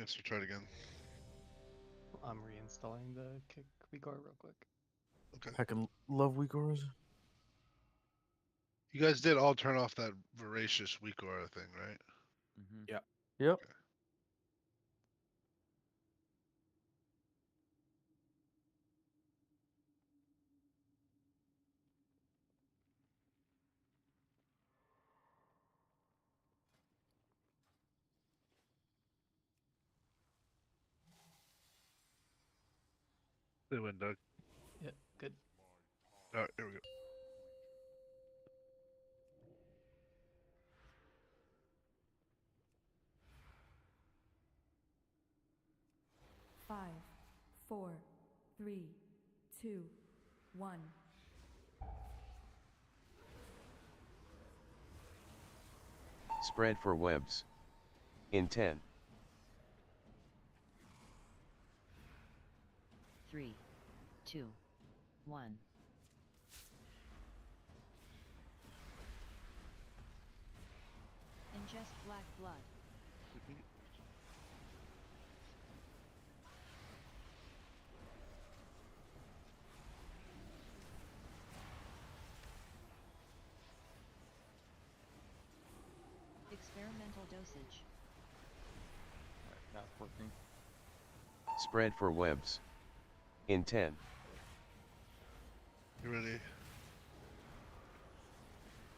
guess we'll try it again. I'm reinstalling the kick Vigor real quick. Okay. Heckin' love weak auras. You guys did all turn off that voracious weak aura thing, right? Mm-hmm. Yep. Okay. They win, Doug. Yeah, good. All right, here we go. Five, 4, 3, 2, 1. Spread for webs. In 10, 3, 2, 1. Ingest black blood. Experimental dosage. Alright, that's working. spread for webs. In 10, You ready?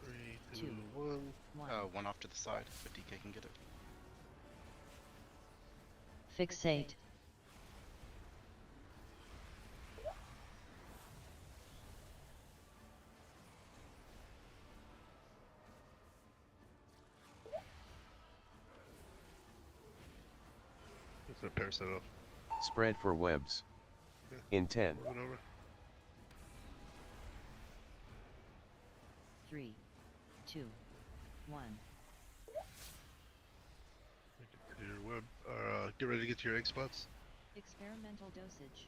3, 2, 1. 1. One off to the side, but DK can get it. Fixate. Let's not parasite off. spread for webs. Okay. In 10, Moving over. 3, 2, 1. Get to your web. Get ready to get to your egg spots. Experimental dosage.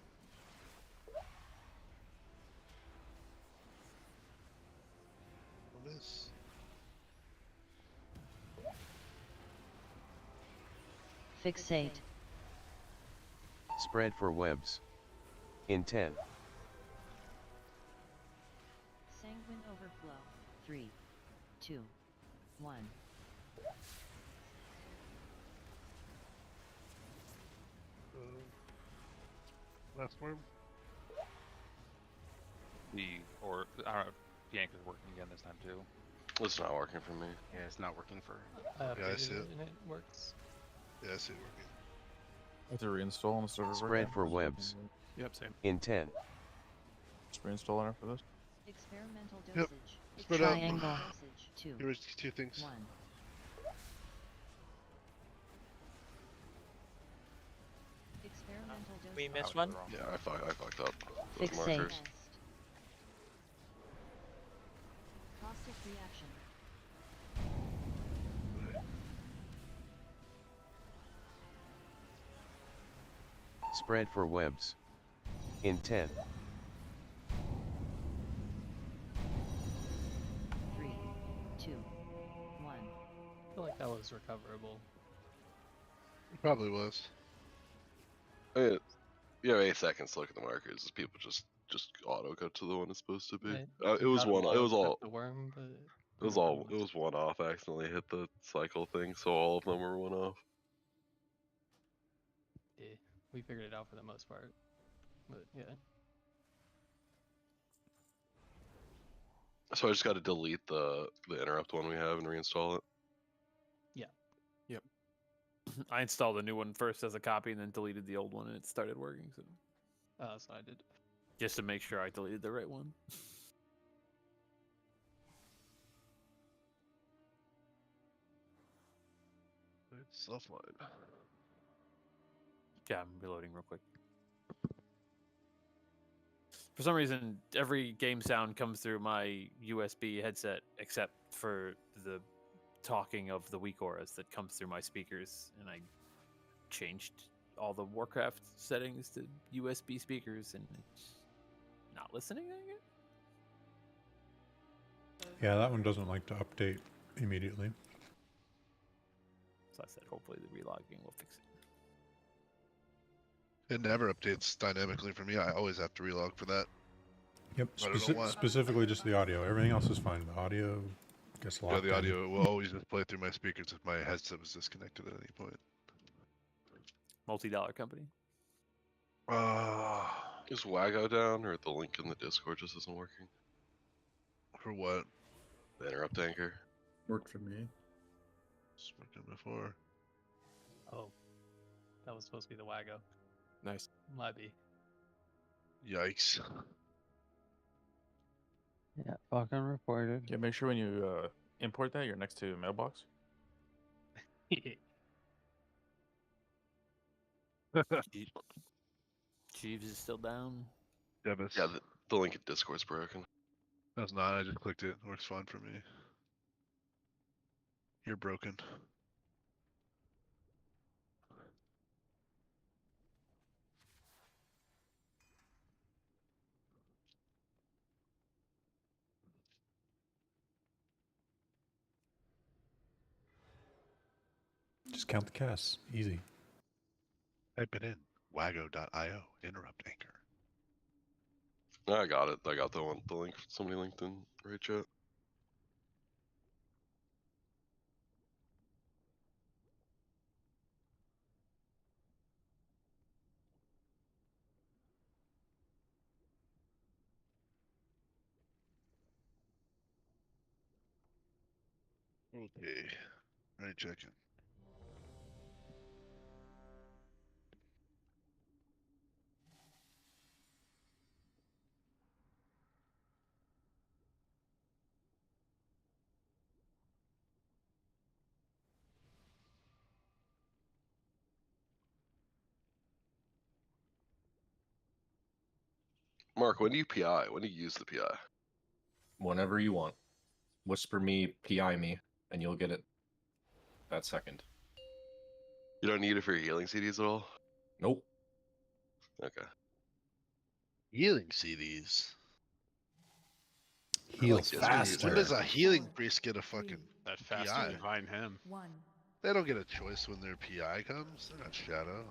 On this. Fixate. spread for webs. In 10, Sanguine overflow. 3, 2, 1. Last worm. The yank is working again this time too. It's not working for me. Yeah, it's not working for. I Yeah, I updated see it. and it works. Yeah, I see it working. I have to reinstall and start over Spread again. for webs. Yep, same. In 10, Just reinstall after this. Experimental Yep. dosage. Spread out. Triangle. Dosage. 2, Here are two things. 1. Experimental dosage. We That missed was one. wrong. Yeah, I fucked up those Fixate. markers. Caustic reaction. spread for webs. In 10, 3, 2, 1. I feel like that was recoverable. It probably was. You have 8 seconds to look at the markers. People just auto cut to the one it's supposed to be. Right. It was Got one. It was all. the worm, but It was all. It was one off. I accidentally hit the cycle thing, so all of them were one off. yeah, we figured it out for the most part. But yeah, So I just got to delete the interrupt one we have and reinstall it. I installed a new one first as a copy and then deleted the old one and it started working. So so I did. just to make sure I deleted the right one. It's offline. Yeah, I'm reloading real quick. For some reason, every game sound comes through my USB headset except for the talking of the weak auras that comes through my speakers, and I changed all the Warcraft settings to USB speakers, and it's not listening. I guess? Yeah, that one doesn't like to update immediately. So I said, hopefully the relogging will fix it. It never updates dynamically for me. I always have to relog for that. Yep, I don't know why. specifically just the audio. Everything else is fine. The audio gets locked Yeah, the in. audio will always just play through my speakers if my headset was disconnected at any point. Multi-dollar company. Is Wago down, or the link in the Discord just isn't working? For what? The interrupt anchor. Worked for me. It's working before. Oh, that was supposed to be the Wago. Nice. Might be. Yikes. Yeah, fucking reported. Yeah, make sure when you import that, you're next to mailbox. Jeeves is still down. Devis. Yeah, the link in Discord's broken. That's not. I just clicked it. Works fine for me. You're broken. Just count the casts. Easy. Type it in. Wago.io. Interrupt anchor. I got it. I got the link somebody linked in right chat. Okay. Alright, checking. Mark, when do you PI? When do you use the PI? Whenever you want. Whisper me, PI me, and you'll get it that second. You don't need it for your healing CDs at all? Nope. Okay. Healing CDs. Heals this faster. When does a healing priest get a fucking That faster PI? divine him. 1. They don't get a choice when their PI comes. They're not Shadow.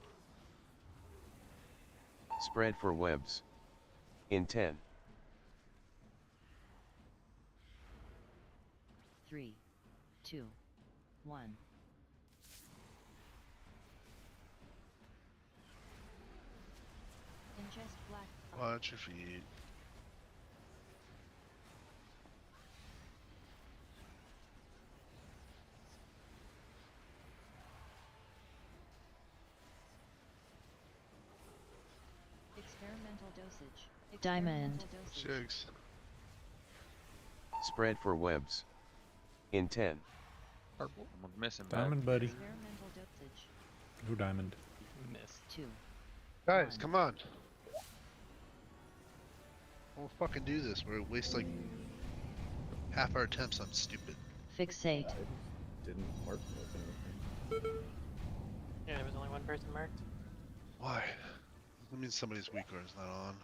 Spread for webs. In 10, 3, 2, 1. Ingest black. Watch your feet. Experimental dosage. Diamond. Experimental dosage. Shigs. spread for webs. In 10, Purple. I'm missing Diamond, buddy. Experimental dosage. No diamond. Miss. 2. Guys, come on. We'll fucking do this. We're waste like half our attempts on stupid. Fixate. Didn't mark anything. Yeah, there was only one person marked. Why? That means somebody's weaker is not on.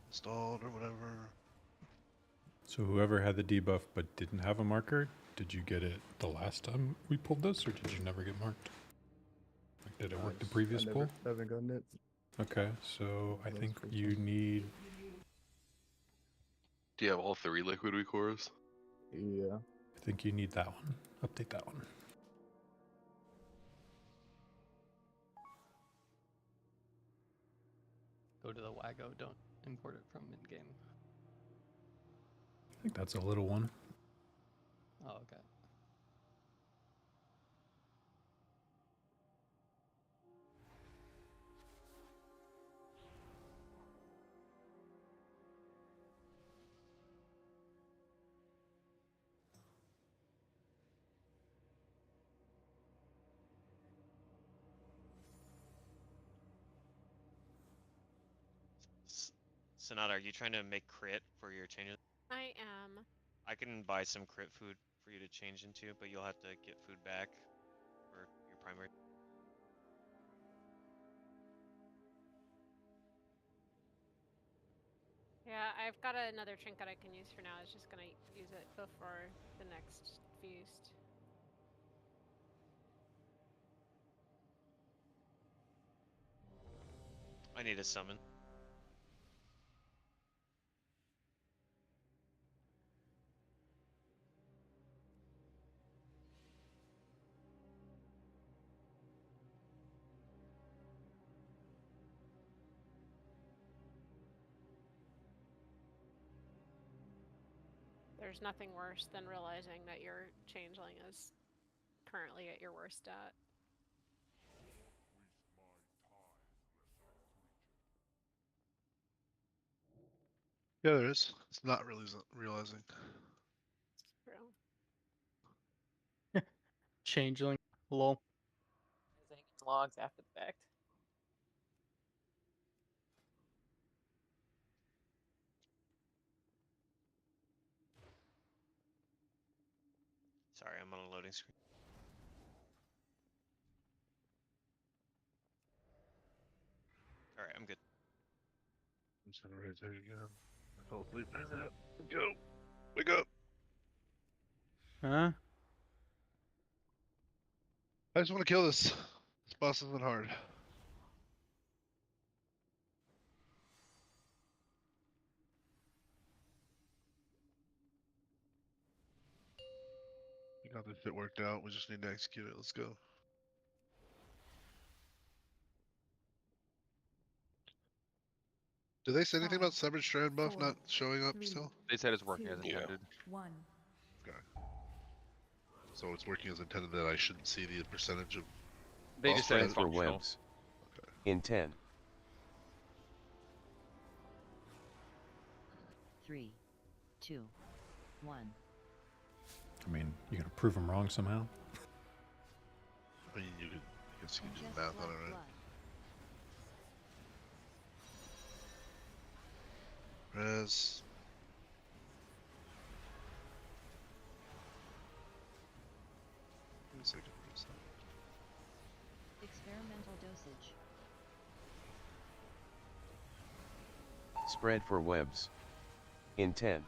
Installed or whatever. So whoever had the debuff but didn't have a marker, did you get it the last time we pulled this, or did you never get marked? Like, did it work the previous pull? Haven't gotten it. Okay, so I That's think first you need. Do you have all 3 liquid Weakores? Yeah. I think you need that one. Update that one. Go to the Wago, don't import it from in-game. I think that's a little one. Oh, okay. Sonata, are you trying to make crit for your changes? I am. I can buy some crit food for you to change into, but you'll have to get food back for your primary. Yeah, I've got another trinket I can use for now. I was just gonna use it before the next feast. I need a summon. There's nothing worse than realizing that your changeling is currently at your worst stat. Yeah, there is. It's not really realizing. True. Changeling. Lol. Logs after the fact. Sorry, I'm on a loading screen. Alright, I'm good. I'm just gonna raise it again. I fell asleep. Go. Wake up. Huh? I just want to kill this. This boss isn't hard. We got this shit worked out. We just need to execute it. Let's go. Did they say anything about Severed Strand buff not showing up still? They said it's working as 2, intended. 1. Okay. So it's working as intended that I shouldn't see the percentage of. They just said Spread it's for functional. webs. In 10, 3, 2, 1. I mean, you gonna prove them wrong somehow? I mean, you can do Ingest the math on black it, right? blood. Res. Give me a second. Experimental dosage. spread for webs. In 10,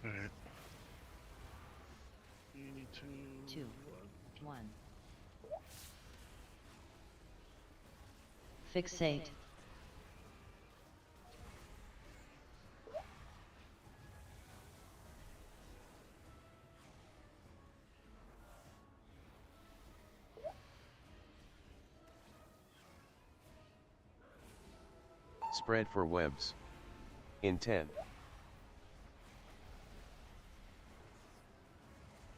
Alright. 2, 1. Fixate. spread for webs. In 10,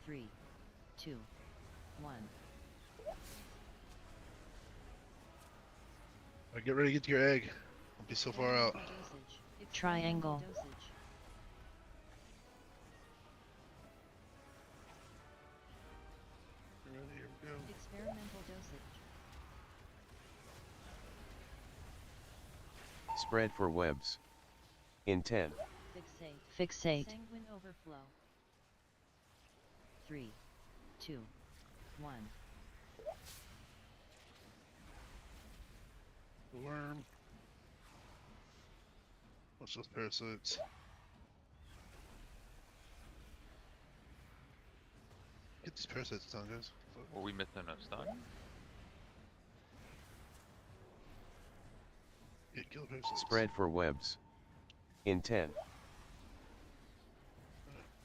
3, 2, 1. Alright, get ready to get to your egg. Don't be so far out. Dosage. Triangle. Dosage. Get ready, here we go. Experimental dosage. spread for webs. In 10, Fixate. Fixate. Sanguine overflow. 3, 2, 1. The worm. What's those parasites? Get these parasites down, guys. Fuck. Were we missing a stun? Yeah, kill the parasites. spread for webs. In 10,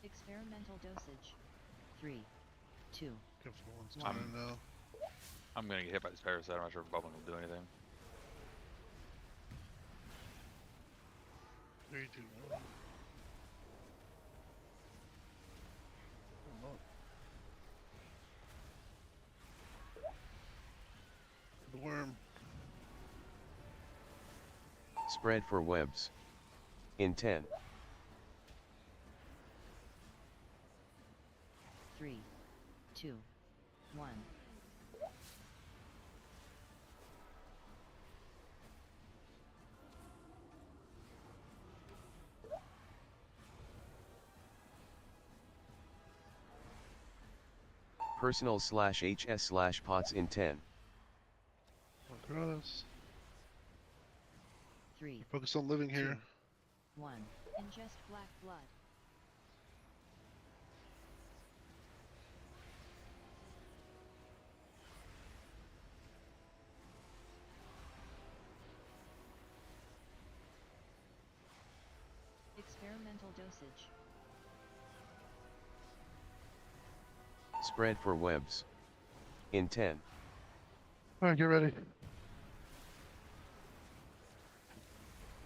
Experimental dosage. 3, 2. Careful, one's One. turning now. I'm gonna get hit by this parasite. I'm not sure if Bubbling will do anything. 3, 2, 1. Oh, no. The worm. spread for webs. In 10, 3, 2, 1. personal/hs/pots in 10, Across. 3, Focus on living here. 1. Ingest black blood. dosage. Spread for webs. In 10, Alright, get ready.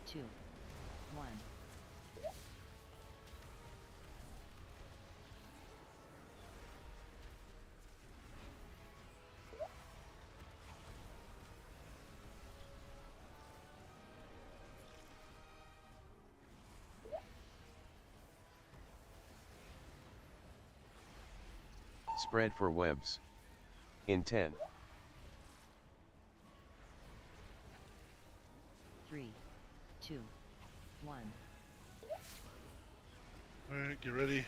2, 1. spread for webs. In 10, 3, 2, 1. Alright, get ready.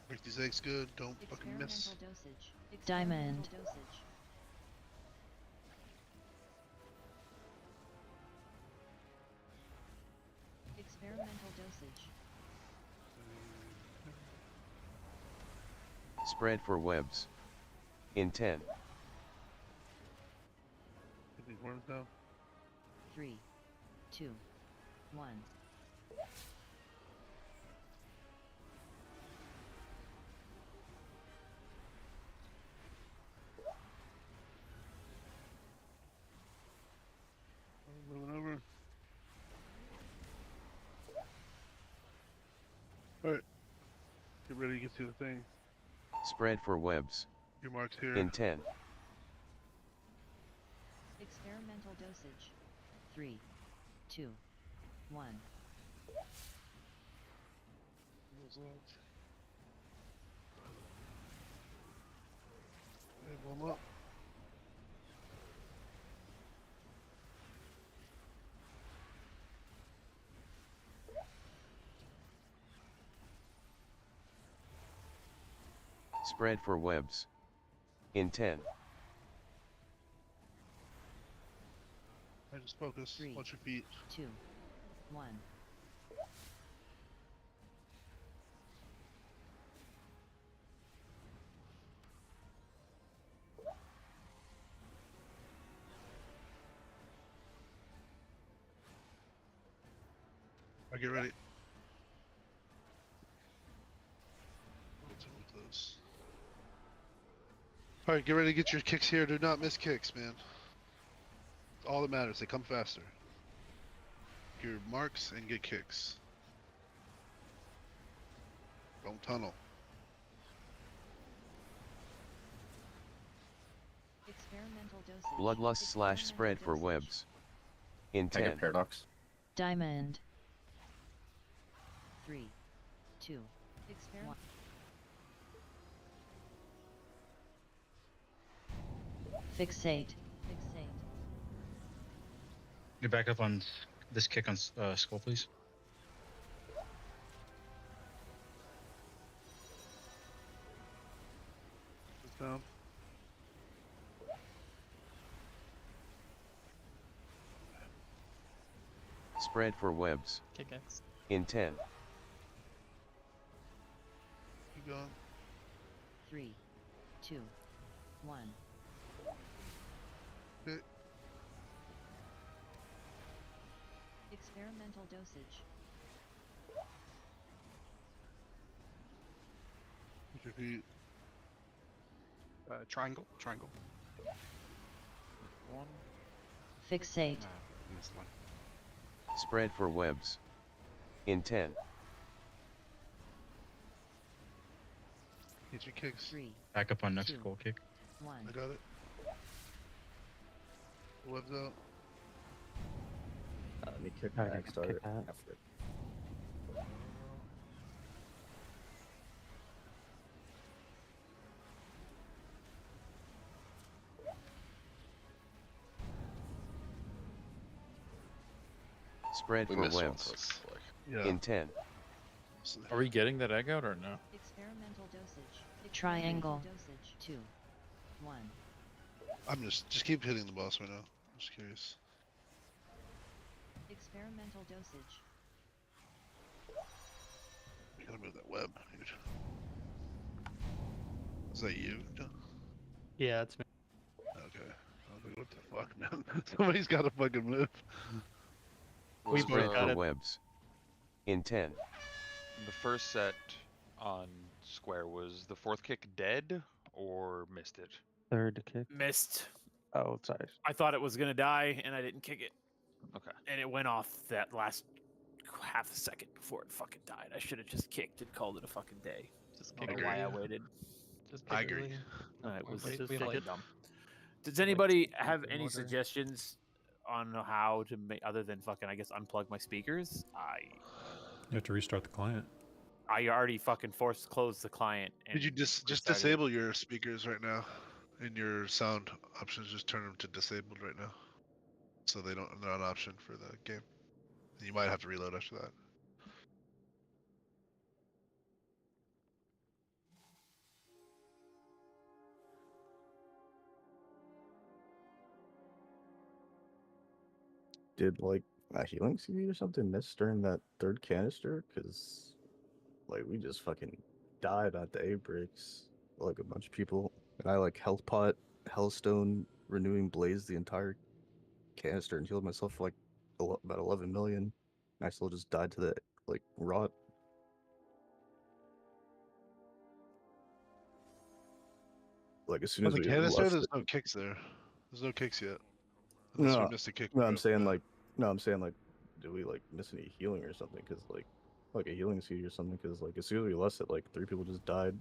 Make these eggs good. Don't fucking miss. Experimental dosage. Diamond. Dosage. Experimental dosage. spread for webs. In 10, Get these worms down. 3, 2, 1. Moving over. Alright. Get ready to get to the thing. spread for webs. Your mark's here. In 10, Experimental dosage. 3, 2, 1. Hey, blow 'em up. spread for webs. In 10, I just focus. 3, Watch your feet. 2, 1. Alright, get ready. Close. Alright, get ready to get your kicks here. Do not miss kicks, man. All that matters. They come faster. Your marks and get kicks. Don't tunnel. Experimental dosage. bloodlust / spread for webs. In Can I 10, get paradox? Diamond. 3, 2, experiment. Fixate. Fixate. Get back up on this kick on skull, please. Down. spread for webs. Kick X. In 10, Keep going. 3, 2, 1. Okay. Experimental dosage. Watch your feet. Triangle. 1. Fixate. Missed one. spread for webs. In 10, Get your kicks. 3, Back up on next 2, skull kick. 1. I got it. Webs out. Let me kick back. Start after. spread We for missed one, webs. so it's like Yeah. In 10, Are we getting that egg out or no? Experimental dosage. Triangle. Dosage. 2, 1. I'm just keep hitting the boss right now. I'm just curious. Experimental dosage. You gotta move that web, dude. Is that you? Yeah, it's me. Okay. I was like, what the fuck, man? Somebody's gotta fucking move. We spread both got for it. webs. In 10, The first set on square, was the fourth kick dead or missed it? Third kick. Missed. Oh, sorry. I thought it was gonna die, and I didn't kick it. Okay. And it went off that last half a second before it fucking died. I should have just kicked and called it a fucking day. Just I kick don't it. know why I waited. Just I kick it, agree. Lee. It was Wait, just we have, fucking like, dumb. Does like, anybody two have in any order. suggestions on how to make, other than fucking, I guess, unplug my speakers? You have to restart the client. I already fucking forced close the client. And Did you just restarted it. disable your speakers right now? In your sound options, just turn them to disabled right now, so they're not an option for the game. You might have to reload after that. Did like a healing CD or something miss during that third canister? Because like we just fucking died at the A breaks, like a bunch of people, and I like health pot, hellstone, renewing blaze the entire canister and healed myself for like about 11 million. And I still just died to the like rot. Like as soon On as the we canister, left there's it. no kicks there. There's no kicks yet. Unless we No, missed a kick. no, I'm saying like, no, I'm saying like, did we like miss any healing or something? Because like a healing CD or something. Because like as soon as we left it, like 3 people just died.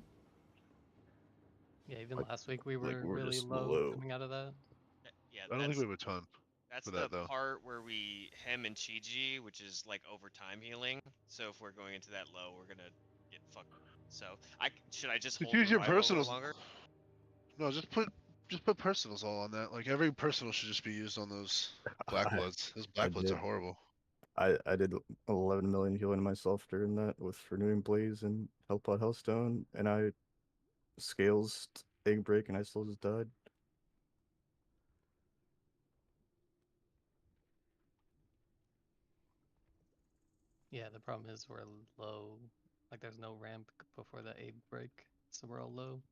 Yeah, even Like- last week we like, were we're really just low, low. coming out of that. Yeah, I don't think that's, we have a ton. that's for the that, though. part where we hem and Chi-Ji, which is like overtime healing. So if we're going into that low, we're gonna get fucked. So should I just Just hold use your revival a little personals. longer? No, just put personals all on that. Like every personal should just be used on those black bloods. Those black bloods are did. horrible. I did 11 million healing myself during that with renewing blaze and health pot hellstone, and I scales egg break, and I still just died. Yeah, the problem is we're low. Like there's no ramp before the A break, so we're all low.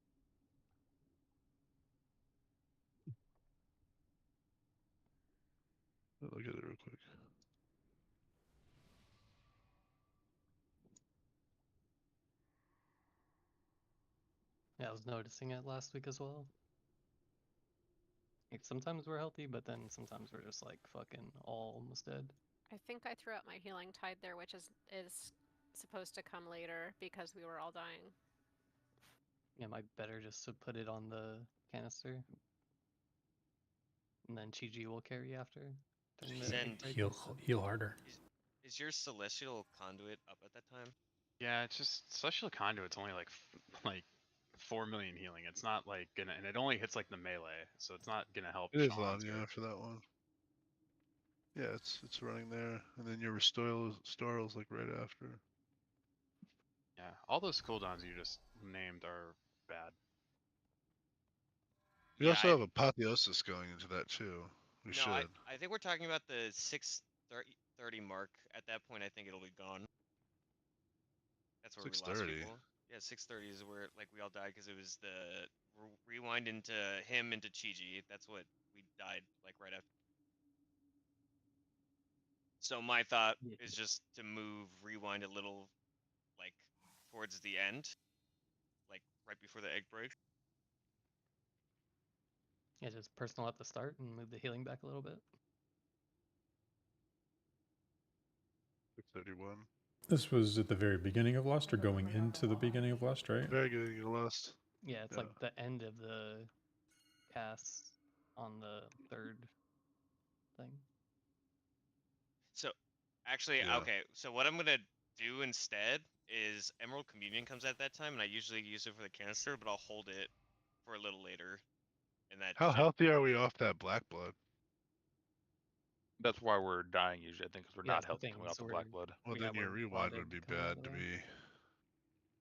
Look at it real quick. Yeah, I was noticing it last week as well. Like sometimes we're healthy, but then sometimes we're just like fucking all almost dead. I think I threw out my healing tide there, which is supposed to come later because we were all dying. Yeah, might better just to put it on the canister. And then Chi-Ji will carry after. during the Zen, egg break. Heal harder. Is your celestial conduit up at that time? Yeah, it's just Celestial Conduit's only like 4 million healing. It's not like gonna, and it only hits like the melee, so it's not gonna help. It is Sean's long, yeah, for that one. Yeah, it's running there, and then your restoral's like right after. Yeah, all those cooldowns you just named are bad. We Yeah, also have apotheosis going into that too. We should. I think we're talking about the 6:30 mark. At that point, I think it'll be gone. That's where we lost 6:30. people. Yeah, 6:30 is where like we all died because it was the rewind into him into Chi-Ji. That's what we died like right after. So my thought is just to rewind a little, like towards the end, like right before the egg break. Yeah, just personal at the start and move the healing back a little bit. 6:31. This was at the very beginning of Lost, or going into the beginning of Lost, right? Very good, you lost. Yeah, it's like the end of the cast on the third thing. So, actually, Yeah. okay. So what I'm gonna do instead is Emerald Communion comes at that time, and I usually use it for the canister, but I'll hold it for a little later. And that. How healthy are we off that black blood? That's why we're dying usually, I think, because we're Yeah, not that's the healthy thing, coming off so the black blood. Well, Yeah, then your we're rewind would rotted be coming out bad of to that. be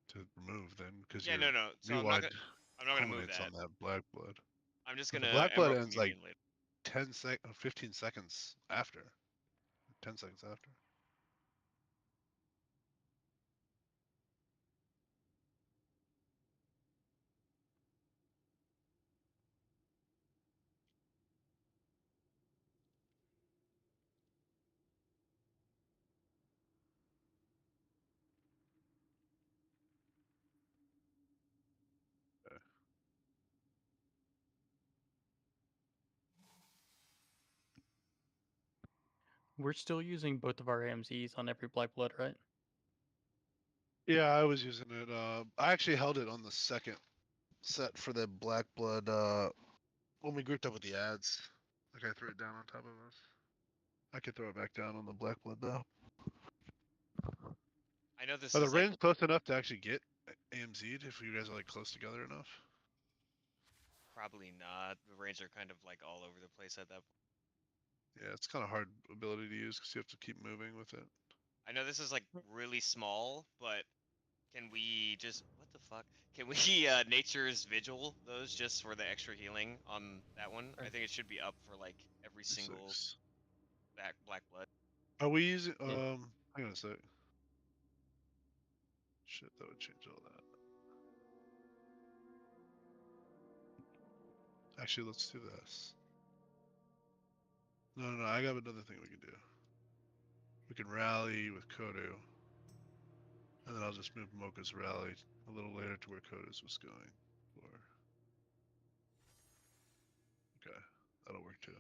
to remove then, because Yeah, your no. So I'm rewind not gonna move culminates that. on that black blood. I'm just But gonna the black blood Emerald ends like Communion later. 15 seconds after. 10 seconds after. We're still using both of our AMZs on every Black Blood, right? Yeah, I was using it. I actually held it on the second set for the Black Blood. When we grouped up with the ads, like I threw it down on top of us. I could throw it back down on the Black Blood though. I know this Are the is like rings close enough to actually get AMZ'd if you guys are like close together enough? probably not. The range are kind of like all over the place at that point. Yeah, it's kind of hard ability to use because you have to keep moving with it. I know this is like really small, but can we just what the fuck? Can we Nature's Vigil those just for the extra healing on that one? I think it should be up for like every single Black Blood. Are we using hang on a sec. Shit, that would change all that. Actually, let's do this. No, I got another thing we can do. We can rally with Kodu. And then I'll just move Mocha's rally a little later to where Kodu's was going. Okay, that'll work too.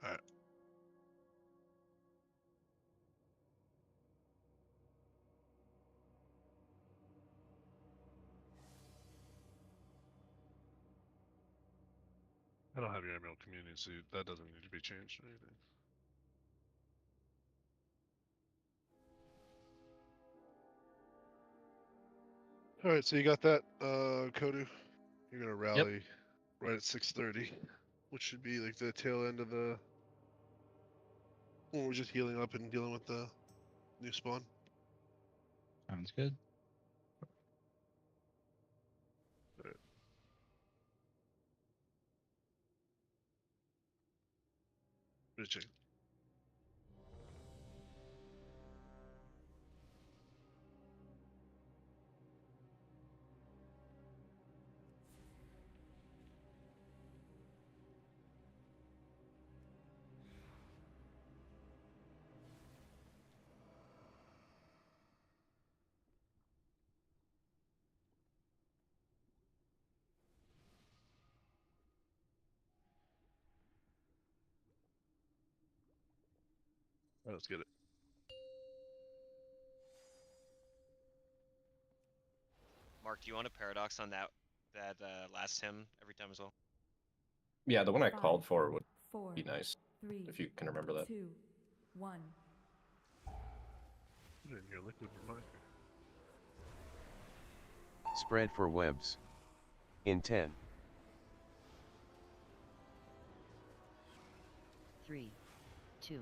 Alright. I don't have your Emerald Community, so that doesn't need to be changed or anything. Alright, so you got that, Kodu? You're gonna rally right at 6:30, which should be like the tail end of the... when we're just healing up and dealing with the new spawn. Sounds good. Alright. Reaching. Alright, let's get it. Mark, do you want a paradox on that last hymn every time as well? Yeah, the one I called for would 4, be nice, 3, if you can remember that. 2, 1. Put it in your liquid reminder. Spread for webs. In 10. 3, 2,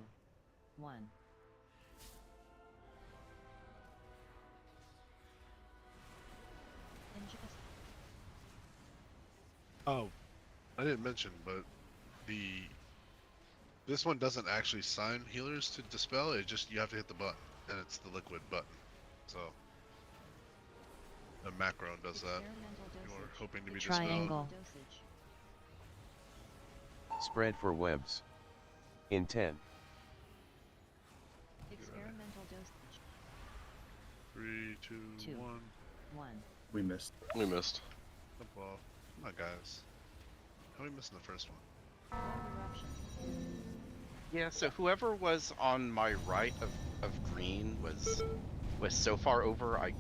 1. Oh, I didn't mention, but this one doesn't actually sign healers to dispel. It just you have to hit the button, and it's the liquid button. So the macro does that. You're hoping to be Triangle. Spread for webs. In 10. Experimental dosage. 3, 2, 1. 1. We missed. We missed. Well, come on, guys. How are we missing the first one? Yeah, so whoever was on my right of green was so far over. I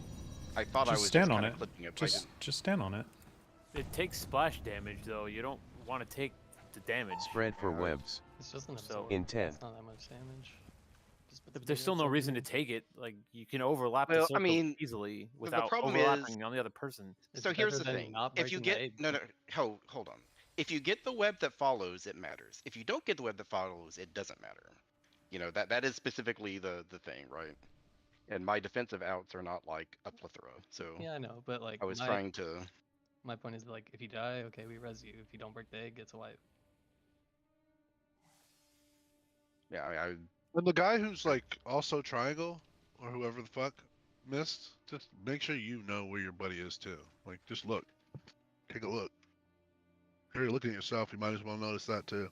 thought I Just was stand just on kind it. of clipping it. But I Just didn't. just stand on it. It takes splash damage though. You don't want to take the damage. Spread for webs. It's just an So absorb. in 10. It's not that much damage. Just put But the there's still no units reason to over take it. Like you can overlap Well, the I circle mean, easily the without problem overlapping is- on the other person. It's So here's better the than thing: not if you breaking the get aid. hold on. If you get the web that follows, it matters. If you don't get the web that follows, it doesn't matter. You know that is specifically the thing, right? And my defensive outs are not like a plethora. So Yeah, I know, but like I was trying to. my point is like if you die, okay, we res you. If you don't break the egg, it's a wipe. Yeah, And the guy who's like also triangle or whoever the fuck missed, just make sure you know where your buddy is too. Like, just look, take a look. If you're looking at yourself, you might as well notice that too.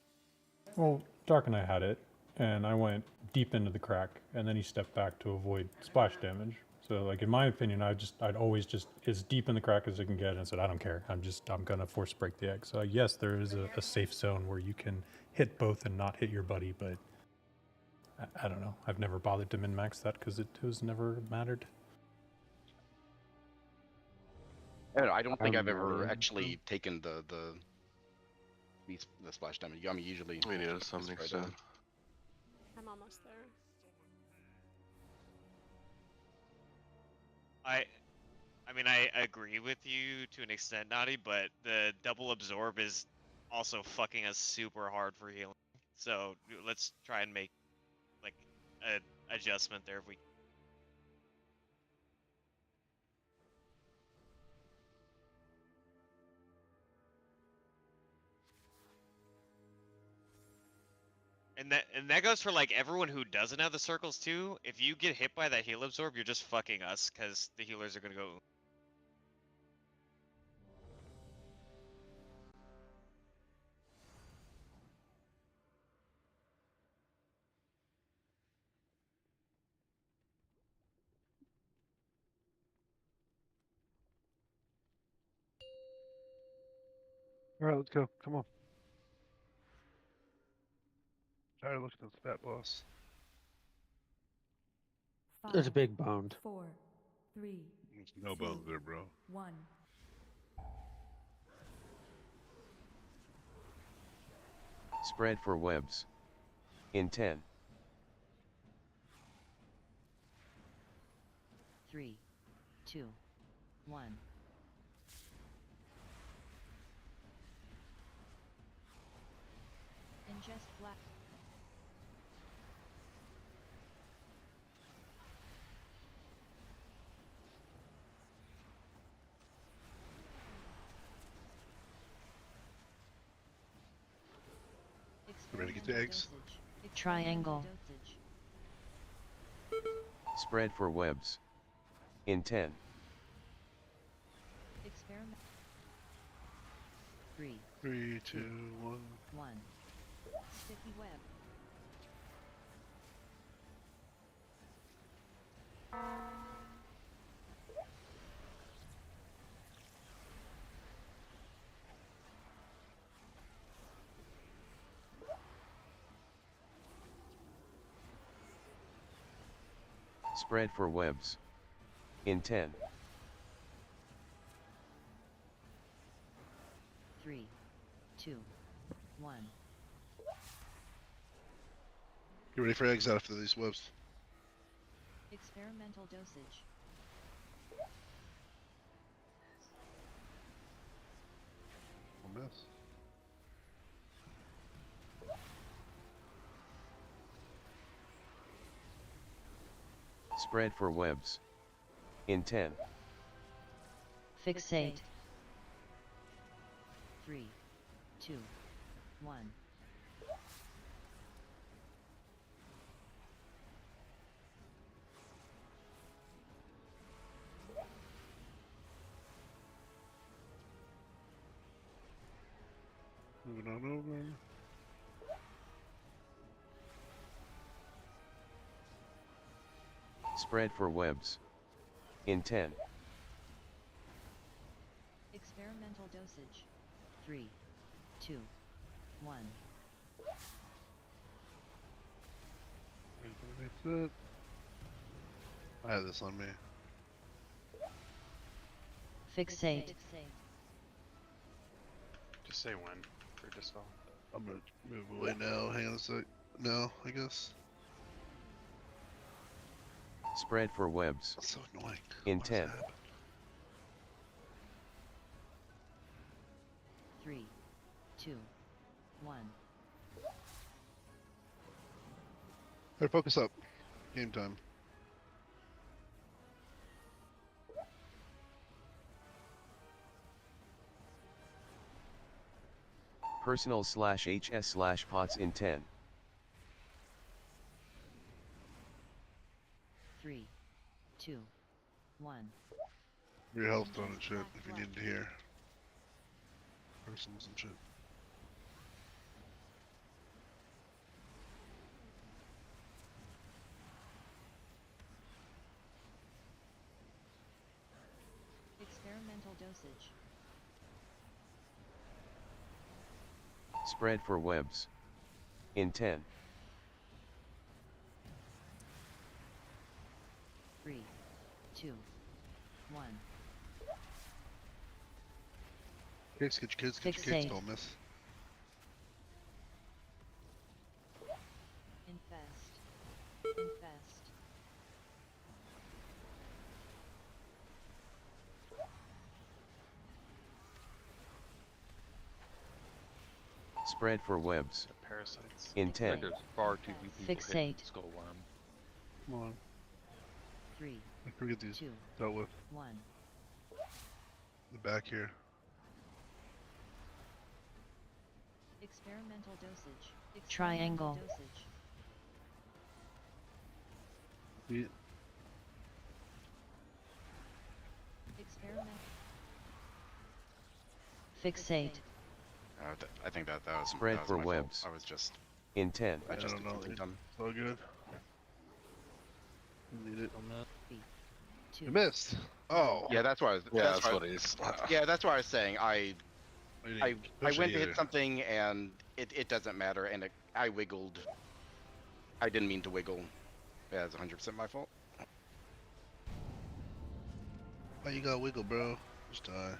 Well, Dark and I had it, and I went deep into the crack, and then he stepped back to avoid splash damage. So like in my opinion, I'd always just as deep in the crack as I can get and said, I don't care. I'm gonna force break the egg. So yes, there is a safe zone where you can hit both and not hit your buddy, but I don't know. I've never bothered to min-max that because it was never mattered. I don't think I've ever actually taken the splash damage. I mean, usually. We need to some extent. I'm almost there. I mean, I agree with you to an extent, Naughty, but the double absorb is also fucking us super hard for healing. So let's try and make like a adjustment there if we. And that goes for like everyone who doesn't have the circles too. If you get hit by that heal absorb, you're just fucking us because the healers are gonna go. All right, let's go. Come on. Tired of looking at the fat boss. There's a big bound. 4, 3, There's no bones there, bro. 1. Spread for webs. In 10. 3, 2, 1. Ingest black. You ready to get the eggs? Triangle. Spread for webs. In 10. Experiment. 3, 3, 2, 1. 1. Sticky web. Spread for webs. In 10. 3, 2, 1. Get ready for eggs after these webs. Experimental dosage. One miss. Spread for webs. In 10. Fixate. 3, 2, 1. Moving on over. Spread for webs. In 10. Experimental dosage. 3, 2, 1. That's it. I have this on me. Fixate. Just say when for dispel. I'm gonna move away now. Hang on a sec. No, I guess. Spread for webs. That's so annoying. In Why does 10. that happen? 3, 2, 1. Alright, focus up. Game time. Personal/HS/pots in 10. 3, 2, 1. Your health on and shit if you need to hear. Personals and shit. dosage. Spread for webs. In 10, 3, 2, 1. Kicks, get your kids, get your kicks, Fixate. don't miss. Infest. Infest. spread for webs. Parasites. In I 10, think there's far too few people hitting Fixate. skull worm. Come on. 3, I can get these 2, dealt with. 1. The back here. Experimental dosage. Triangle. Dosage. Beat. Experiment. Fixate. I think that was Spread that was for my fault. webs. I was just In 10, I just don't did know. something dumb. It's all good. You need it. 2. You missed. Oh. Yeah, that's why. Yeah, that's that's why, what he's. Yeah, that's why I was saying I didn't went push it to either. hit something and it doesn't matter, and I wiggled. I didn't mean to wiggle. Yeah, it's 100% my fault. Why you gotta wiggle, bro? Just die.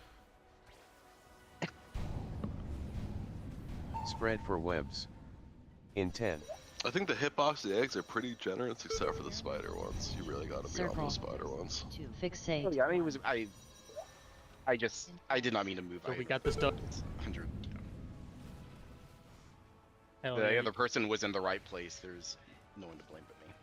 spread for webs. In 10, I think the hitbox, the eggs are pretty generous, except for the spider ones. You really gotta be on Circle. those spider ones. 2. Fixate. Oh, yeah, I mean, it was I did not mean to move. So we got this done. 100. Hell The yeah. other person was in the right place. There's no one to blame but me.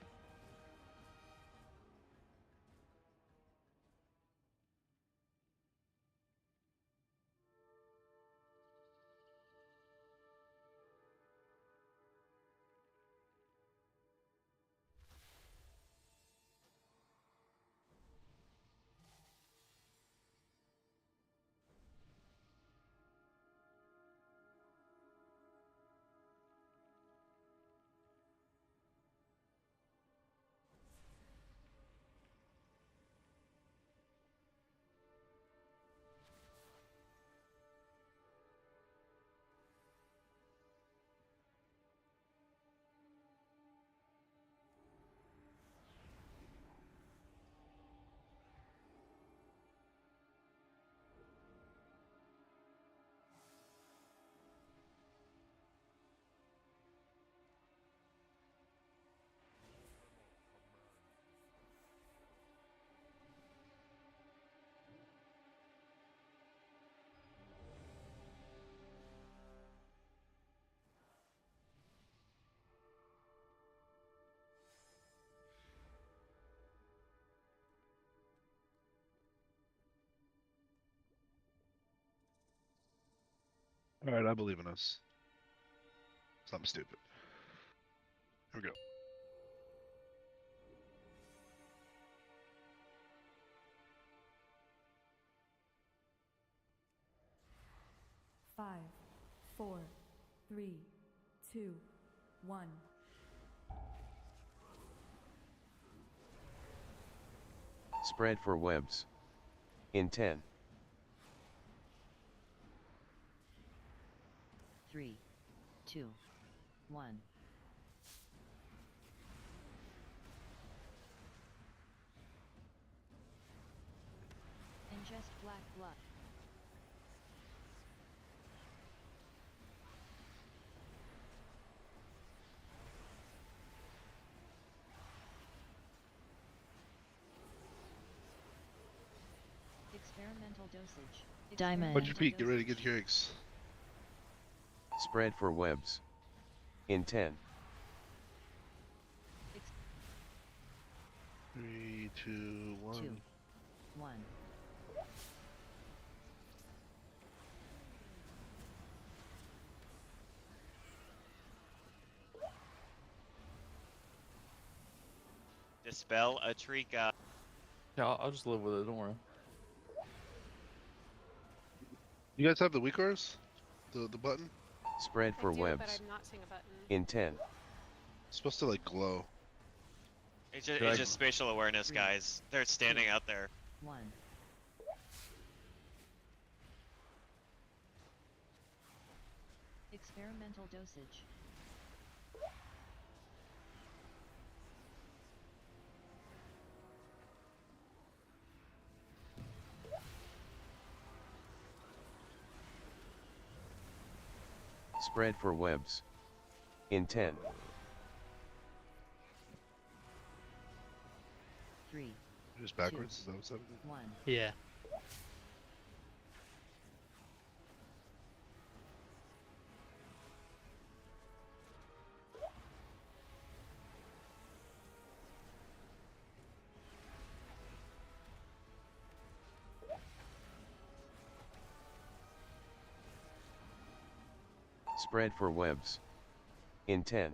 Alright, I believe in us. Something stupid. Here we go. Five, 4, 3, 2, 1. spread for webs. In 10, 3, 2, 1. Ingest black blood. Experimental dosage. Diamond. Watch your feet, get ready to get your eggs. spread for webs. In 10, 3, 2, 1. 2, 1. Dispel a Trika. Yeah, I'll just live with it. Don't worry. You guys have the weakers? The button? spread for I do, webs. but I'm not seeing a button. In 10, It's supposed to like glow. It's just spatial awareness, guys. They're standing out there. 1. Experimental dosage. Spread for webs. In 10, 3, Just backwards. Is that what's happening? 1. Yeah. spread for webs. In 10,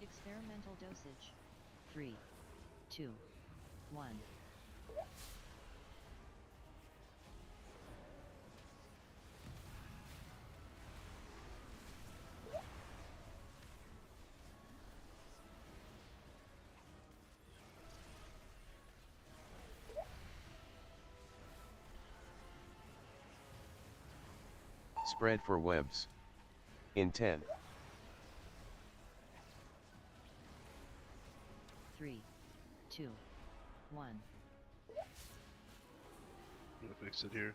Experimental dosage. 3, 2, 1. spread for webs. In 10, 3, 2, 1. I'm gonna fix it here.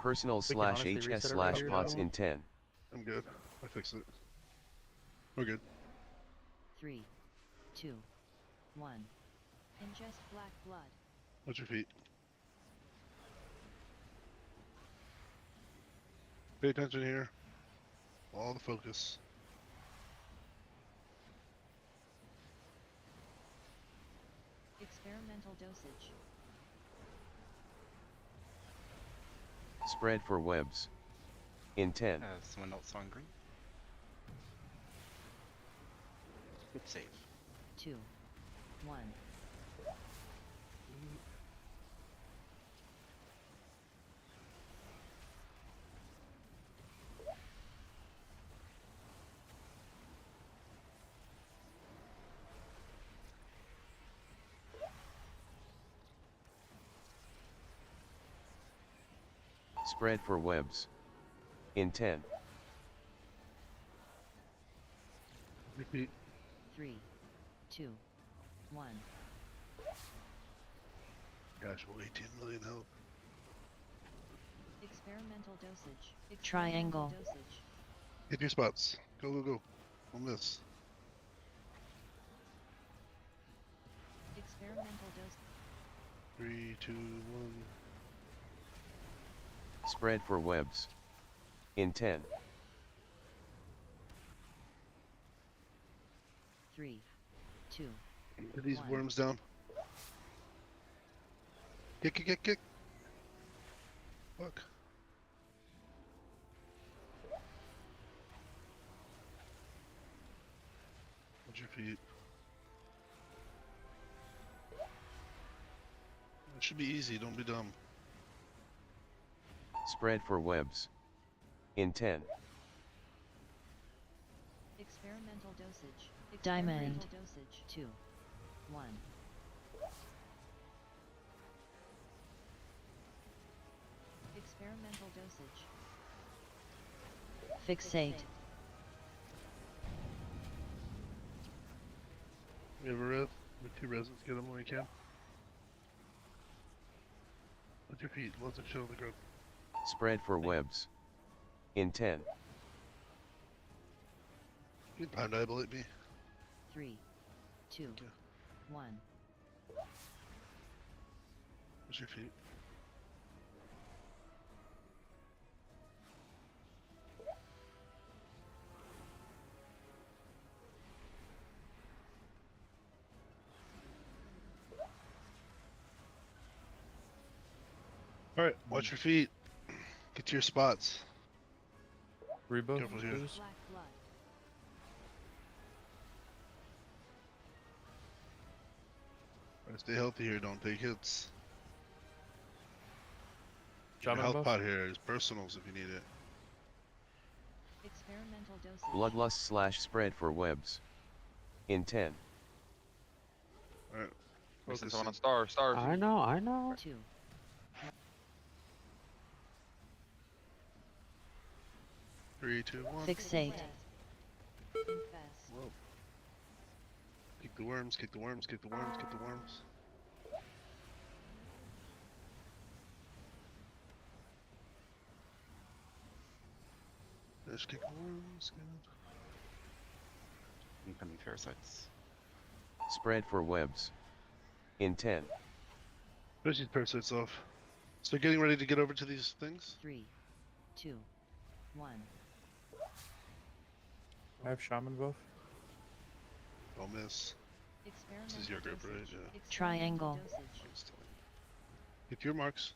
personal We can slash honestly HS reset it slash right here, pots don't we? in 10, I'm good. I fixed it. We're good. 3, 2, 1. Ingest black blood. Watch your feet. Pay attention here. All the focus. Experimental dosage. spread for webs. In 10, Someone else hungry? Good save. 2, 1. spread for webs. In 10, Repeat. 3, 2, 1. Gosh, well, 18 million health. Experimental dosage. Triangle. Experimental dosage. Hit your spots. Go, go, go. Don't miss. Experimental dosage. 3, 2, 1. spread for webs. In 10, 3, 2. Get these 1. worms down. Kick, kick, kick, kick. Fuck. Watch your feet. It should be easy, don't be dumb. spread for webs. In 10, Experimental dosage. Diamond. Experimental dosage. 2, 1. Experimental dosage. Fixate. We have a res. With 2 resins, get them when we can. With your feet, lots of shit on the ground. spread for webs. In 10, You can pound eyeball at me. 3, 2, 1. Watch your feet. Alright, watch your feet. Get to your spots. Rebuff, Careful here. please. Black blood. Alright, stay healthy here, don't take hits. Your Shaman health buff? pot here is personals if you need it. Experimental dosage. bloodlust slash spread for webs. In 10. Alright. Missing someone on star. Star. I know, I know. 2. 3, 2, 1. Fixate. Whoa. Kick the worms, kick the worms, kick the worms, kick the worms. Just kick the worms, good. Incoming parasites. Spread for webs. In 10. Push these parasites off. So getting ready to get over to these things? 3, 2, 1. I have shaman buff. Don't miss. This is your group, right? Yeah. Triangle. Hit your marks.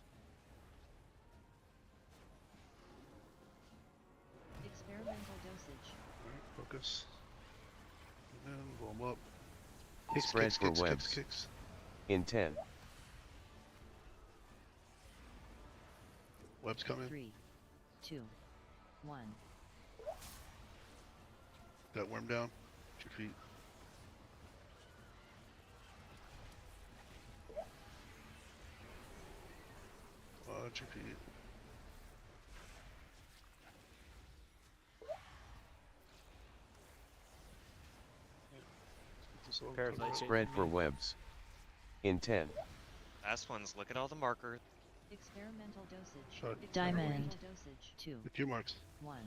Experimental dosage. Alright, focus. And blow them up. Spread for webs. Kicks. In 10. Webs coming. 3, 2, 1. Got worm down. 2 feet. Watch your feet. Spread for webs. In 10. Last ones. Look at all the markers. Experimental dosage. Shot. Diamond. Dosage. 2, Hit your marks. 1.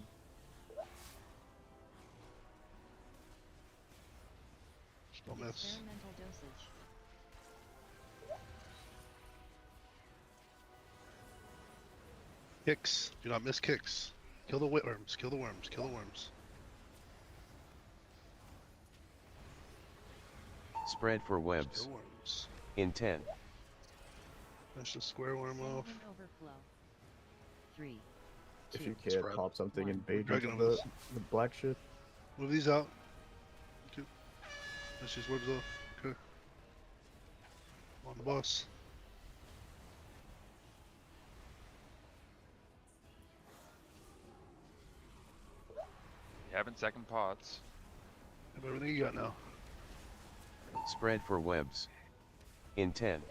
Don't miss. Experimental dosage. Kicks. Do not miss kicks. Kill the worms. Kill the worms. Kill the worms. Spread for webs. Kill worms. In 10. That's the square worm off. Salmon overflow. 3, If 2, you can, Spread. pop something and bait Dragon into wings. the black shit. Move these out. Okay. That's just worms off. Okay. On the boss. You having second pots. Have everything you got now. Spread for webs. In 10.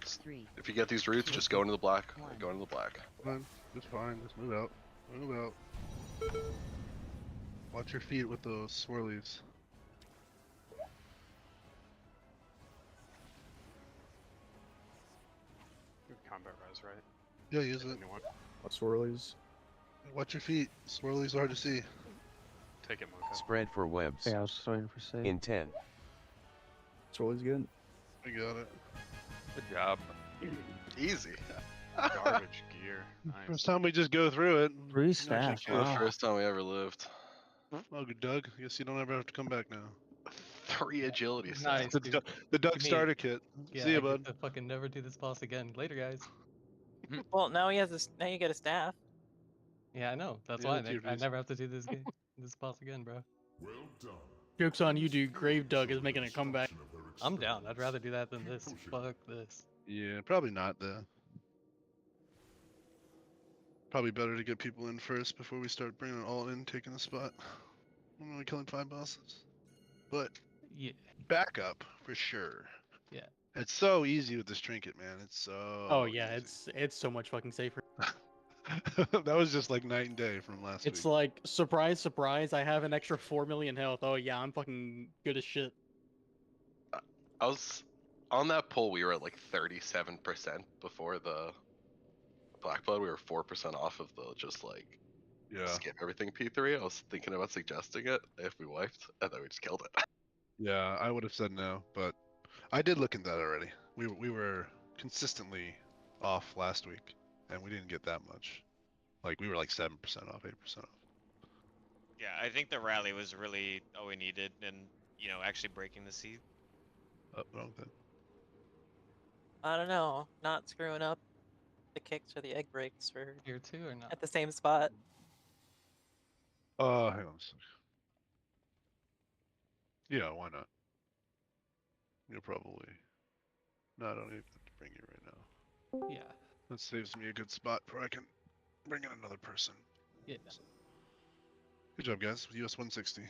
3. If you get these roots, just go into the black. Go into the black. Fine. It's fine. Just move out. Move out. Watch your feet with those swirlies. Good combat rise, right? Yeah, use it. Anyone? What swirlies? Watch your feet. Swirlies are hard to see. Take it, Mocha. Spread for webs. Yeah, I was just waiting for save. In 10. Swirlies good? I got it. Good job. Easy. Garbage gear. Nice. First time we just go through it. 3 staff. For the first time we ever lived. Oh, good Doug. Guess you don't ever have to come back now. 3 agility sets. Nice, dude. The Doug Give me- starter kit. Yeah, See I ya, get bud. to fucking never do this boss again. Later, guys. Well, now he has a, now you get a staff. Yeah, I know. That's Yeah, why that's your I reason. never have to do this game, this boss again, bro. Joke's on you, dude. Grave Dug is making a comeback. I'm down. I'd rather do that than this. Fuck this. Yeah, probably not though. Probably better to get people in first before we start bringing it all in, taking a spot. I'm only killing 5 bosses. But Yeah. backup for sure. Yeah. It's so easy with this trinket, man. It's so. Oh yeah, easy. it's so much fucking safer. That was just like night and day from last It's week. like surprise, surprise. I have an extra 4 million health. Oh yeah, I'm fucking good as shit. I was on that poll. We were at like 37% before the Black Blood. We were 4% off of the just like Yeah. skip everything P3. I was thinking about suggesting it if we wiped, and then we just killed it. Yeah, I would have said no, but I did look into that already. We were consistently off last week, and we didn't get that much. Like we were like 7% off, 8% off. Yeah, I think the rally was really all we needed, and actually breaking the seed. Oh, wrong thing. I don't know. Not screwing up the kicks or the egg breaks for Tier 2 or not? at the same spot. Hang on a sec. Yeah, why not? You'll probably. No, I don't even have to bring you right now. Yeah. That saves me a good spot where I can bring in another person. Yeah. Good job, guys. US 160.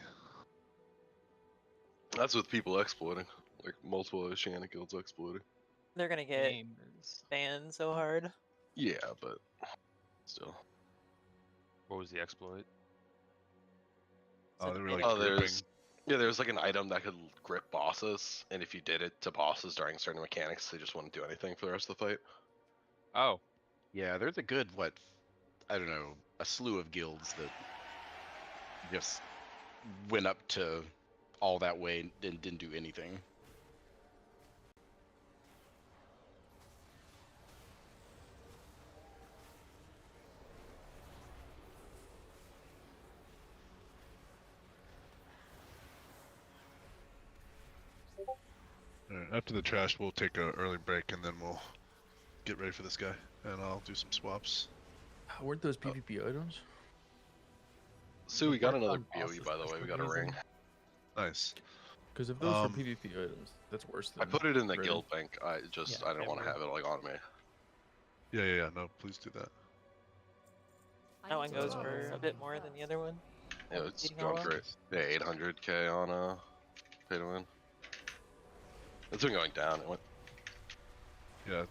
That's with people exploiting, like multiple Oceanic guilds exploiting. They're gonna get Gamers. banned so hard. Yeah, but still. What was the exploit? Oh, they were like Oh, gripping. there's like an item that could grip bosses, and if you did it to bosses during certain mechanics, they just wouldn't do anything for the rest of the fight. Oh. Yeah, there's a good, what, I don't know, a slew of guilds that just went up to all that way and didn't do anything. Alright, after the trash, we'll take an early break and then we'll get ready for this guy. And I'll do some swaps. Weren't those PvP items? Sue, we got another BOE, by the way. We got a ring. Nice. Because if those were PvP items, that's worse than. I put it in the raid. guild bank. I didn't want to have it like on me. Yeah. No, please do that. That one goes for a bit more than the other one. Yeah, it's Eating going all for yeah 800k on pay to win. It's been going down. It went. Yeah,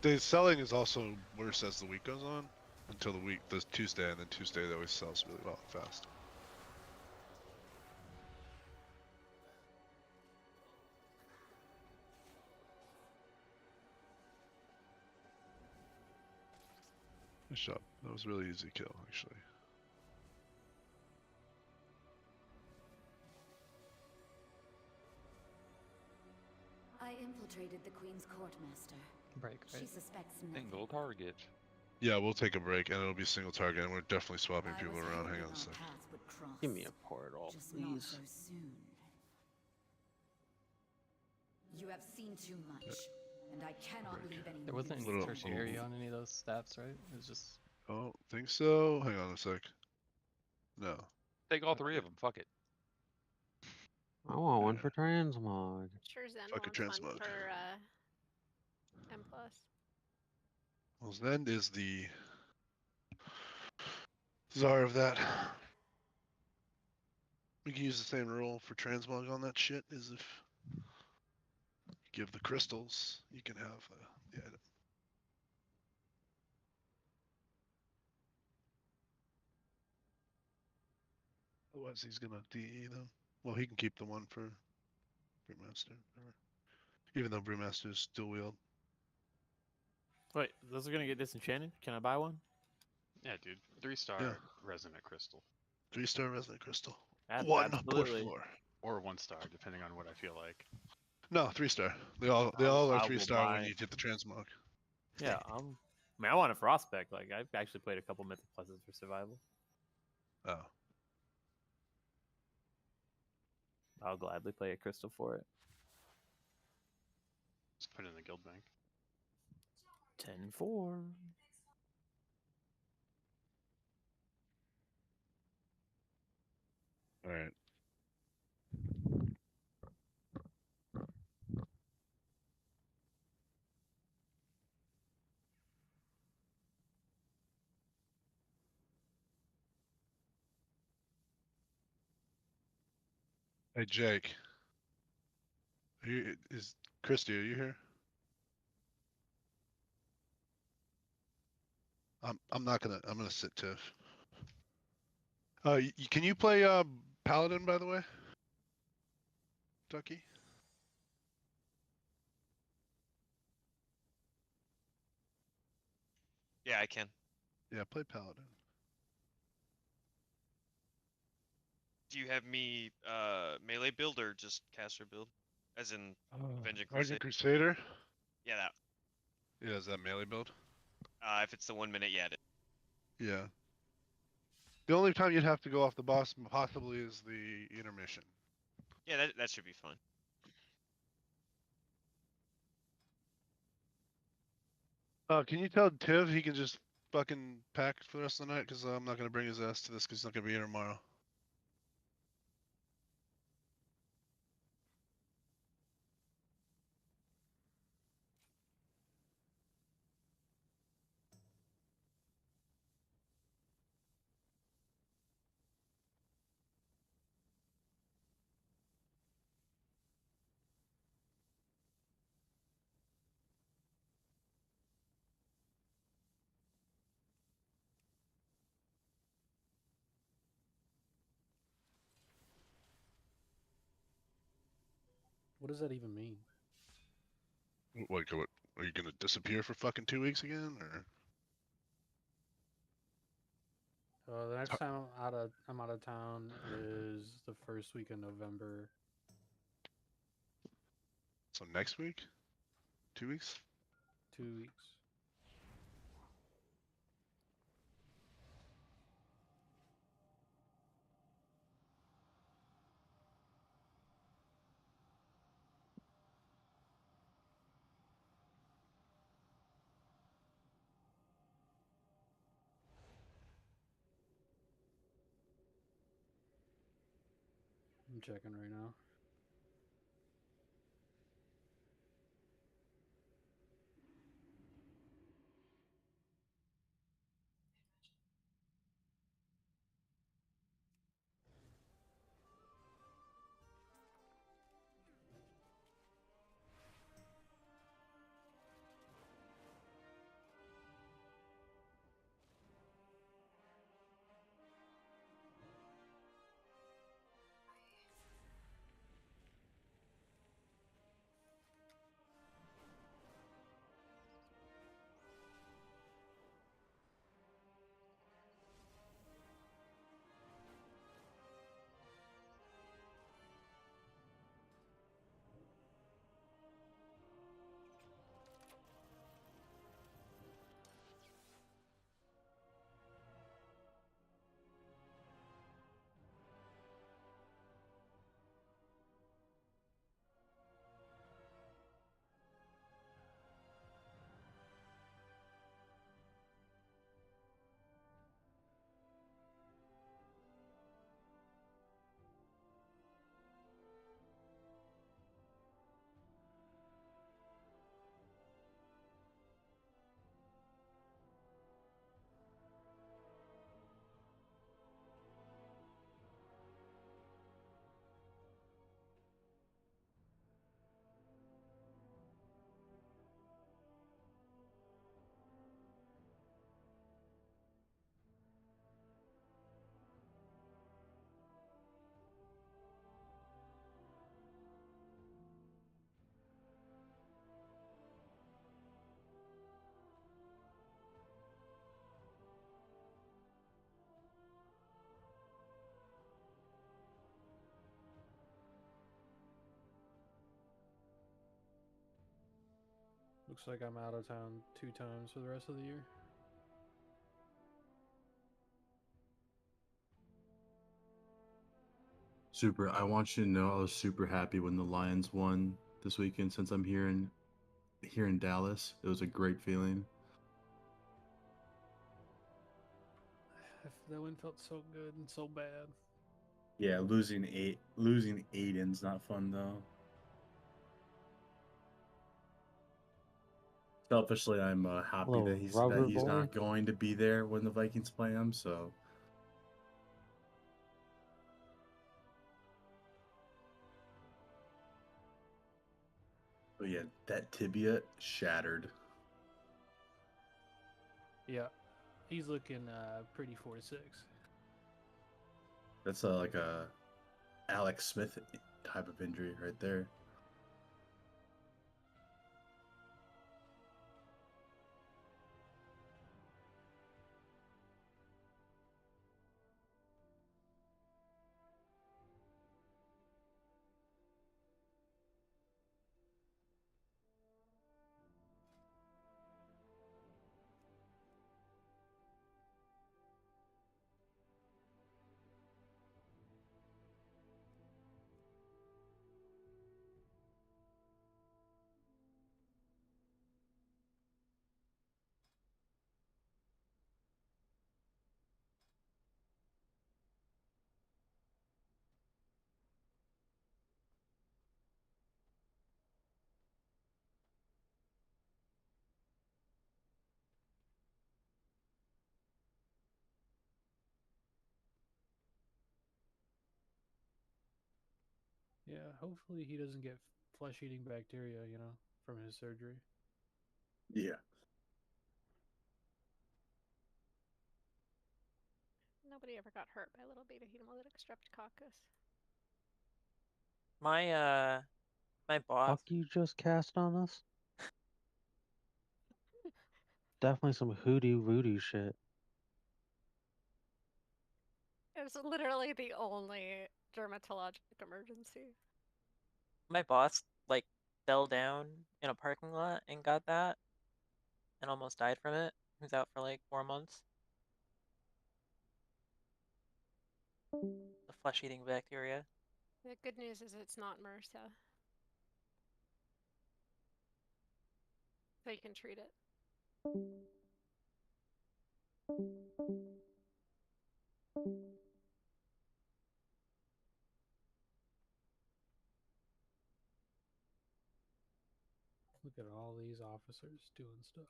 the selling is also worse as the week goes on until the Tuesday, and then Tuesday it always sells really well and fast. Nice job. That was a really easy kill, actually. I infiltrated the Queen's court, Master. Break, She right? suspects nothing. Single target. Yeah, we'll take a break, and it'll be single target, and we're definitely swapping I people was around. hoping Hang on a our sec. paths would cross, Give me a portal, just not please. so soon. You have seen too much, and I cannot leave any There wasn't Little- any tertiary on any of those stats, right? It was just. Oh, think so. Hang on a sec. No. Take all three of them. Fuck it. I want one for transmog. Sure, Zen Fuck a wants one transmog. for M+. Well, Zen is the czar of that. We can use the same rule for transmog on that shit as if you give the crystals, you can have the item. Otherwise, he's gonna DE them. Well, he can keep the one for Brewmaster, even though Brewmaster is dual wield. Wait, those are gonna get disenchanted? Can I buy one? Yeah, dude. 3-star Yeah. resonant crystal. 3-star resonant crystal. Ab- One per absolutely. floor. Or 1-star, depending on what I feel like. No, 3-star. They all I are will 3-star when buy- you get the transmog. Yeah, I mean, I want a Frostback. Like, I've actually played a couple Mythic Pluses for survival. Oh. I'll gladly play a crystal for it. Just put it in the guild bank. 10-4. All right. Hey Jake. Is Christy? Are you here? I'm not gonna. I'm gonna sit Tiff. Can you play Paladin, by the way? Ducky? Yeah, I can. Yeah, play Paladin. Do you have me melee build or just caster build? As in Avenging Argent Crusade? Crusader? Yeah, that. Yeah, is that melee build? If it's the 1 minute, yeah. Yeah. The only time you'd have to go off the boss possibly is the intermission. Yeah, that should be fine. Can you tell Tiv he can just fucking pack for the rest of the night? Because I'm not going to bring his ass to this because he's not going to be here tomorrow. What does that even mean? What? Are you gonna disappear for fucking 2 weeks again, or? The next time I'm out of town is the first week of November. So next week? 2 weeks? 2 weeks. I'm checking right now. Looks like I'm out of town 2 times for the rest of the year. Super. I want you to know I was super happy when the Lions won this weekend. Since I'm here in Dallas, it was a great feeling. That win felt so good and so bad. Yeah, losing Aiden's not fun though. Selfishly, I'm happy Little that he's rubber boy. not going to be there when the Vikings play him. So. Oh yeah, that tibia shattered. Yeah, he's looking pretty 4-6. That's like a Alex Smith type of injury right there. Yeah, hopefully he doesn't get flesh-eating bacteria, from his surgery. Yeah. Nobody ever got hurt by little beta hemolytic streptococcus. My My boss. Fuck you just cast on us? Definitely some hoodoo voodoo shit. It was literally the only dermatologic emergency. My boss like fell down in a parking lot and got that, and almost died from it. He was out for like 4 months. The flesh-eating bacteria. The good news is it's not MRSA. So you can treat it. Look at all these officers doing stuff.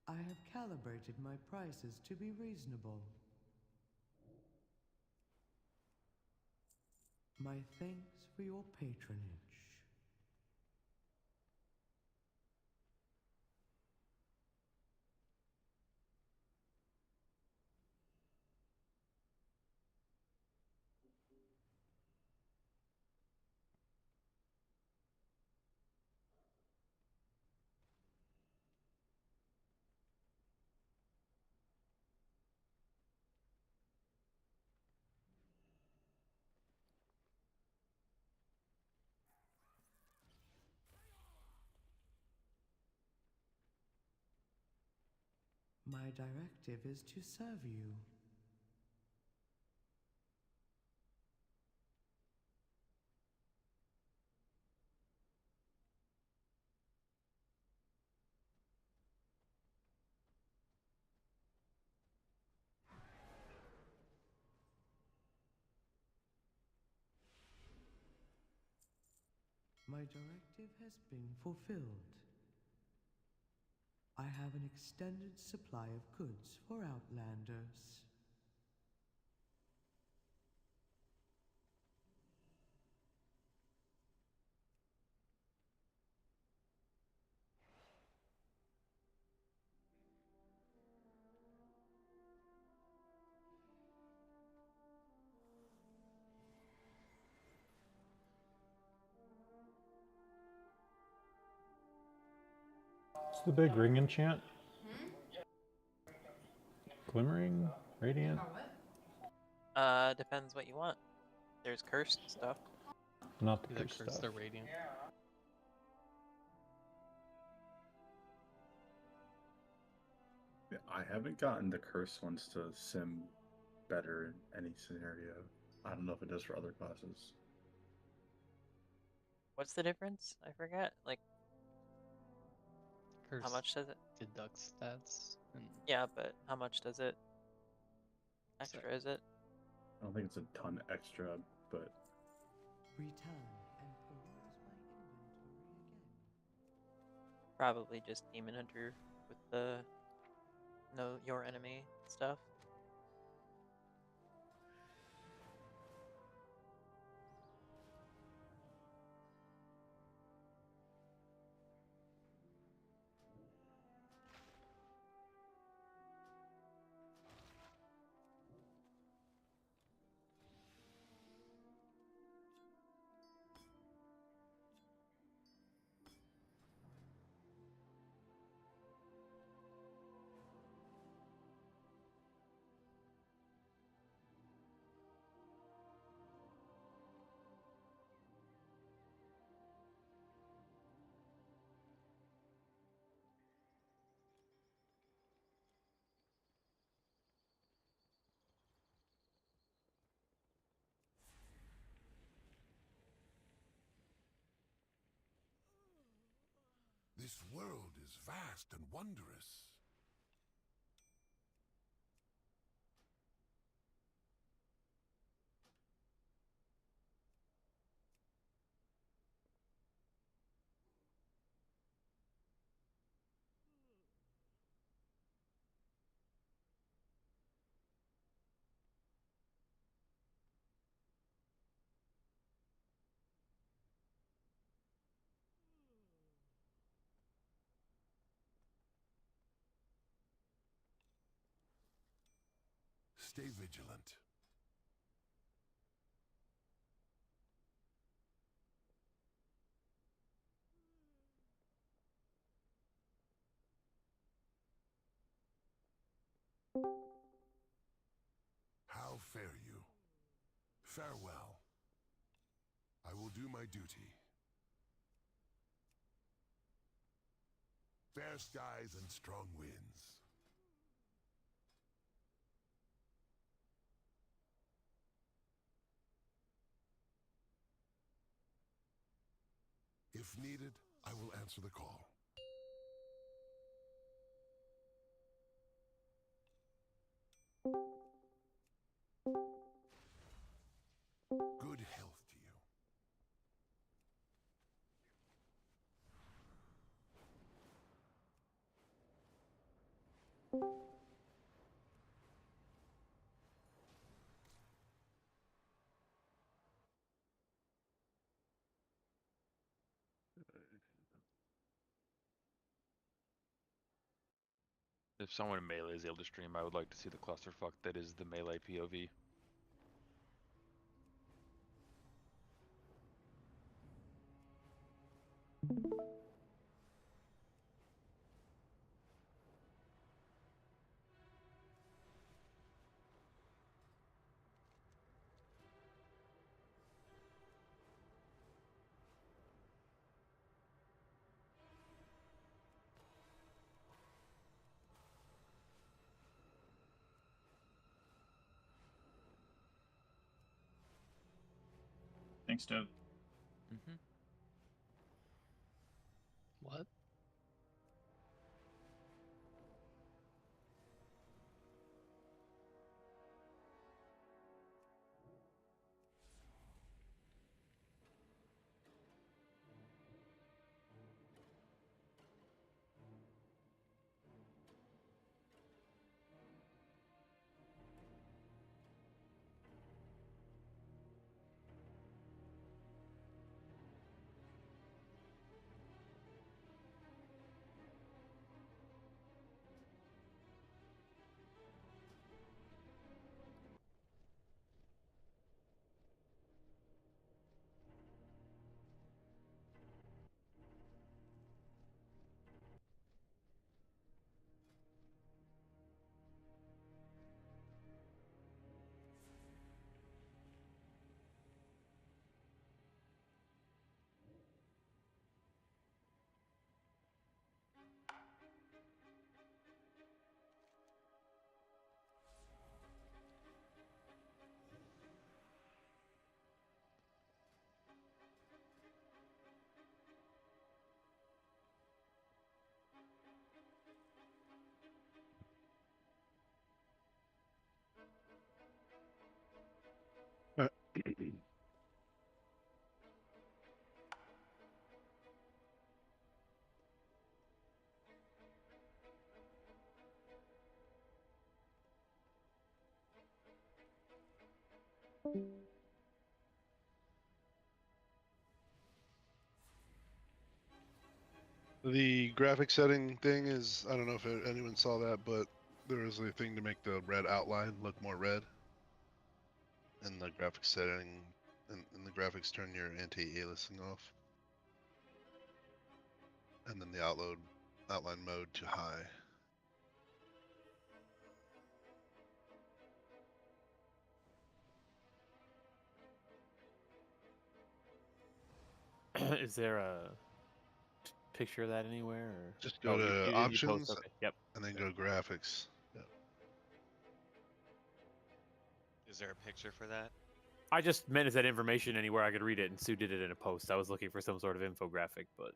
I have calibrated my prices to be reasonable. My thanks for your patronage. My directive is to serve you. My directive has been fulfilled. I have an extended supply of goods for Outlanders. What's the big ring enchant? Glimmering? Radiant? Depends what you want. There's cursed stuff. Not the Either cursed cursed stuff. or radiant. Yeah, I haven't gotten the curse ones to sim better in any scenario. I don't know if it does for other classes. What's the difference? I forget. Like, Curse how much does it? deducts stats. And Yeah, but how much does it? Extra is it? I don't think it's a ton extra, but Return and peruse my inventory again. Probably just Demon Hunter with the know your enemy stuff. This world is vast and wondrous. Stay vigilant. How fare you? Farewell. I will do my duty. Fair skies and strong winds. If needed, I will answer the call. Good health to you. If someone in Melee is able to stream, I would like to see the clusterfuck that is the Melee POV. Thanks, Doug. Mm-hmm. What? The graphic setting thing is, I don't know if anyone saw that, but there is a thing to make the red outline look more red. And the graphic setting, and the graphics turn your anti-aliasing off. And then the outline mode to high. Is there a picture of that anywhere? Or? Just go Oh, to you post, options, okay. Yep. and then go graphics. Yep. Is there a picture for that? I just meant is that information anywhere I could read it, and Sue did it in a post. I was looking for some sort of infographic, but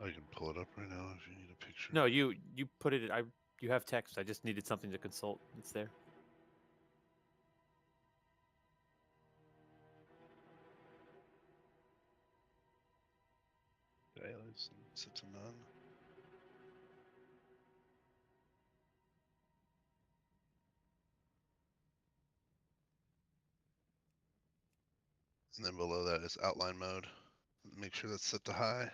I can pull it up right now if you need a picture. No, you put it. You have text. I just needed something to consult. It's there. Okay, let's set to none. And then below that is outline mode. Make sure that's set to high.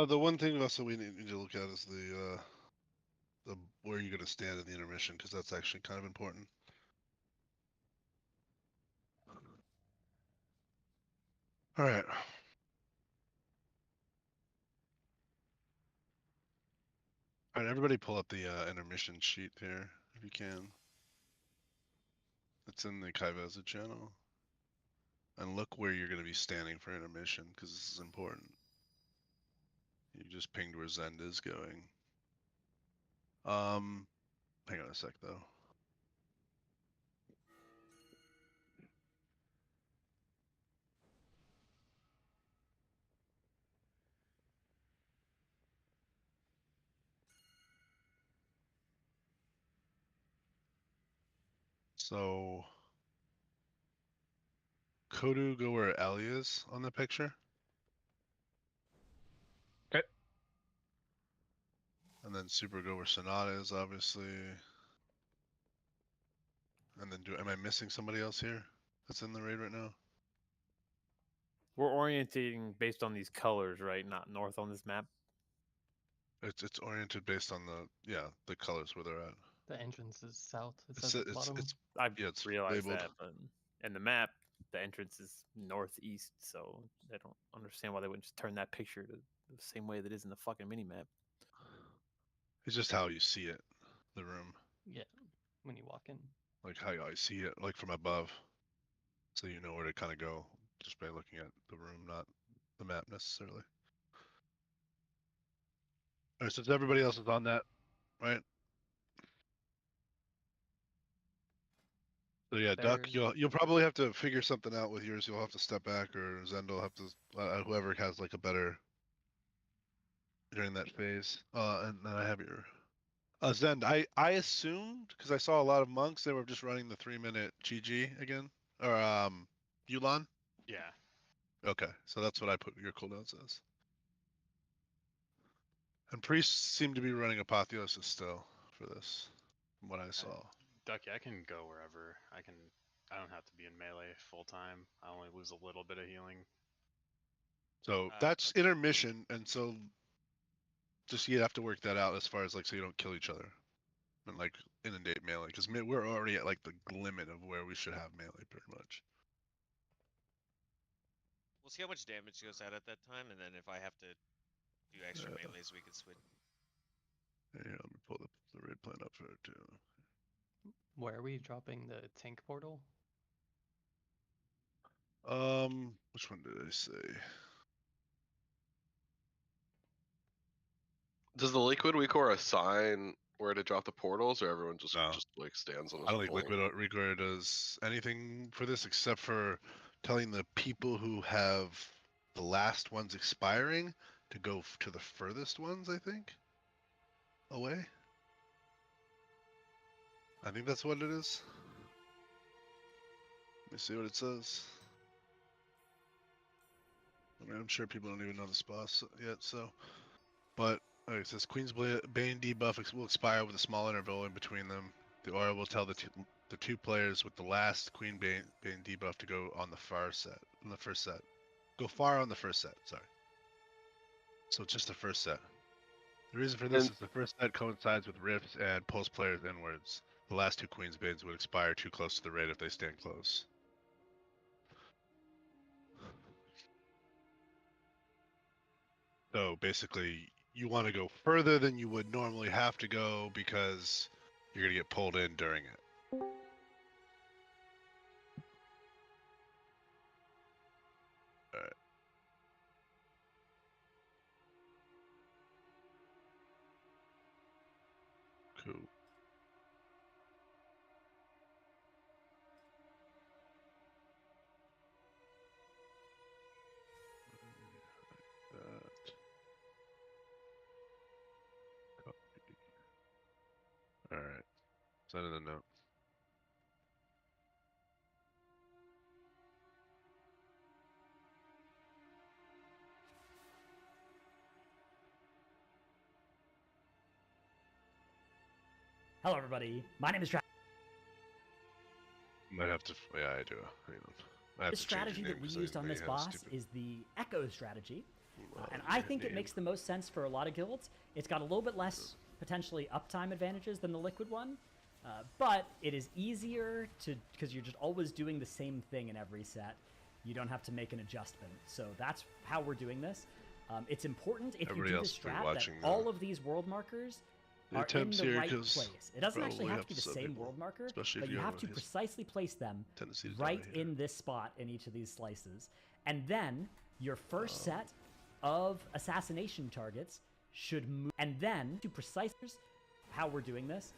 The one thing also we need to look at is the where you're gonna stand in the intermission, because that's actually kind of important. All right. All right, everybody pull up the intermission sheet here, if you can. It's in the Kaiveza channel. And look where you're going to be standing for intermission, because this is important. You just pinged where Zend is going. Hang on a sec, though. So, Kodu, go where Ali is on the picture. Okay. And then Super, go where Sonata is, obviously. And then am I missing somebody else here that's in the raid right now? We're orienting based on these colors, right? Not north on this map. It's oriented based on the colors where they're at. The entrance is south. It It's says at the bottom. I've it's realized labeled. that, but in the map, the entrance is northeast, so I don't understand why they wouldn't just turn that picture to the same way that it is in the fucking mini map. It's just how you see it, the room. Yeah, when you walk in. Like how I see it, like from above. So you know where to kind of go just by looking at the room, not the map necessarily. All right, so everybody else is on that, right? So yeah, Duck, you'll probably have to figure something out with yours. You'll have to step back, or Zend will have to, whoever has like a better during that phase. And then I have your Zend. I assumed, because I saw a lot of monks, they were just running the 3-minute GG again, or Yulan. Yeah. Okay, so that's what I put your cooldowns as. And priests seem to be running apotheosis still for this, from what I saw. Ducky, I can go wherever. I don't have to be in melee full time. I only lose a little bit of healing. So that's intermission, and so just you have to work that out as far as like so you don't kill each other and like inundate melee, because we're already at like the limit of where we should have melee pretty much. We'll see how much damage goes out at that time, and then if I have to do extra melees, we can switch. Yeah, let me pull the raid plan up for it too. Where are we dropping the tank portal? Which one did I say? Does the Liquid Weekor assign where to drop the portals, or everyone just like stands on? I don't think Liquid Weekor does anything for this except for telling the people who have the last ones expiring to go to the furthest ones. I think away. I think that's what it is. Let me see what it says. I mean, I'm sure people don't even know the spots yet, so. But it says Queen's Bane debuff will expire with a small interval in between them. The aura will tell the two players with the last Queen Bane debuff to go on the first set. Go far on the first set. Sorry. So it's just the first set. The reason for this is the first set coincides with rifts and pulls players inwards. The last two Queen's Banes would expire too close to the raid if they stand close. So basically, you want to go further than you would normally have to go because you're going to get pulled in during it. Alright. Cool. Alright. Send in a note. Hello, everybody. My name is Travis. Might have to. Yeah, I do. Hang on. I have The to change strategy your that name we 'cause I used on may this have boss stupid- is the Echo strategy. And your I think it name. makes the most sense for a lot of guilds. It's got a little bit less potentially uptime advantages than the liquid one, but it is easier to because you're just always doing the same thing in every set. You don't have to make an adjustment. So that's how we're doing this. It's important if Everybody you do else this will be strat that watching, all of these world markers the are in attempts the here, right 'cause place. It doesn't actually probably have have to be the some same people, world marker, especially if but you you have have to his precisely place them tendency to die right here. in this spot in each of these slices. And then your first set of assassination targets should move. And then to precise how we're doing this,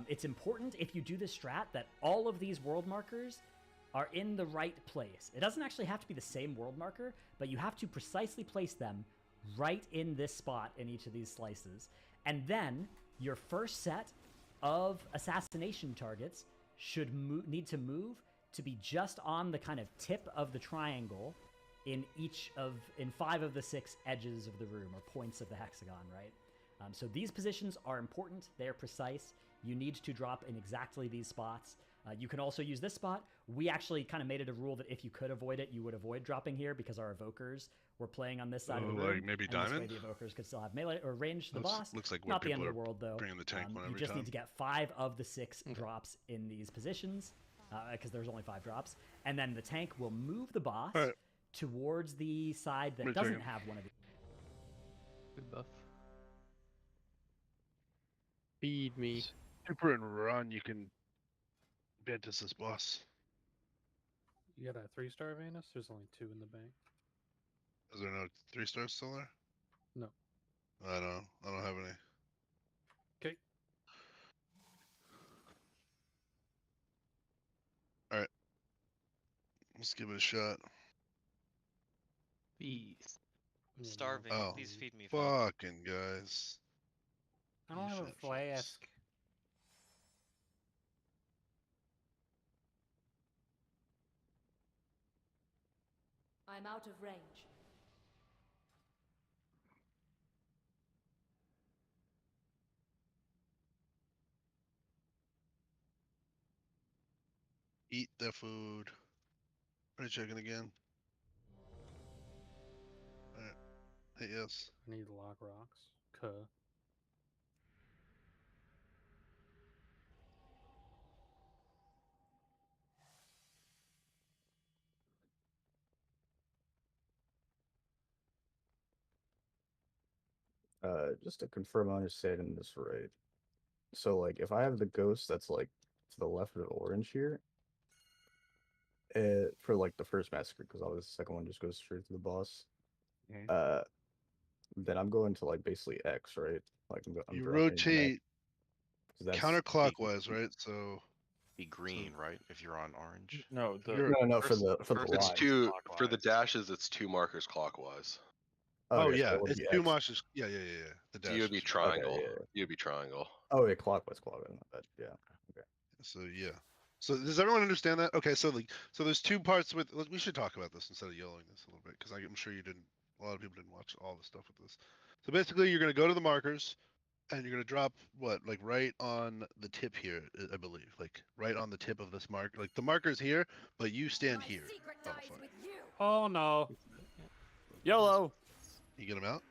it's important if you do this strat that all of these world markers are in the right place. It doesn't actually have to be the same world marker, but you have to precisely place them right in this spot in each of these slices. And then your first set of assassination targets should need to move to be just on the kind of tip of the triangle in 5 of the 6 edges of the room or points of the hexagon, right? So these positions are important. They're precise. You need to drop in exactly these spots. You can also use this spot. We actually kind of made it a rule that if you could avoid it, you would avoid dropping here because our evokers were playing on this side of the room. Like maybe and diamond? This way the evokers could still have melee or range to the boss. Looks like where Not the end people of the are world, though. bringing the tank one You every just time. need to get 5 of the 6 drops in these positions because there's only 5 drops. And then the tank will move the boss towards the side that Wait a doesn't second. have one of these. Good buff. Feed me. Super and run, you can Ventus this boss. You got a 3-star Vanus? There's only 2 in the bank. Is there no 3-stars still there? No. I don't have any. Okay. Alright. Let's give it a shot. Beast. I'm starving. Oh, Please feed me. folks. fucking guys. I don't have a flask. I'm out of range. Eat the food. Are you checking again? Alright. Hey, yes. I need lock rocks. Cuh. Just to confirm I understand this right. So, like, if I have the ghost that's, like, to the left of orange here, for, like, the first massacre, because obviously the second one just goes straight to the boss, then I'm going to, like, basically X, right? Like, I'm You dropping rotate X, 'cause that's counterclockwise, right? So Be green, right? If you're on orange. No, No, for the It's line. two for the dashes. It's 2 markers clockwise. Oh Okay, so yeah, it would it's be 2 X. moshes. Yeah. The So dash. you would be is- triangle. yeah. You would be triangle. Oh, yeah, clockwise, not bad. Yeah. Okay. So yeah. So does everyone understand that? Okay, so there's 2 parts with. We should talk about this instead of yelling this a little bit because I'm sure you didn't. A lot of people didn't watch all the stuff with this. So basically, you're gonna go to the markers, and you're gonna drop like right on the tip here, I believe, like right on the tip of this mark. Like the marker's here, but you stand here. Oh fuck! Oh no. YOLO. You get him out.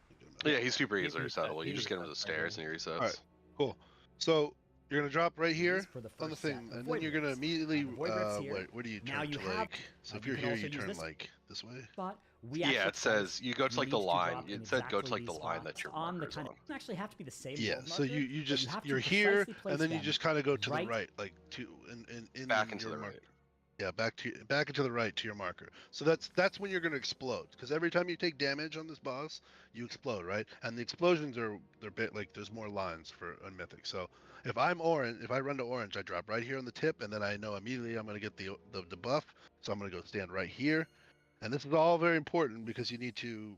You get him Yeah, he's super easy to He resettle. You just get him to the resets stairs and he resets. All right, cool. So you're gonna drop right here for the on the first set thing, of and then you're Void gonna Rifts. immediately Now, the Void Rifts here. where do you turn Now you to have- like? So if you you're can here, also you use turn this like this way. spot. We Yeah, actually it says you go to you like the need to line. drop in It said go to exactly like the these line that spots your on the marker's kind on. of, it doesn't actually have to be the same Yeah, world so marker, you but just have to you're here, precisely place and then you them just kind of go to the right right, like to in Back into your the marker. right. Yeah, back and to the right to your marker. So that's when you're gonna explode, because every time you take damage on this boss, you explode, right? And the explosions they're bit like there's more lines for a mythic. So if I'm orange, if I run to orange, I drop right here on the tip, and then I know immediately I'm gonna get the buff. So I'm gonna go stand right here, and this is all very important because you need to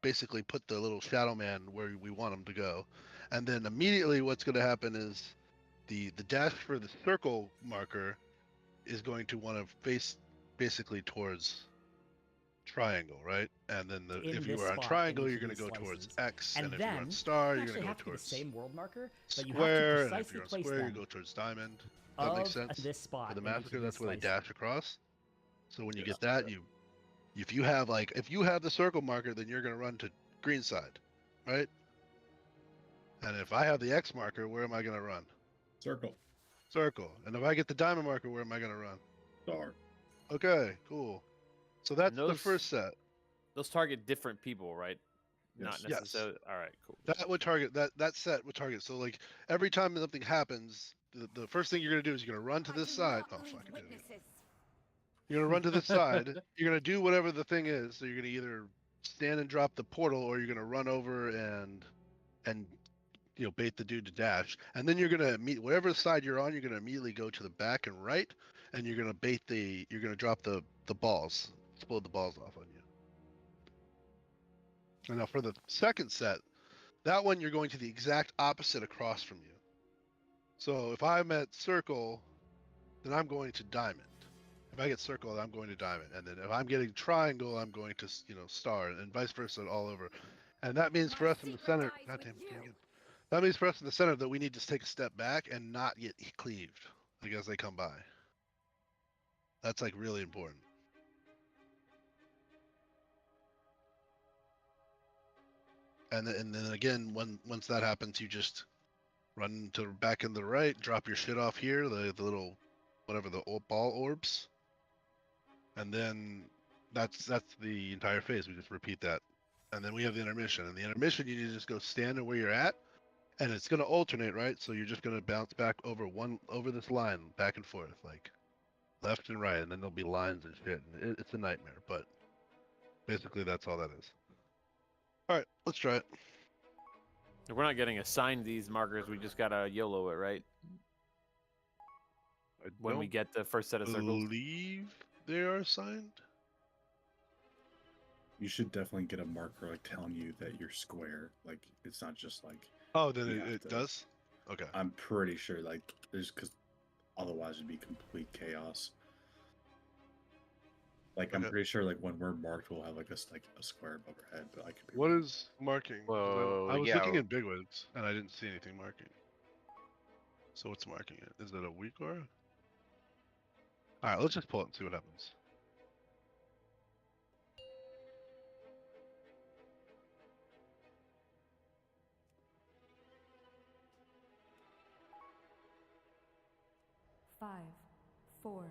basically put the little shadow man where we want him to go, and then immediately what's gonna happen is the dash for the circle marker is going to want to face basically towards triangle, right? And then in if you this are on spot triangle, in you're each going of to go these towards slices. X, And and if you're on then star, it you're going actually to go have to be the towards same world marker, but you square, have to and if precisely you're on place square, you them go towards diamond. That of makes sense. this spot For the in each of massacre, these that's where they slices. dash across. So when you get that, if you have the circle marker, then you're going to run to green side, right? And if I have the X marker, where am I going to run? Circle. Circle. And if I get the diamond marker, where am I going to run? Star. Okay, cool. So that's the those- first set. Those target different people, right? Not Yes. necessarily. All right, cool. That would target that set would target. So like every time something happens, the first thing you're gonna do is you're gonna run to this side. Oh fucking idiot. You're gonna run to this side. You're gonna do whatever the thing is. So you're gonna either stand and drop the portal, or you're gonna run over and bait the dude to dash. And then you're gonna meet whatever side you're on. You're gonna immediately go to the back and right, and you're gonna you're gonna drop the balls, explode the balls off on you. And now for the second set, that one you're going to the exact opposite across from you. So if I'm at circle, then I'm going to diamond. If I get circle, I'm going to diamond. And then if I'm getting triangle, I'm going to star, and vice versa all over. And that means for us in the center, goddamn, that means for us in the center that we need to take a step back and not get cleaved like as they come by. That's like really important. And then again, once that happens, you just run to back in the right, drop your shit off here, the little whatever the ball orbs, and then that's the entire phase. We just repeat that, and then we have the intermission. And the intermission, you need to just go stand where you're at, and it's gonna alternate, right? So you're just gonna bounce back over this line, back and forth, like left and right, and then there'll be lines and shit. And it's a nightmare, but basically that's all that is. All right, let's try it. If we're not getting assigned these markers, we just gotta YOLO it, right? When we get the first set of circles. I believe they are assigned. You should definitely get a marker like telling you that you're square. Like it's not just like. Oh, then you have it to- does. Okay. I'm pretty sure like there's because otherwise it'd be complete chaos. Like I'm pretty sure like when we're marked we'll have like a square above our head, but I could be. What is marking? 'Cause Whoa, I was yeah. looking in bigwigs and I didn't see anything marking. So what's marking it? Is it a weak aura? All right, let's just pull it and see what happens. Five, 4,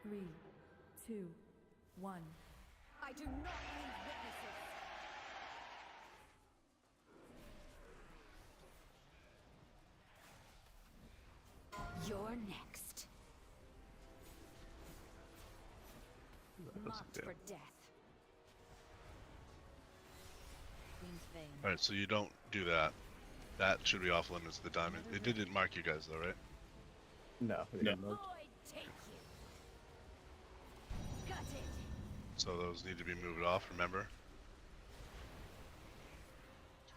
3, 2, 1. I do not need witnesses. You're next. Marked for death. Queen's Vein. All right, so you don't do that. That should be off limits. The diamond. It didn't mark you guys though, right? No. Void, take you. Got it. So those need to be moved off. Remember.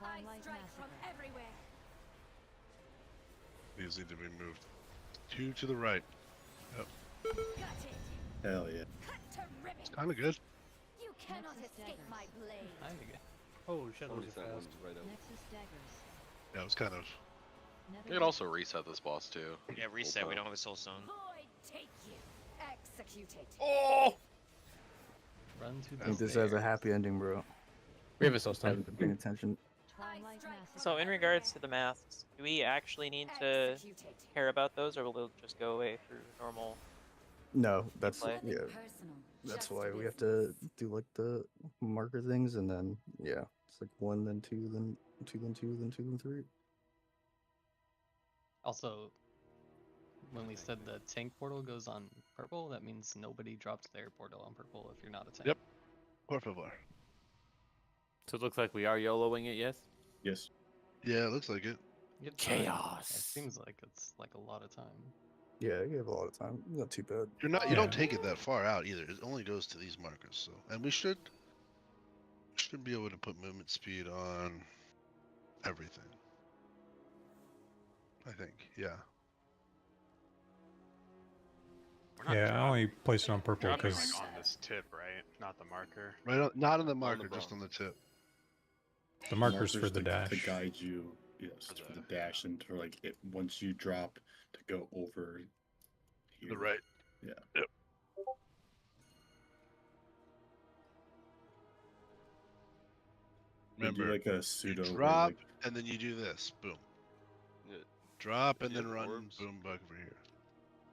I strike from everywhere. These need to be moved. 2 to the right. Yep. Got it. Hell yeah. Cut to ribbons. It's kind of good. You cannot escape my blade. Oh, shadows Somebody's are that fast. one's right over. Nexus daggers. Yeah, it was kind of. You can also reset this boss too. Yeah, reset. We don't have a soul stone. Void, take you. Executed. Oh! Run to I the think this has a happy ending, bro. We have a soul I stone. haven't been paying attention. So in regards to the masks, do we actually need to care about those, or will they just go away through normal? No, that's play? yeah. That's why we have to do like the marker things, and then yeah, it's like 1, then 2, then 2, then 2, then 2, then 3. Also, when we said the tank portal goes on purple, that means nobody drops their portal on purple if you're not a tank. Yep. Por favor. So it looks like we are YOLOing it, yes? Yes. Yeah, it looks like it. It Chaos. seems like it's like a lot of time. Yeah, you have a lot of time. Not too bad. You don't take it that far out either. It only goes to these markers. So, and we should be able to put movement speed on everything. I think. Yeah. Yeah, I only placed it on purple Dropping because like on this tip, right? Not the marker. Right on, not on the marker, just on the tip. the marker's for the dash. To guide you, yes, for the dash, and for like it once you drop to go over here. The right. Yeah. Yep. Remember, do like a pseudo you where, drop, like, and then you do this. Boom. Yeah. Drop, and You then have run. orbs? Boom, back over here.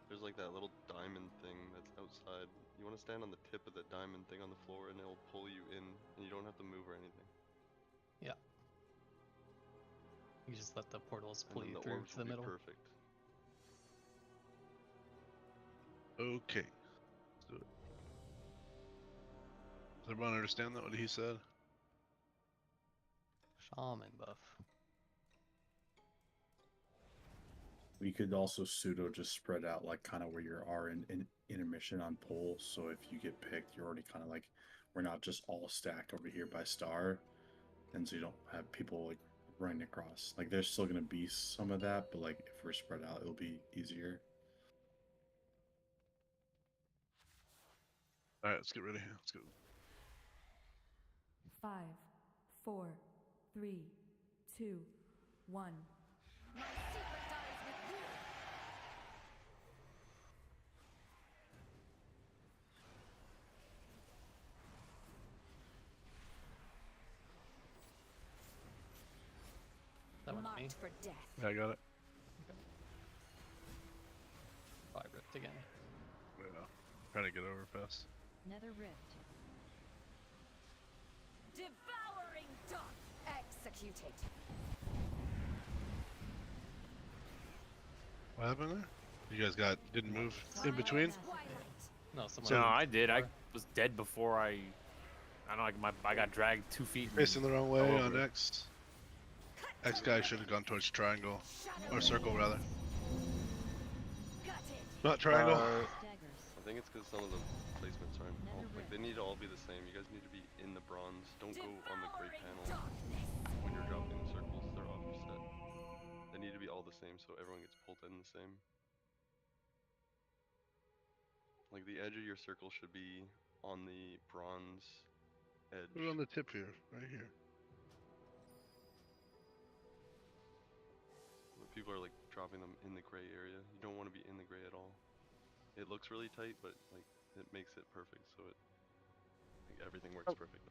There's like that little diamond thing that's outside. You want to stand on the tip of the diamond thing on the floor, and it'll pull you in, and you don't have to move or anything. Yeah. You just let the portals And pull then you the through orbs to the will be middle. perfect. Okay. Let's do it. Does everyone understand that, what he said? Shaman buff. We could also pseudo just spread out like kind of where you are in intermission on pole. So if you get picked, you're already kind of like, we're not just all stacked over here by star, and so you don't have people like running across. Like there's still gonna be some of that, but like if we're spread out, it'll be easier. All right, let's get ready. Let's go. 5, 4, 3, 2, 1. That one's me. For death. Yeah, I got it. Probably ripped again. Yeah. Trying to get over fast. Nether rift. Devouring dot. Executed. What happened there? You guys didn't move in between? No, someone. No, I did. I was dead before I don't know. Like I got dragged 2 feet. Facing the wrong way fell on over. X. X guy should have gone towards triangle. Or circle, rather. Not triangle. I think it's because some of the placements aren't all, like they need to all be the same. You guys need to be in the bronze. Don't go on the gray panel when you're dropping the circles. They're offset. They need to be all the same so everyone gets pulled in the same. Like the edge of your circle should be on the bronze edge. Put it on the tip here, right here. People are like dropping them in the gray area. You don't want to be in the gray at all. It looks really tight, but like it makes it perfect, so like, everything works perfectly.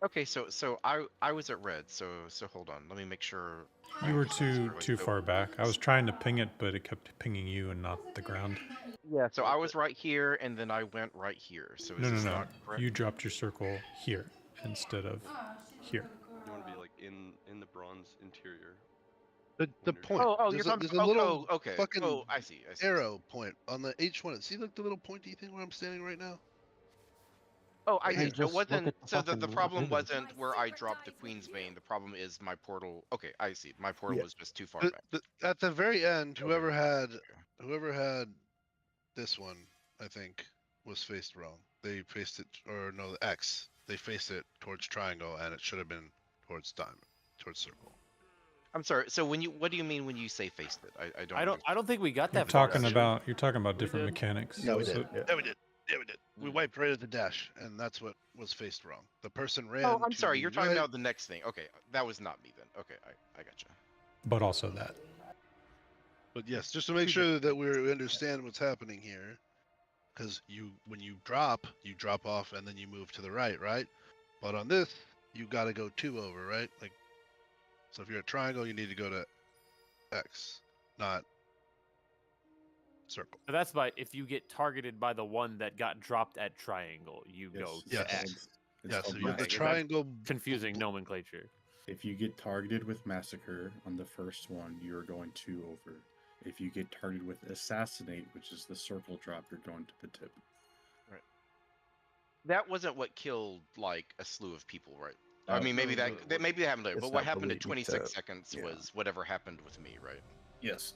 Okay, so I was at red, so hold on. Let me make sure. You were too far back. I was trying to ping it, but it kept pinging you and not the ground. Yeah, so I was right here, and then I went right here. So is No. this not correct? You dropped your circle here instead of here. You want to be like in the bronze interior. The point. Oh, there's you're a, talking. there's a little okay. fucking Oh, I see. arrow point on the H1. See like the little pointy thing where I'm standing right now? Oh, I Hey, see. It just look wasn't. at the So the fucking problem ribbon. wasn't where I dropped the Queen's Vein. The problem is my portal. Okay, I see. My portal Yeah. was just too far back. At the very end, whoever had this one, I think, was faced wrong. They faced it, or no, the X. They faced it towards triangle, and it should have been towards diamond, towards circle. I'm sorry. So what do you mean when you say faced it? I don't. I don't think we got You're that far. talking about different did. mechanics. Yeah, we So- did. Yeah, we did. Yeah, we did. We wiped right at the dash, and that's what was faced wrong. The person ran. Oh, I'm to sorry. the You're talking right. about the next thing. Okay, that was not me then. Okay, I gotcha. But also that. But yes, just to make sure that we understand what's happening here, because when you drop off and then you move to the right, right? But on this, you got to go 2 over, right? Like So if you're at triangle, you need to go to X, not circle. So that's by if you get targeted by the one that got dropped at triangle, you go to Yes. X. Yeah, so you have the Okay, 'cause that's triangle confusing nomenclature. If you get targeted with Massacre on the first one, you're going 2 over. If you get targeted with Assassinate, which is the circle drop, you're going to the tip. Right. That wasn't what killed like a slew of people, right? I Uh, mean, maybe no, that maybe that happened later. it's But what not happened in believed 26 that- seconds yeah. was whatever happened with me, right? Yes.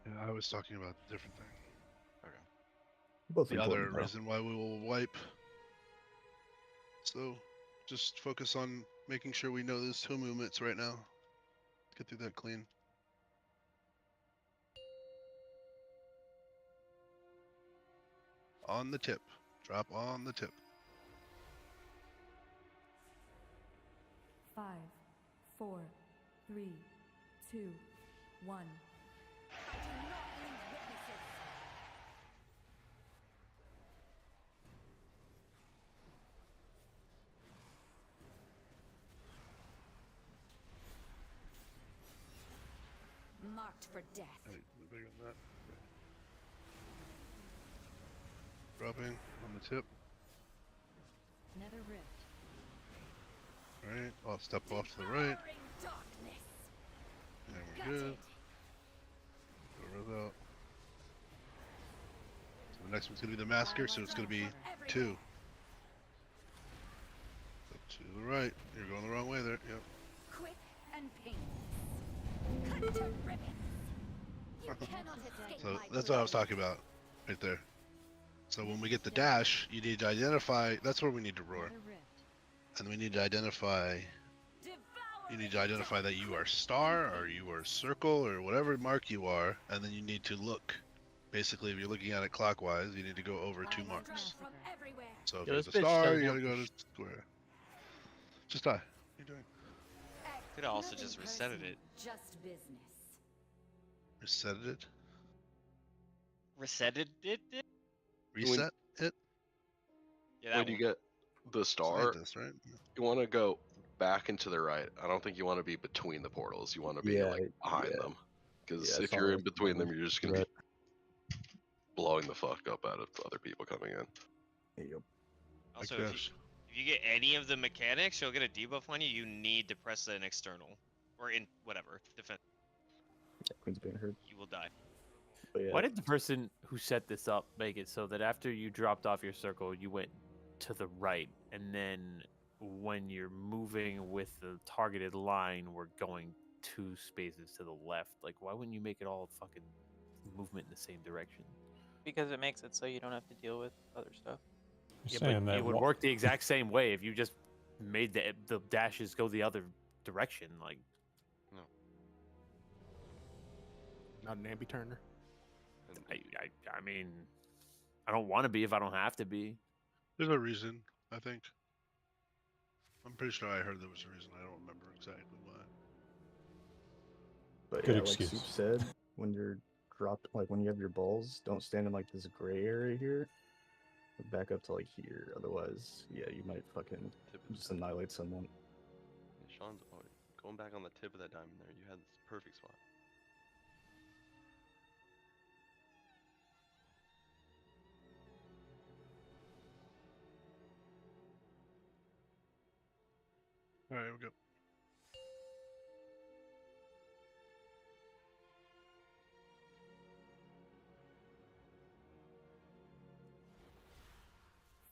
Yeah, I was talking about a different thing. Okay. Both The other important, though. reason why we will wipe. So, just focus on making sure we know those 2 movements right now. Get through that clean. On the tip. Drop on the tip. 5, 4, 3, 2, 1. Marked for death. Hey, bigger than that. Dropping on the tip. Nether rift. Alright, I'll step off to the right. Darkness. And we're good. Go out. So the next one's gonna be the massacre, so it's gonna be 2. Up to the right. You're going the wrong way there. Yep. Quick and painless. Cut to ribbons. You cannot escape So my that's what I was talking about, right there. So when we get the dash, you need to identify. That's where we need to roar, and we need to identify. You need to identify that you are star or you are circle or whatever mark you are, and then you need to look. Basically, if you're looking at it clockwise, you need to go over 2 marks. So if Yo, it's this a bitch star, doesn't you gotta want go to square. Just die. What are you doing? Could have also just resetted it. Just business. Reset it. Resetted it? Reset it. Yeah, that When you one. get the star, Scientist, right? you want to go back and to the right. I don't think you want to be between the portals. You want to be Yeah, like behind yeah. them, because Yeah, I if saw you're in that between them, coming. you're just gonna be blowing the fuck up out of other people coming in. Yep. Also, Like if this. you get any of the mechanics, you'll get a debuff on you. You need to press an external. Or in whatever. Defense. Yeah, Queen's being heard. You will die. But yeah, Why did the person who set this up make it so that after you dropped off your circle, you went to the right, and then when you're moving with the targeted line, we're going 2 spaces to the left? Like, why wouldn't you make it all fucking movement in the same direction? Because it makes it so you don't have to deal with other stuff. You're Yeah, saying but that it would work the exact same way if you just made the dashes go the other direction. Like, Not an ambi turner. I mean, I don't want to be if I don't have to be. There's a reason, I think. I'm pretty sure I heard there was a reason. I don't remember exactly why. But Good yeah, excuse. like Soup said, when you're dropped, like when you have your balls, don't stand in like this gray area here. Back up to like here. Otherwise, yeah, you might fucking just annihilate someone. Yeah, Sean's going back on the tip of that diamond there. You had this perfect spot. All right, here we go.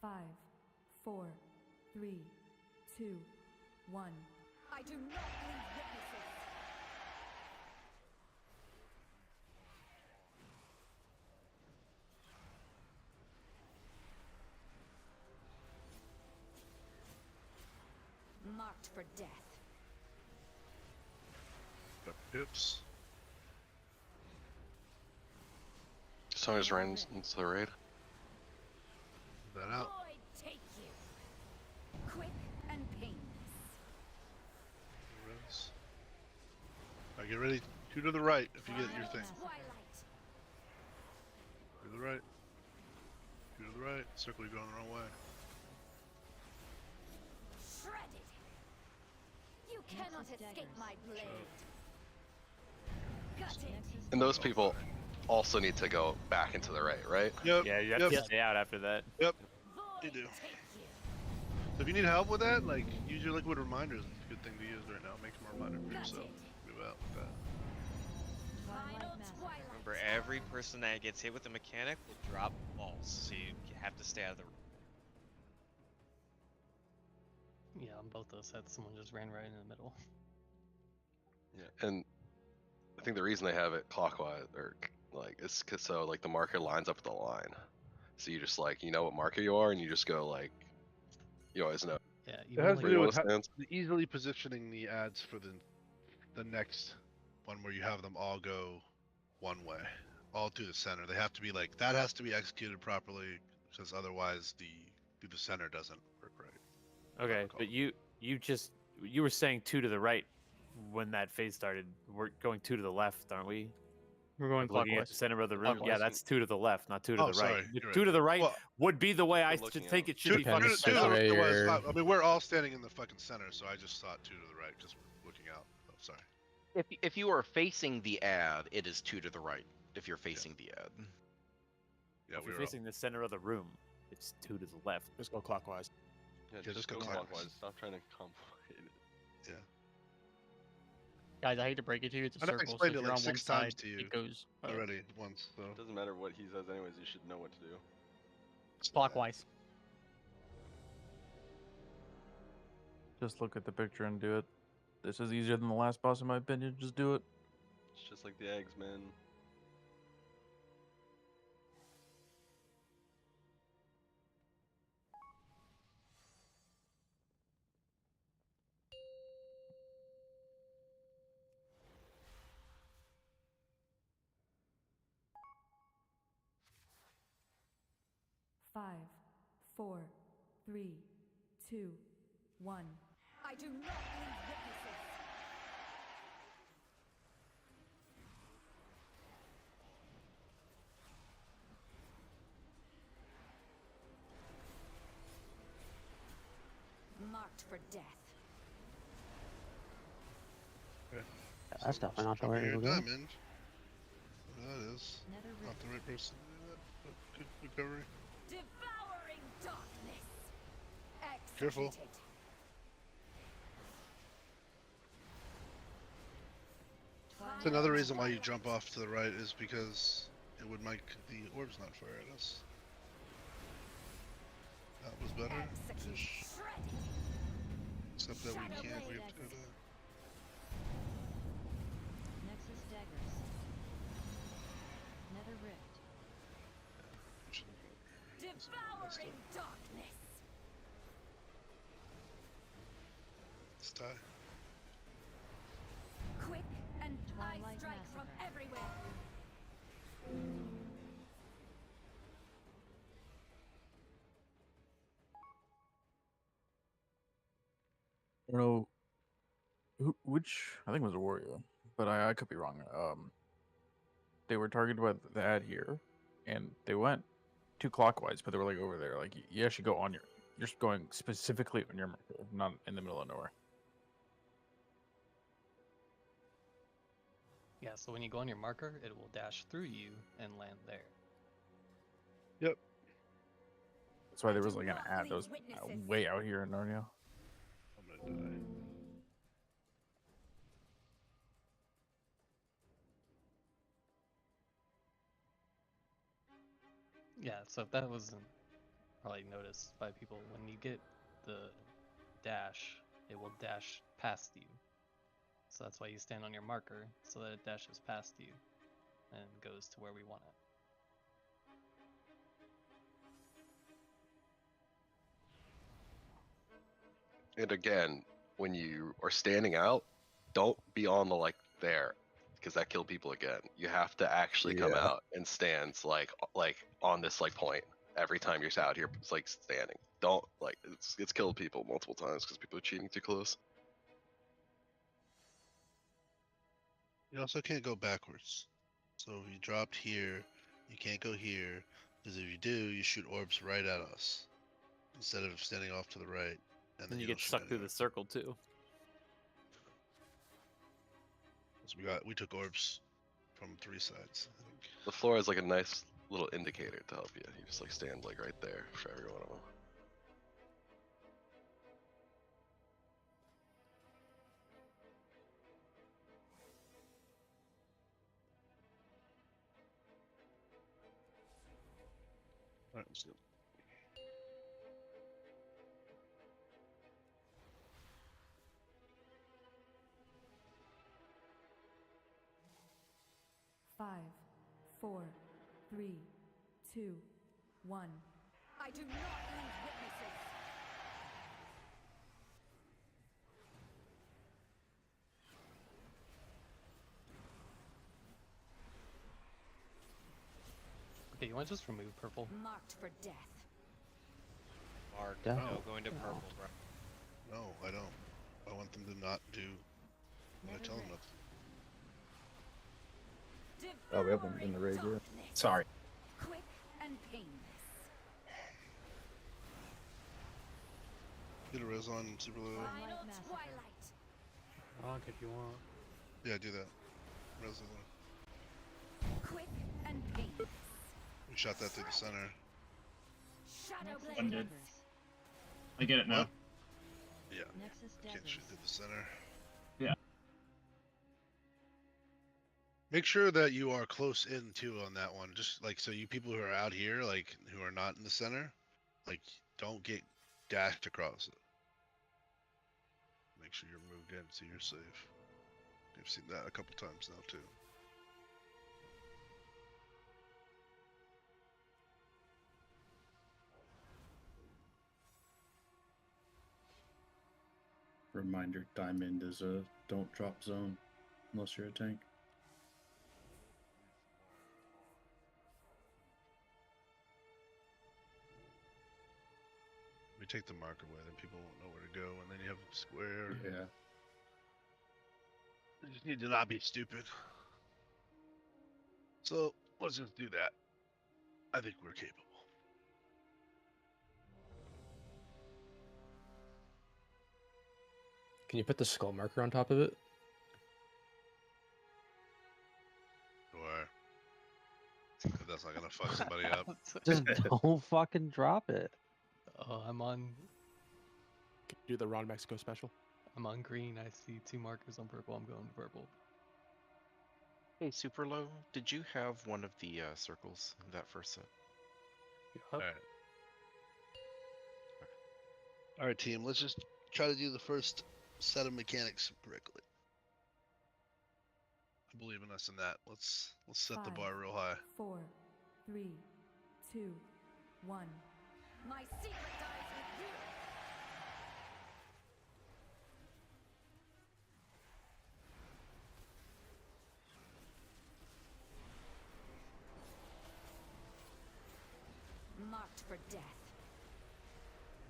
Five, 4, 3, 2, 1. I do not leave witnesses. Marked for death. Got pips. Sonya's ran into the raid. That out. Void take you. Quick and painless. Res. Alright, get ready. 2 to the right if you get your thing. Twilight. 2 to the right. 2 to the right. Circle, you're going the wrong way. Shredded. You cannot escape my blade. Got it. And those people also need to go back into the right? Yep. Yeah, you have to stay out after that. Yep. You do. So if you need help with that, like use your liquid reminders. It's a good thing to use right now. Make some reminder for yourself. Move out with that. Remember, every person that gets hit with a mechanic will drop balls, so you have to stay out of the room. Yeah, on both those sets, someone just ran right in the middle. Yeah. And I think the reason they have it clockwise or like it's 'cause so like the marker lines up with the line. So you just like you know what marker you are and you just go like you always know. Yeah, It has to do with easily positioning the ads for the next one where you have them all go one way, all through the center. They have to be like that has to be executed properly because otherwise the through the center doesn't work right. Okay, but you were saying 2 to the right when that phase started. We're going 2 to the left, aren't we? We're going Looking at clockwise. the center of the room. Clockwise. Yeah, that's 2 to the left, not 2 to Oh, the right. sorry, The you're 2 right. to the right Well, would be the way I should think it should be fucking Two set to up. the right is not, I mean, we're all standing in the fucking center, so I just thought 2 to the right because we're looking out. Oh, sorry. If you are facing the ad, it is 2 to the right. If you're facing the ad. Yeah, If you're facing the center of the room, it's 2 to the left. Just go clockwise. Yeah, Yeah, just just go go clockwise. clockwise. Stop trying to complicate it. Yeah. Guys, I hate to break it to you. It's a I know I circle. So explained if it you're like on one 6 times side, to you it goes already once. So It doesn't matter what he says anyways, you should know what to do. clockwise. Just look at the picture and do it. This is easier than the last boss, in my opinion. Just do it. It's just like the eggs, man. Five, 4, 3, 2, 1. I do not leave witnesses. Marked for death. That's definitely not the way it'll go. Diamond. That is not the right person to do that. But good recovery. Devouring darkness. Careful. Executed. It's another reason why you jump off to the right is because it would make the orbs not fire at us. That was better. Execute. Except that we can't. We have to go to. Nexus daggers. Nether rift. Devouring darkness. Let's die. Quick and I Twilight strike from Massacre. everywhere. I don't know which. I think it was a warrior, but I could be wrong. They were targeted by the ad here, and they went 2 clockwise, but they were like over there. Like you actually go on your. You're just going specifically on your marker, not in the middle of nowhere. Yeah, so when you go on your marker, it will dash through you and land there. Yep. That's why there was like an ad that was way out here in Narnia. I'm gonna die. Yeah, so if that wasn't probably noticed by people, when you get the dash, it will dash past you. So that's why you stand on your marker, so that it dashes past you and goes to where we want it. And again, when you are standing out, don't be on the like there, because that killed people again. You have to actually come Yeah. out and stand like on this like point every time you're out here. It's like standing. Don't like it's killed people multiple times because people are cheating too close. You also can't go backwards. So if you dropped here, you can't go here, because if you do, you shoot orbs right at us instead of standing off to the right. And Then you don't get shoot sucked through anywhere. the circle too. 'Cause we took orbs from 3 sides. I think. The floor is like a nice little indicator to help you. You just like stand like right there for every one of them. All right, let's go. Five, 4, 3, 2, 1. I do not leave witnesses. Okay, you want to just remove purple? Marked for death. Mark, Death? no, going to purple, bro. No, I don't. I want them to not do what I tell them not to. Oh, we have them in the raid here. Sorry. Quick and painless. Get a res on super low. Final twilight. Rock if you want. Yeah, do that. Res on. Quick and painless. We shot that through the center. Shadow blade. One did. I get it now. What? Yeah. Nexus Can't shoot through the center. Yeah. Make sure that you are close in too on that one. Just like so, you people who are out here, like who are not in the center, like don't get dashed across it. Make sure you're moved in so you're safe. I've seen that a couple times now too. Reminder, diamond is a don't drop zone unless you're a tank. We take the mark away, then people won't know where to go, and then you have a square. Yeah. You just need to not be stupid. So let's just do that. I think we're capable. Can you put the skull marker on top of it? Or if that's not gonna fuck somebody up. Just don't fucking drop it. Oh, I'm on. Can you do the Ron Mexico special? I'm on green. I see 2 markers on purple. I'm going to purple. Hey, super low. Did you have one of the circles in that first set? Alright. Alright, team. Let's just try to do the first set of mechanics correctly. I believe in us in that. Let's set the 5, bar real high. 4, 3, 2, 1. My secret dies with you. Marked for death.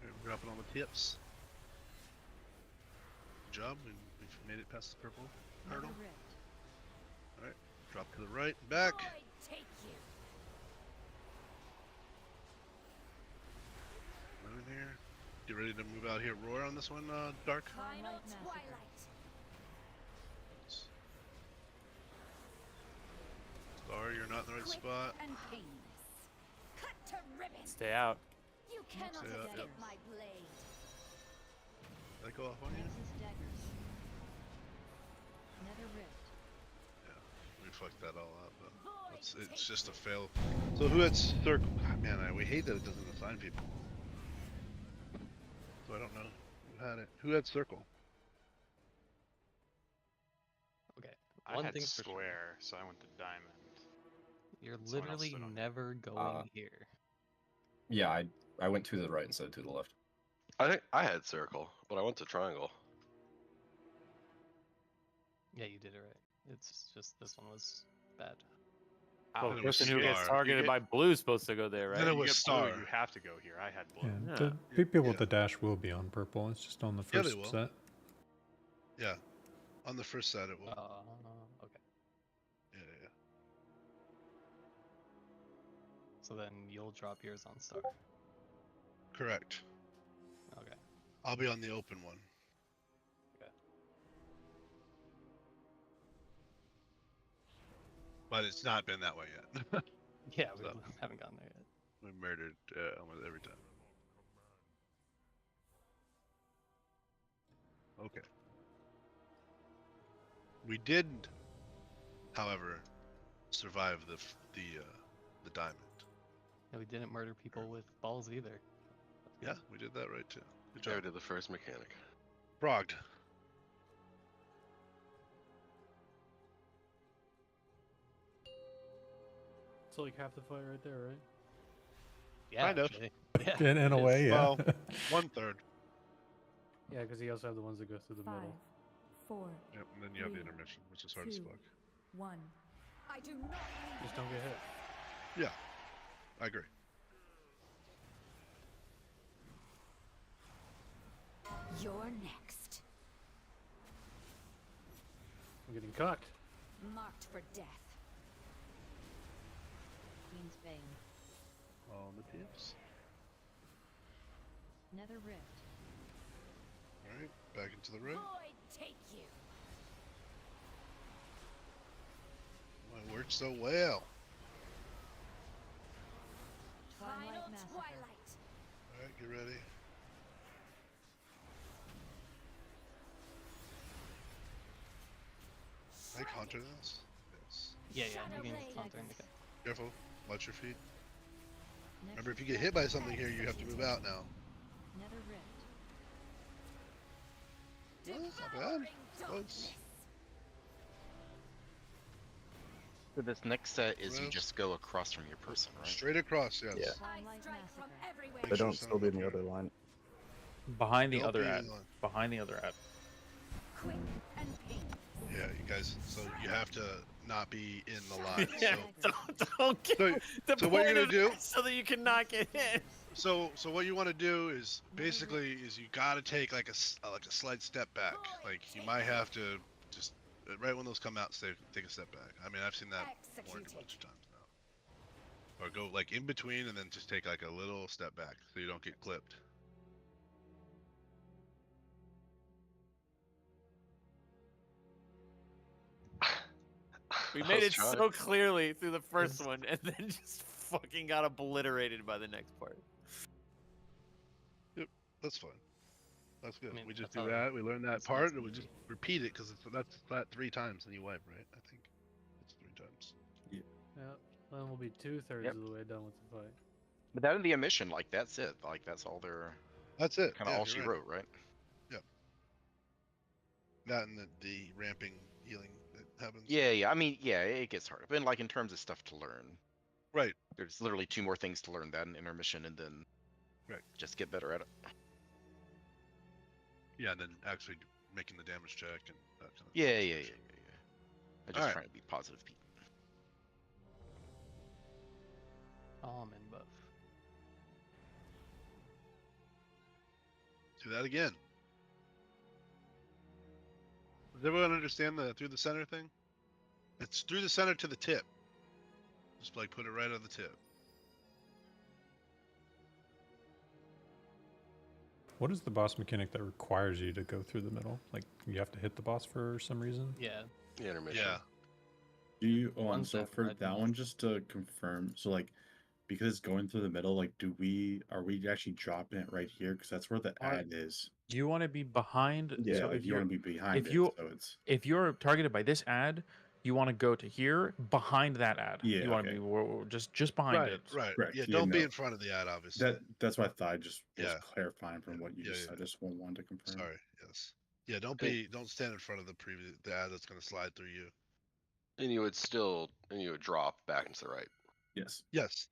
We're dropping on the tips. Good job. We've made it past the purple hurdle. Alright. Drop to the right and back. Void take you. Moving here. Get ready to move out here. Roar on this one, Dark. Final twilight. Star, you're not in the right Quick spot. and painless. Cut to ribbons. Stay out. You cannot Stay out, escape yep. my blade. Did I go off on you? Nexus daggers. Nether rift. We fucked that all up, but it's just a fail. So who had circle? Man, we hate that it doesn't assign people. So I don't know who had it. Who had circle? Okay. I One had thing for sure. square, so I went to diamond. You're Someone else literally stood on- never going here. Yeah, I went to the right instead of to the left. I think I had circle, but I went to triangle. Yeah, you did it right. It's just this one was bad. Well, Then the it was person who gets star. targeted You get- by blue is supposed to go there, right? Then it You was get star. blue, you have to go here. I had blue. Yeah, Yeah. the people with the dash will be on purple. It's just on the Yeah, they first will. set. Yeah. On the first set it will. Okay. Yeah. So then you'll drop yours on star. Correct. Okay. I'll be on the open one. Okay. But it's not been that way yet. Yeah, we So, haven't gotten there yet. we murdered almost every time. Okay. We did, however, survive the diamond. Yeah, we didn't murder people with balls either. Yeah, we did that right too. Good I job. did the first mechanic. Frogged. It's like half the fight right there, right? Yeah, Kind of. actually. Yeah, In it a is. way, yeah. Well, 1/3. Yeah, because you also have the ones that go through the 5, middle. 4, Yep, and then you have the 3, intermission, which is hard as 2, fuck. 1. I do not Just don't get hit. Yeah, I agree. You're next. I'm getting cocked. Marked for death. Queen's Bane. All the tips. Nether Rift. Alright, back into the ring. Void take you. It worked so well. Twilight Final Massacre. twilight. Alright, get ready. Can I counter this? Yes. Yeah, you can counter in the gun. Careful. Watch your feet. Next Remember, if you get hit by something here, you have to move out now. Nether Rift. Well, that's not bad. Close. So this next set is you Well, just go across from your person, right? Straight across, yes. Yeah. Twilight Massacre. Make They sure don't it's still not be in the okay. other line. Behind the Don't other be ad. like- Behind the other ad. Quick and pain. Yeah, you guys. So you have to not be in the line. Yeah, don't get So, the so what point you're of gonna do? that is so that you cannot get hit. So what you want to do is basically is you got to take like a slight step back. Like you might have to just right when those come out, take a step back. I mean, I've seen that more than a bunch of times now. Or go like in between and then just take like a little step back so you don't get clipped. We I made was it trying. so clearly through the first one, and then just fucking got obliterated by the next part. Yep, that's fine. That's good. I mean, we just that's do how that. We learn that that's part, what's and we just repeat it because that's that 3 times, and you wipe, right? I think it's 3 times. Yeah. Then we'll be 2/3 Yep. of the way done with the fight. But that in the emission, like that's it. Like that's all they're That's it. kind of yeah, all you're she right. wrote, right? Yep. That and the ramping healing that happens. Yeah. I mean, yeah, it gets harder. But like in terms of stuff to learn, Right. there's literally 2 more things to learn. That and intermission, and then Right. just get better at it. Yeah, and then actually making the damage check and that kind of Yeah. stuff. I'm just Alright. trying to be positive, people. Almond buff. Do that again. Does everyone understand the through the center thing? It's through the center to the tip. Just like put it right on the tip. What is the boss mechanic that requires you to go through the middle? Like you have to hit the boss for some reason? Yeah. The intermission. Yeah. Do you? Oh, and One's so that for red that one. one, just to confirm, so like, because it's going through the middle, like, are we actually dropping it right here? Because that's where the ad is. You want to be behind. Yeah, so like if you want to be behind if it, you so it's if you're targeted by this ad, you want to go to here behind that ad. Yeah, You want to okay. be just behind Right, it. right. correct. Yeah, Yeah, don't be no. in front of the ad, obviously. that's what I thought. I just was Yeah. clarifying from what you Yeah, just yeah. said. I just wanted to confirm. Sorry, yes. Yeah, don't stand in front of the ad that's gonna slide through you. And you would drop back into the right. Yes. Yes.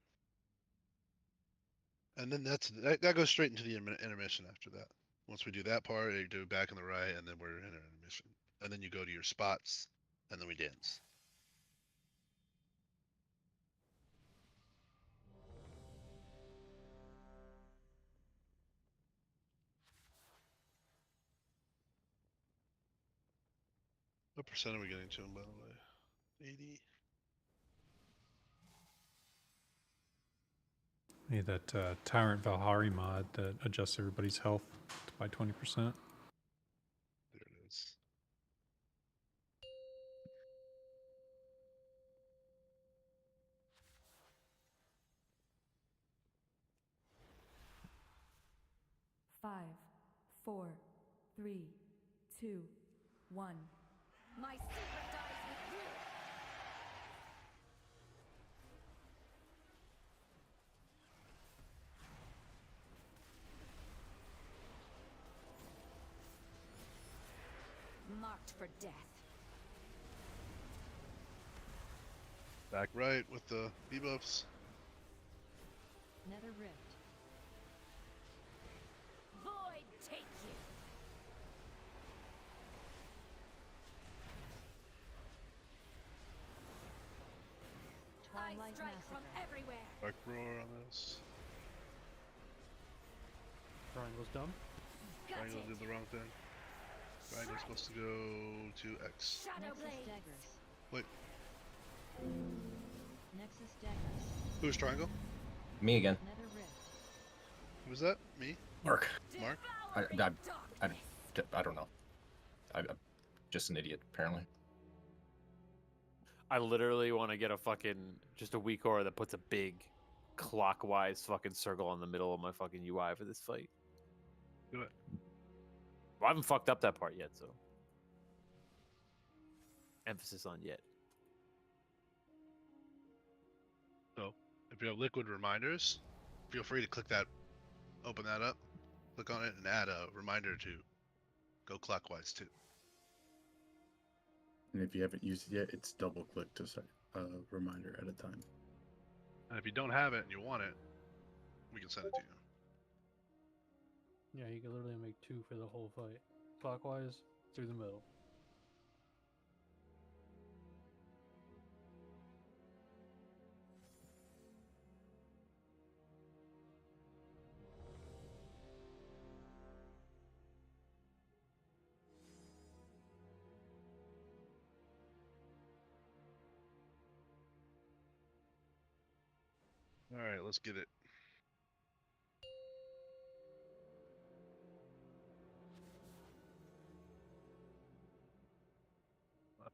And then that goes straight into the intermission after that. Once we do that part, you do back and the right, and then we're in our intermission. And then you go to your spots, and then we dance. What percent are we getting to him, by the way? 80? Need that Tyrant Valhari mod that adjusts everybody's health by 20%. There it is. 5, 4, 3, 2, 1. My secret dies with you. Marked for death. Back right with the debuffs. Nether Rift. Void take you. I Twilight strike Massacre. from everywhere. Dark roar on this. Triangle's dumb. Triangle did the wrong thing. Triangle's supposed to go to X. Shadow Nexus blade. daggers. Wait, Nexus daggers. who's Triangle? Me again. Nether Rift. Who's that? Me? Mark. Mark? I don't know. I'm just an idiot, apparently. I literally want to get a fucking just a weak aura that puts a big clockwise fucking circle on the middle of my fucking UI for this fight. Do it. Well, I haven't fucked up that part yet, so emphasis on yet. So, if you have liquid reminders, feel free to click that, open that up, click on it, and add a reminder to go clockwise too. And if you haven't used it yet, it's double click to set a reminder at a time. And if you don't have it and you want it, we can send it to you. Yeah, you can literally make 2 for the whole fight. Clockwise, through the middle. All right, let's get it.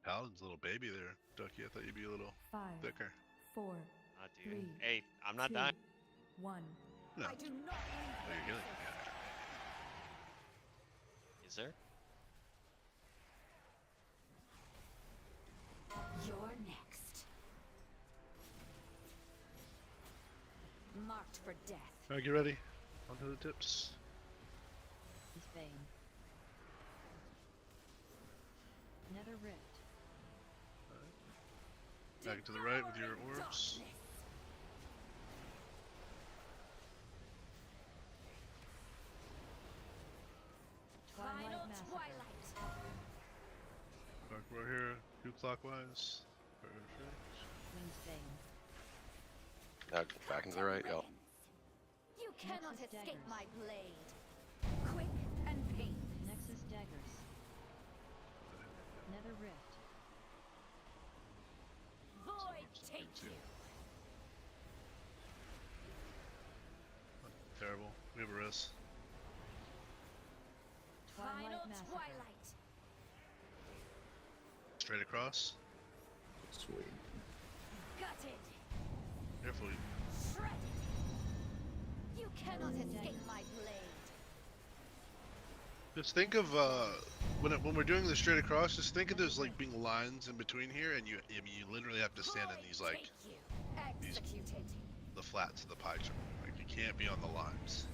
Paladin's a little baby there, Ducky. I thought you'd be a little 5, thicker. 4, Ah, dude. 3, Hey, I'm not 2, dying. 1. No. I do not leave Oh, you're healing. Is there? You're next. Marked for death. All right, get ready. Onto the tips. His Bane. Nether Rift. Back to the right with your orbs. Final Massacre. twilight. Back right here, do clockwise. Perfect. Winged Bane. Now back into the right, y'all. You cannot Nexus escape daggers. my blade. Quick and painless. Nexus daggers. Nether Rift. Void take you. Terrible. We have a risk. Final Massacre. twilight. Straight across. Sweet. Gutted. Careful. Shredded. You cannot escape my blade. Just think of when we're doing the straight across. Just think of there's like being lines in between here, and you literally have to stand in these like Take you. Executed. the flats of the pie chart. Like you can't be on the lines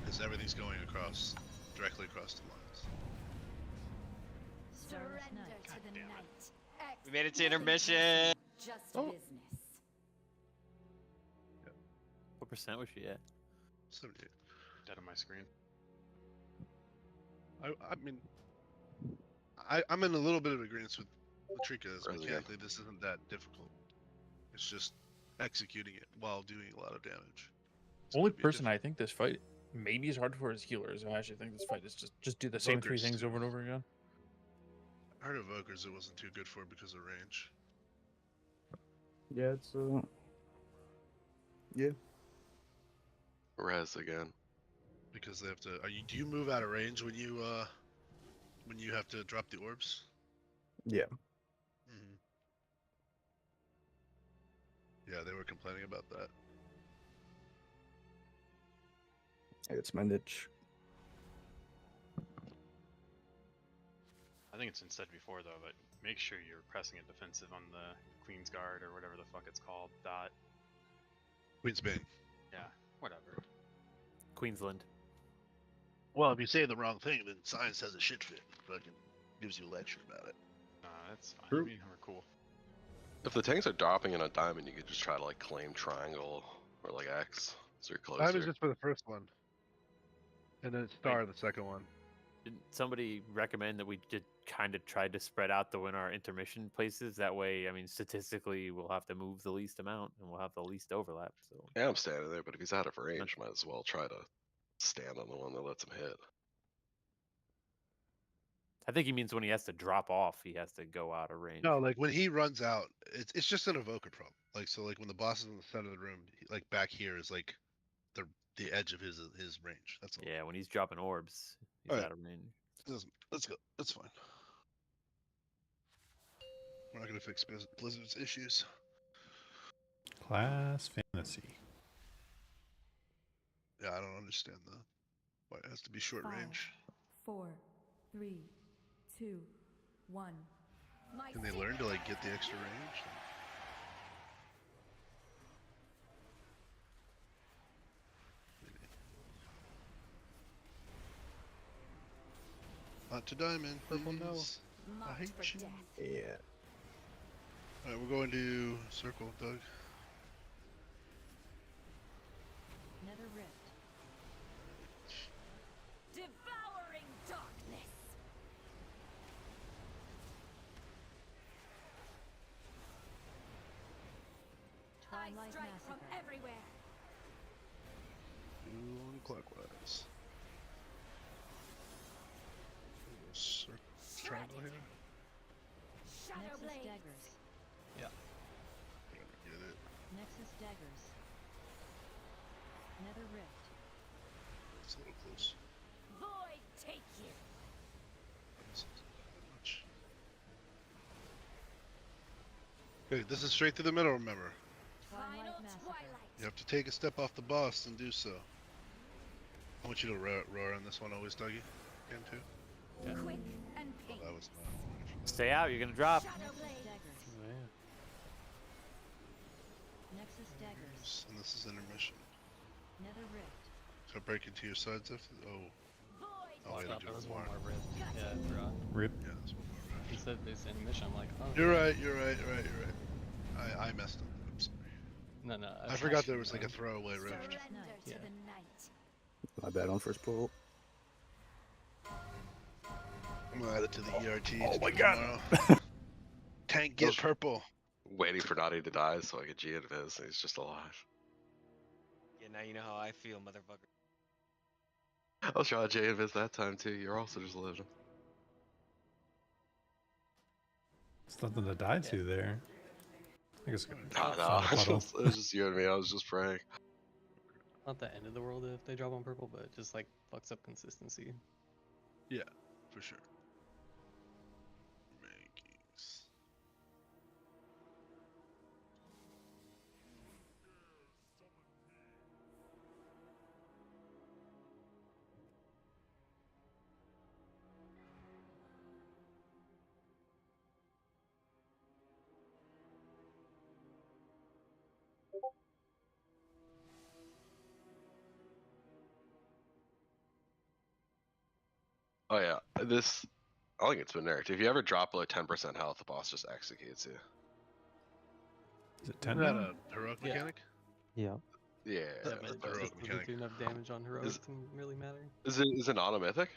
because everything's going across directly across the lines. Surrender Night. to the night. We made it to intermission. Just Oh. business. What percent was she at? 78. Dead on my screen. I mean, I'm in a little bit of agreement with Trika. As Rose again. mechanically, this isn't that difficult. It's just executing it while doing a lot of damage. It's Only gonna be person I think this fight maybe is hard for is healers. I actually think this fight is just do the same 3 Vokers, things too. over and over again. I heard of Vokers it wasn't too good for because of range. Yeah, it's yeah. Res again. Because they have to. Do you move out of range when you have to drop the orbs? Yeah. Mm-hmm. Yeah, they were complaining about that. It's my niche. think it's been said before though, but make sure you're pressing a defensive on the Queen's Guard or whatever the fuck it's called. Dot. Queen's Bane. Yeah, whatever. Queensland. Well, if you say the wrong thing, then science has a shit fit. Fucking gives you a lecture about it. That's fine. True. We are cool. If the tanks are dropping in a diamond, you could just try to like claim triangle or like X, so you're closer. Diamond's just for the first one, and then star the second one. Did somebody recommend that we did kind of try to spread out the our intermission places? That way, I mean, statistically, we'll have to move the least amount and we'll have the least overlap. So Yeah, I'm standing there, but if he's out of range, might as well try to stand on the one that lets him hit. I think he means when he has to drop off, he has to go out of range. No, like when he runs out, it's just an evoker problem. Like so, like when the boss is in the center of the room, like back here is like the edge of his range. That's all. Yeah, when he's dropping orbs, he's Alright. out of range. Let's go. That's fine. We're not gonna fix Blizzard's issues. Class fantasy. Yeah, I don't understand why it has to be short 5, range. 4, 3, 2, 1. Can they learn to like get the extra range? Not to diamond, please. I hate you. Yeah. Alright, we're going to circle, Doug. Nether Rift. Devouring darkness. I Twilight strike from Massacre. everywhere. Doing clockwise. Triangle here. Shadow Nexus blades. daggers. Yeah. Get it. Nexus daggers. Nether Rift. It's a little close. Void take you. Much. Okay, this is straight through the middle, remember. Final twilight. You have to take a step off the boss and do so. I want you to roar on this one always, Dougie. Game 2. Quick and Oh, painless. that was not. Stay out, you're gonna drop. Shadow Nexus blades. daggers. Nexus daggers. And this is intermission. Nether Rift. So break into your sides if. Oh. Void Oh, wait, I Stop, do there was it one more. more rift. Yeah, I forgot. Rip. Yeah, there's one more rift. He said this intermission. I'm like, oh. You're right. I messed up. I'm sorry. No. I forgot there was like a throwaway rift. Surrender Yeah. to the night. My bad on first pull. I'm gonna add it to the ERT. Oh my god! Tank get purple. Waiting for Naughty to die so I could G invis, and he's just alive. Yeah, now you know how I feel, motherfucker. I was trying to J invis that time too. You're also just living. It's nothing to die to there. I guess. No, it was just you and me. I was just praying. Not the end of the world if they drop on purple, but it just like fucks up consistency. Yeah, for sure. Rankings. Oh yeah, this. I think it's been nerfed. If you ever drop below 10% health, the boss just executes you. Is it Isn't 10 that now? a heroic Yeah. mechanic? Yeah. Yeah. Yeah, but that's it heroic doesn't mechanic. do enough damage on heroic to really matter. Is it not a mythic?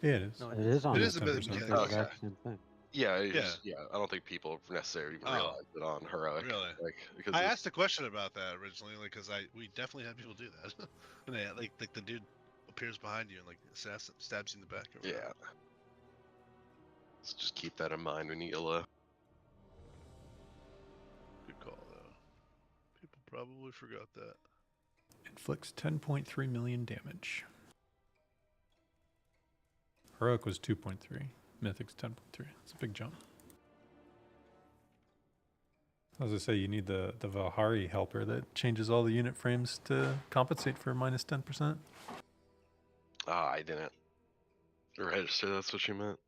Yeah, it is. No, It is on It the is a bit of 10%. mechanic. It's the Okay. exact same thing. Yeah, Yeah. yeah. I don't think people necessarily even Oh. realize it on heroic. Really? Like because I it's- asked a question about that originally, like, because we definitely had people do that, and they like the dude appears behind you and like stabs you in the back. Or whatever. yeah. So just keep that in mind when you get low. Good call though. People probably forgot that. Inflicts 10.3 million damage. Heroic was 2.3. Mythic's 10.3. It's a big jump. As I say, you need the Valhari helper that changes all the unit frames to compensate for minus 10%. Ah, I didn't register. That's what you meant.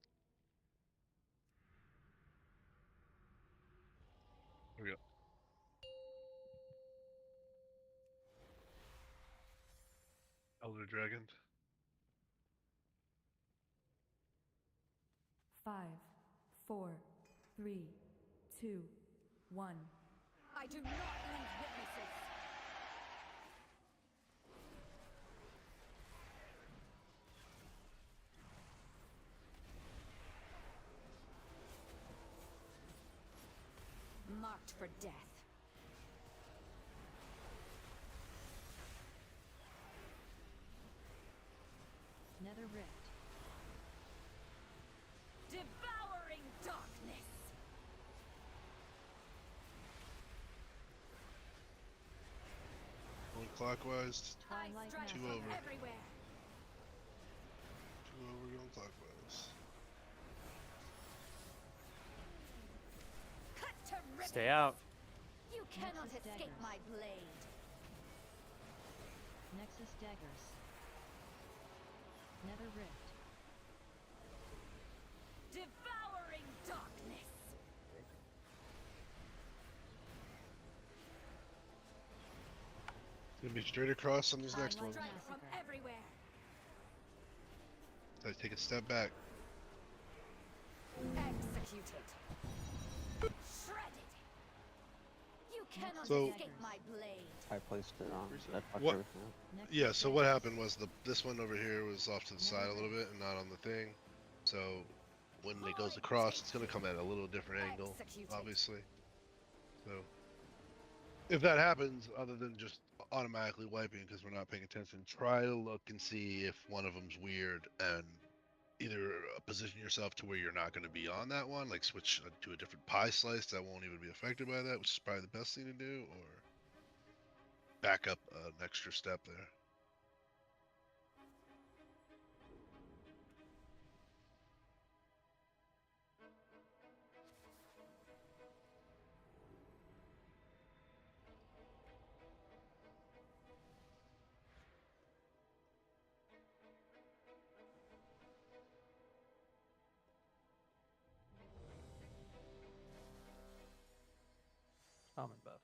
Elder Dragon. 5, 4, 3, 2, 1. I do not leave witnesses. Marked for death. Nether Rift. Devouring darkness. Going clockwise. I strike Two from over. everywhere. 2 over going clockwise. Cut to ribbons. Stay out. You cannot Nexus escape daggers. my blade. Nexus daggers. Nether Rift. Devouring darkness. It's gonna be straight across on this next one. Strike from everywhere. So I take a step back. Executed. Shredded. You cannot So- escape my blade. I placed it on. That fucked What- everything up. Yeah, so what happened was this one over here was off to the side a little bit and not on the thing. So when it goes across, it's gonna come at a little different angle, obviously. So if that happens, other than just automatically wiping because we're not paying attention, try to look and see if one of them's weird and either position yourself to where you're not going to be on that one, like switch to a different pie slice that won't even be affected by that, which is probably the best thing to do, or back up an extra step there. Common buff.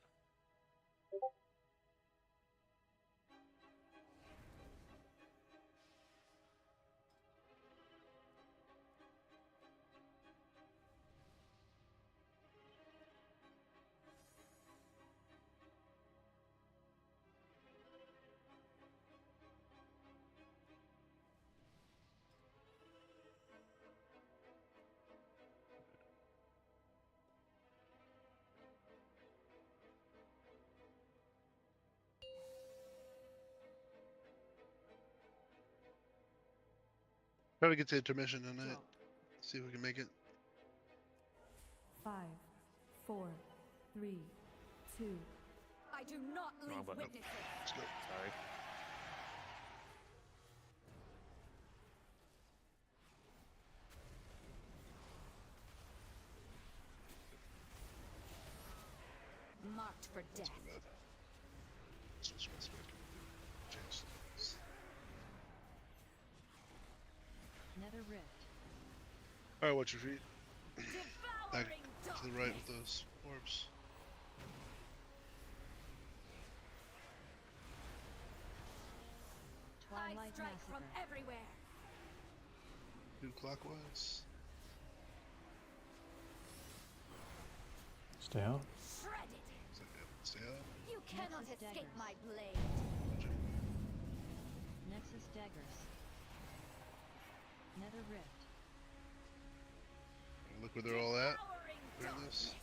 Try to get to intermission tonight. See if we can make it. 5, 4, 3, 2. I do not Wrong leave button. witnesses. Let's go. Sorry. Marked for death. Switch my spec. Change things. Nether Rift. Alright, watch your feet. Back Devouring to the right with those orbs. I Twilight strike from Massacre. everywhere. Do clockwise. Stay out. Shredded. Stay out. You cannot Nexus escape daggers. my blade. Nexus daggers. Nether Rift. Look where they're all at. Devouring Hear this? darkness.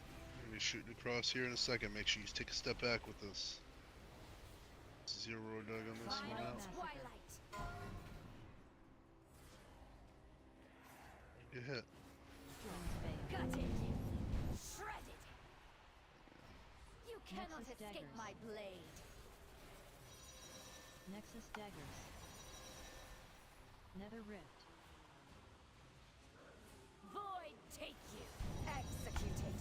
I'm gonna be shooting across here in a second. Make sure you take a step back with this. Zero dug on this one Twilight. out. Twilight. Get hit. Gutted. Shredded. You cannot Nexus escape daggers. my blade. Nexus daggers. Nether Rift. Void take you. Executed.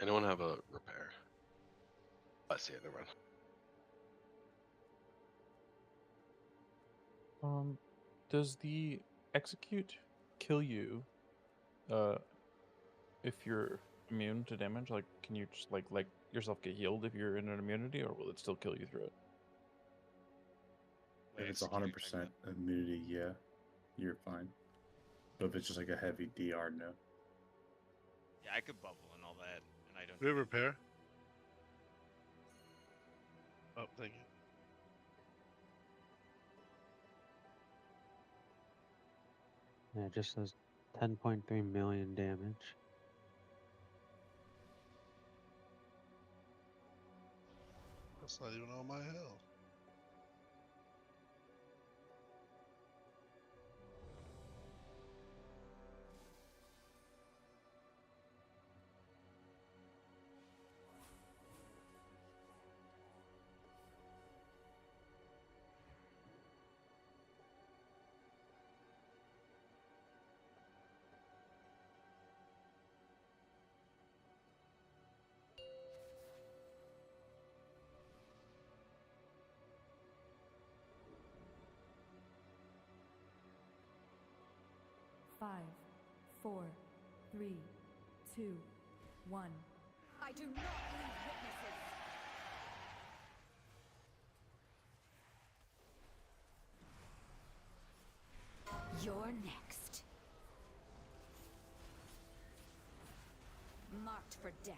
Anyone have a repair? I see it. Never mind. Does the execute kill you if you're immune to damage? Like, can you just like yourself get healed if you're in an immunity, or will it still kill you through it? If it's 100% immunity, yeah, you're fine. But if it's just like a heavy DR, no. Yeah, I could bubble and all that, and I don't. Do we have repair? Oh, thank you. Yeah, it just says 10.3 million damage. That's not even on my health. Five, 4, 3, 2, 1. I do not leave witnesses. You're next. Marked for death.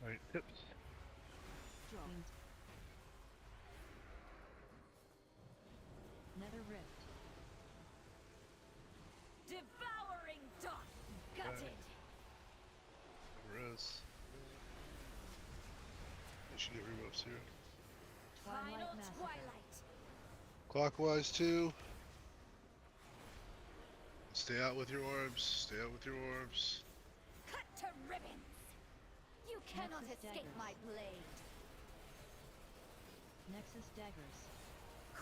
Alright, tips. Means Nether rift. Devouring dark. Gutted. There is. I should get rebuffs here. Final twilight. Clockwise 2. Stay out with your orbs. Stay out with your orbs. Cut to ribbons. You cannot Nexus escape daggers. my blade. Nexus daggers.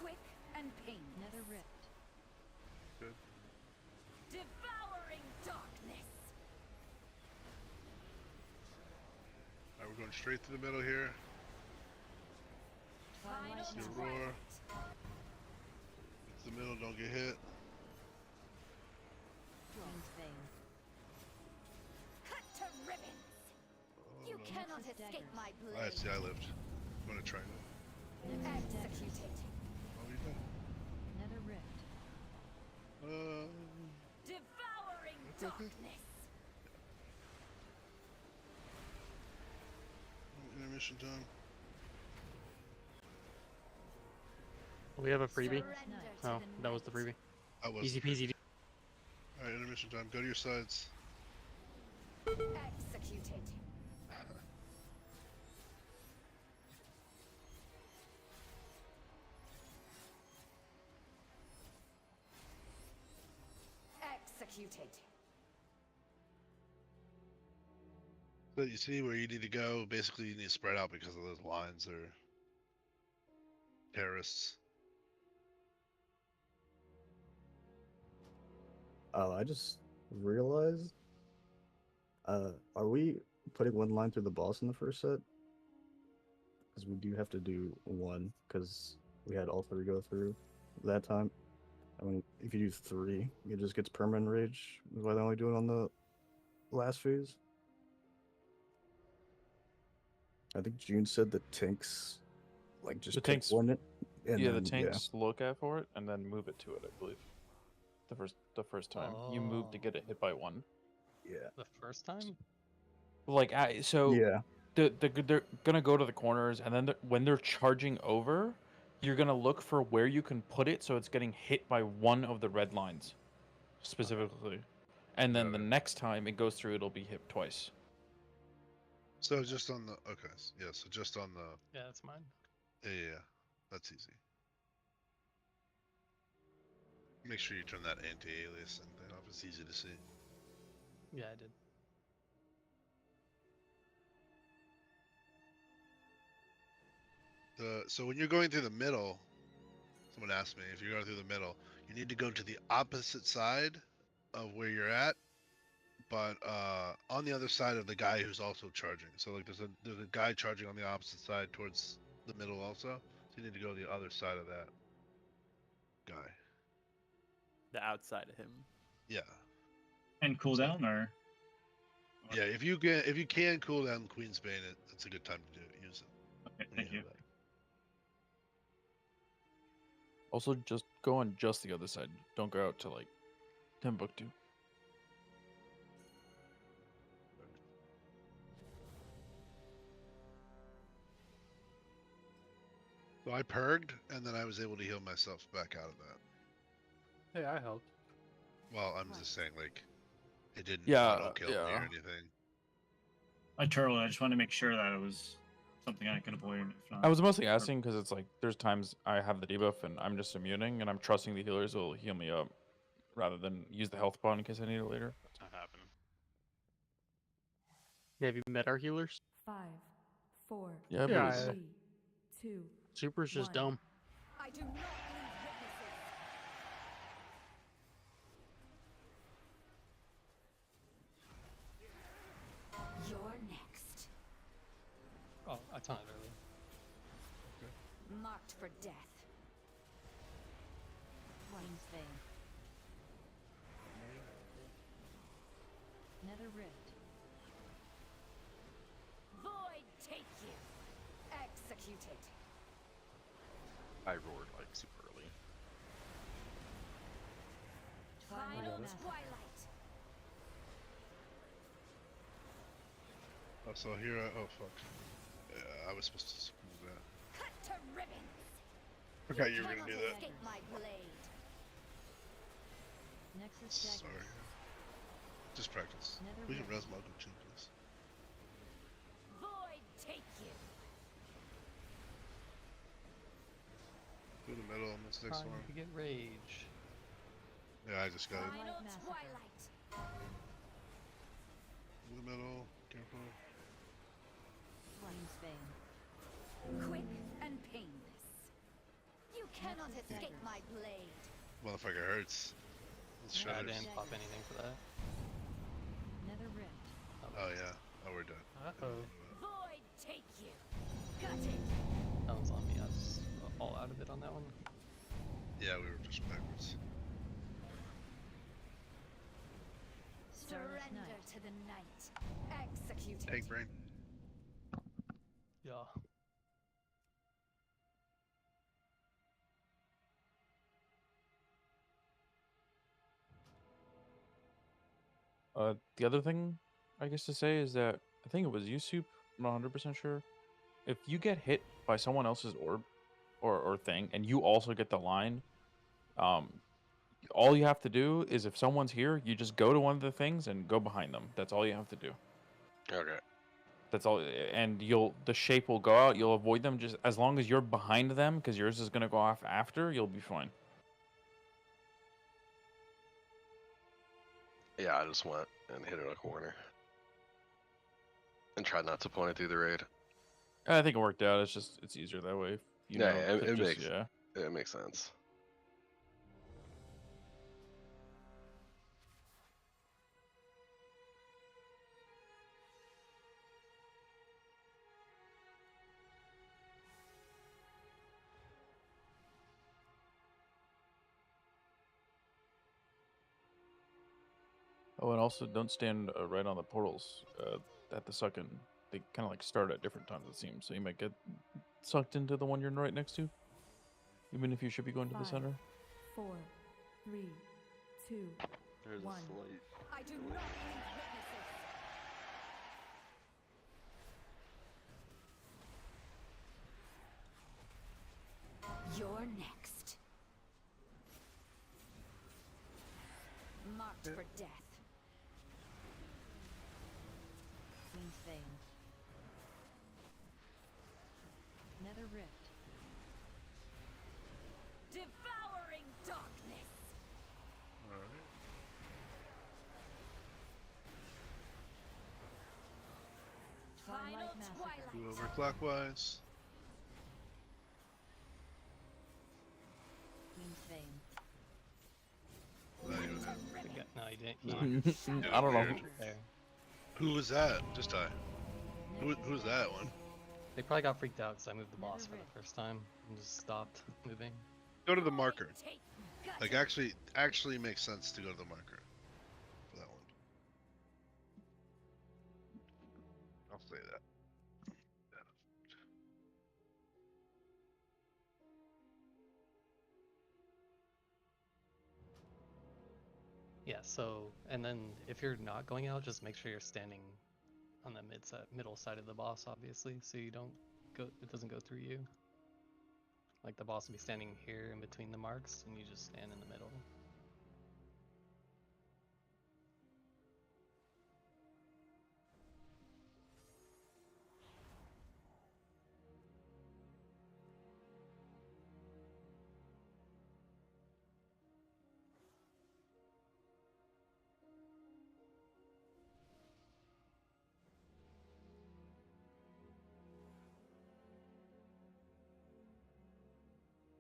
Quick and painless. Nether rift. Good. Devouring darkness. Alright, we're going straight through the middle here. Final See a twilight. roar. It's the middle, don't get hit. Means vein. Cut to ribbons. You cannot Nexus escape daggers. my blade. Alright, see, I lived. I'm gonna try that. Executed. Oh, you did. Nether rift. Devouring That's okay. darkness. Intermission time. We have a freebie. Surrender to Oh, the that was the freebie. That was Easy peasy. Alright, intermission time. Go to your sides. Executed. Executed. So you see where you need to go. Basically, you need to spread out because of those lines are terrorists. Oh, I just realized. Are we putting one line through the boss in the first set? Because we do have to do one, because we had all three go through that time. I mean, if you do three, it just gets permanent rage. Is why they only do it on the last phase. I think June said the tanks, like, just The pick tanks- one. And yeah, then, the tanks look at for it and then move it to it, I believe. The first time you move to get it hit by one. Yeah. The first time? Like so. Yeah. They're gonna go to the corners, and then when they're charging over, you're gonna look for where you can put it so it's getting hit by one of the red lines, specifically, and then the next time it goes through, it'll be hit twice. So just on the yeah. So just on the Yeah, that's mine. yeah, that's easy. Make sure you turn that anti-aliasing thing off. It's easy to see. Yeah, I did. So when you're going through the middle, someone asked me if you're going through the middle, you need to go to the opposite side of where you're at, but on the other side of the guy who's also charging. So like there's a guy charging on the opposite side towards the middle also. So you need to go to the other side of that guy. The outside of him. Yeah. And cooldown or? Yeah, if you can cool down Queen's Bane, it's a good time to use it. Okay, thank you. Also, just go on just the other side. Don't go out to like Timbuktu. So I purged, and then I was able to heal myself back out of that. Hey, I helped. Well, I'm just saying, like, it didn't auto-kill me or anything. I just wanted to make sure that it was something I could avoid. If not, I was mostly asking because it's like there's times I have the debuff and I'm just immuning, and I'm trusting the healers will heal me up rather than use the health bond in case I need it later. That's not happening. Yeah, have you met our healers? 5, 4, Yeah, Yeah, 3, 2. Super's just 1. dumb. I do not leave witnesses. You're next. Oh, I taunted earlier. Marked for death. Queen's Bane. Nether Rift. Void take you. Executed. I roared like super early. Final this. twilight. Oh, so here oh fuck. Yeah, I was supposed to move that. Cut to ribbons. Forgot you were gonna do that. Escape my blade. Nexus Sorry. daggers. Just practice. Nether We can Rift. res mug and changes. Void take you. Through the middle on this next Trying one. to get rage. Yeah, I just got it. Final Massacre. twilight. Through the middle. Careful. Queen's Bane. Quick and painless. You cannot Nexus escape daggers. my blade. Motherfucker hurts. It's Yeah, I shudders. didn't pop anything for that. Nether Rift. Oh yeah. Oh, we're done. Uh-oh. Void take you. Got it. That one's on me. I was all out of it on that one. Yeah, we were just backwards. Starless Surrender Knight. to the night. Executed. Tank brain. Yeah. The other thing I guess to say is that I think it was you, Soup. I'm not 100% sure. If you get hit by someone else's orb or thing, and you also get the line, all you have to do is if someone's here, you just go to one of the things and go behind them. That's all you have to do. Okay. That's all, and the shape will go out. You'll avoid them just as long as you're behind them, because yours is gonna go off after. You'll be fine. Yeah, I just went and hit it in a corner. And tried not to point it through the raid. I think it worked out. It's easier that way. You Yeah, know, it to just- makes yeah. it makes sense. Oh, and also don't stand right on the portals at the second. They kind of like start at different times, it seems. So you might get sucked into the one you're right next to, even if you should be going to the 5, center. 4, 3, 2, There's 1. a slight. I do not leave witnesses. You're next. Marked for death. Queen's Bane. Nether Rift. Devouring darkness. Alright. Final Twilight Massacre. twilight. Do over clockwise. Queen's Bane. Cut to Yeah, ribbons. no, you didn't. I don't know. There. Who was that? Just die. Who's that one? They probably got freaked out because I moved the boss for the first time and just stopped moving. Go to the marker. Like actually makes sense to go to the marker for that one. I'll say that. Yeah. So, and then if you're not going out, just make sure you're standing on the middle side of the boss, obviously, so you don't go. It doesn't go through you. Like the boss will be standing here in between the marks, and you just stand in the middle.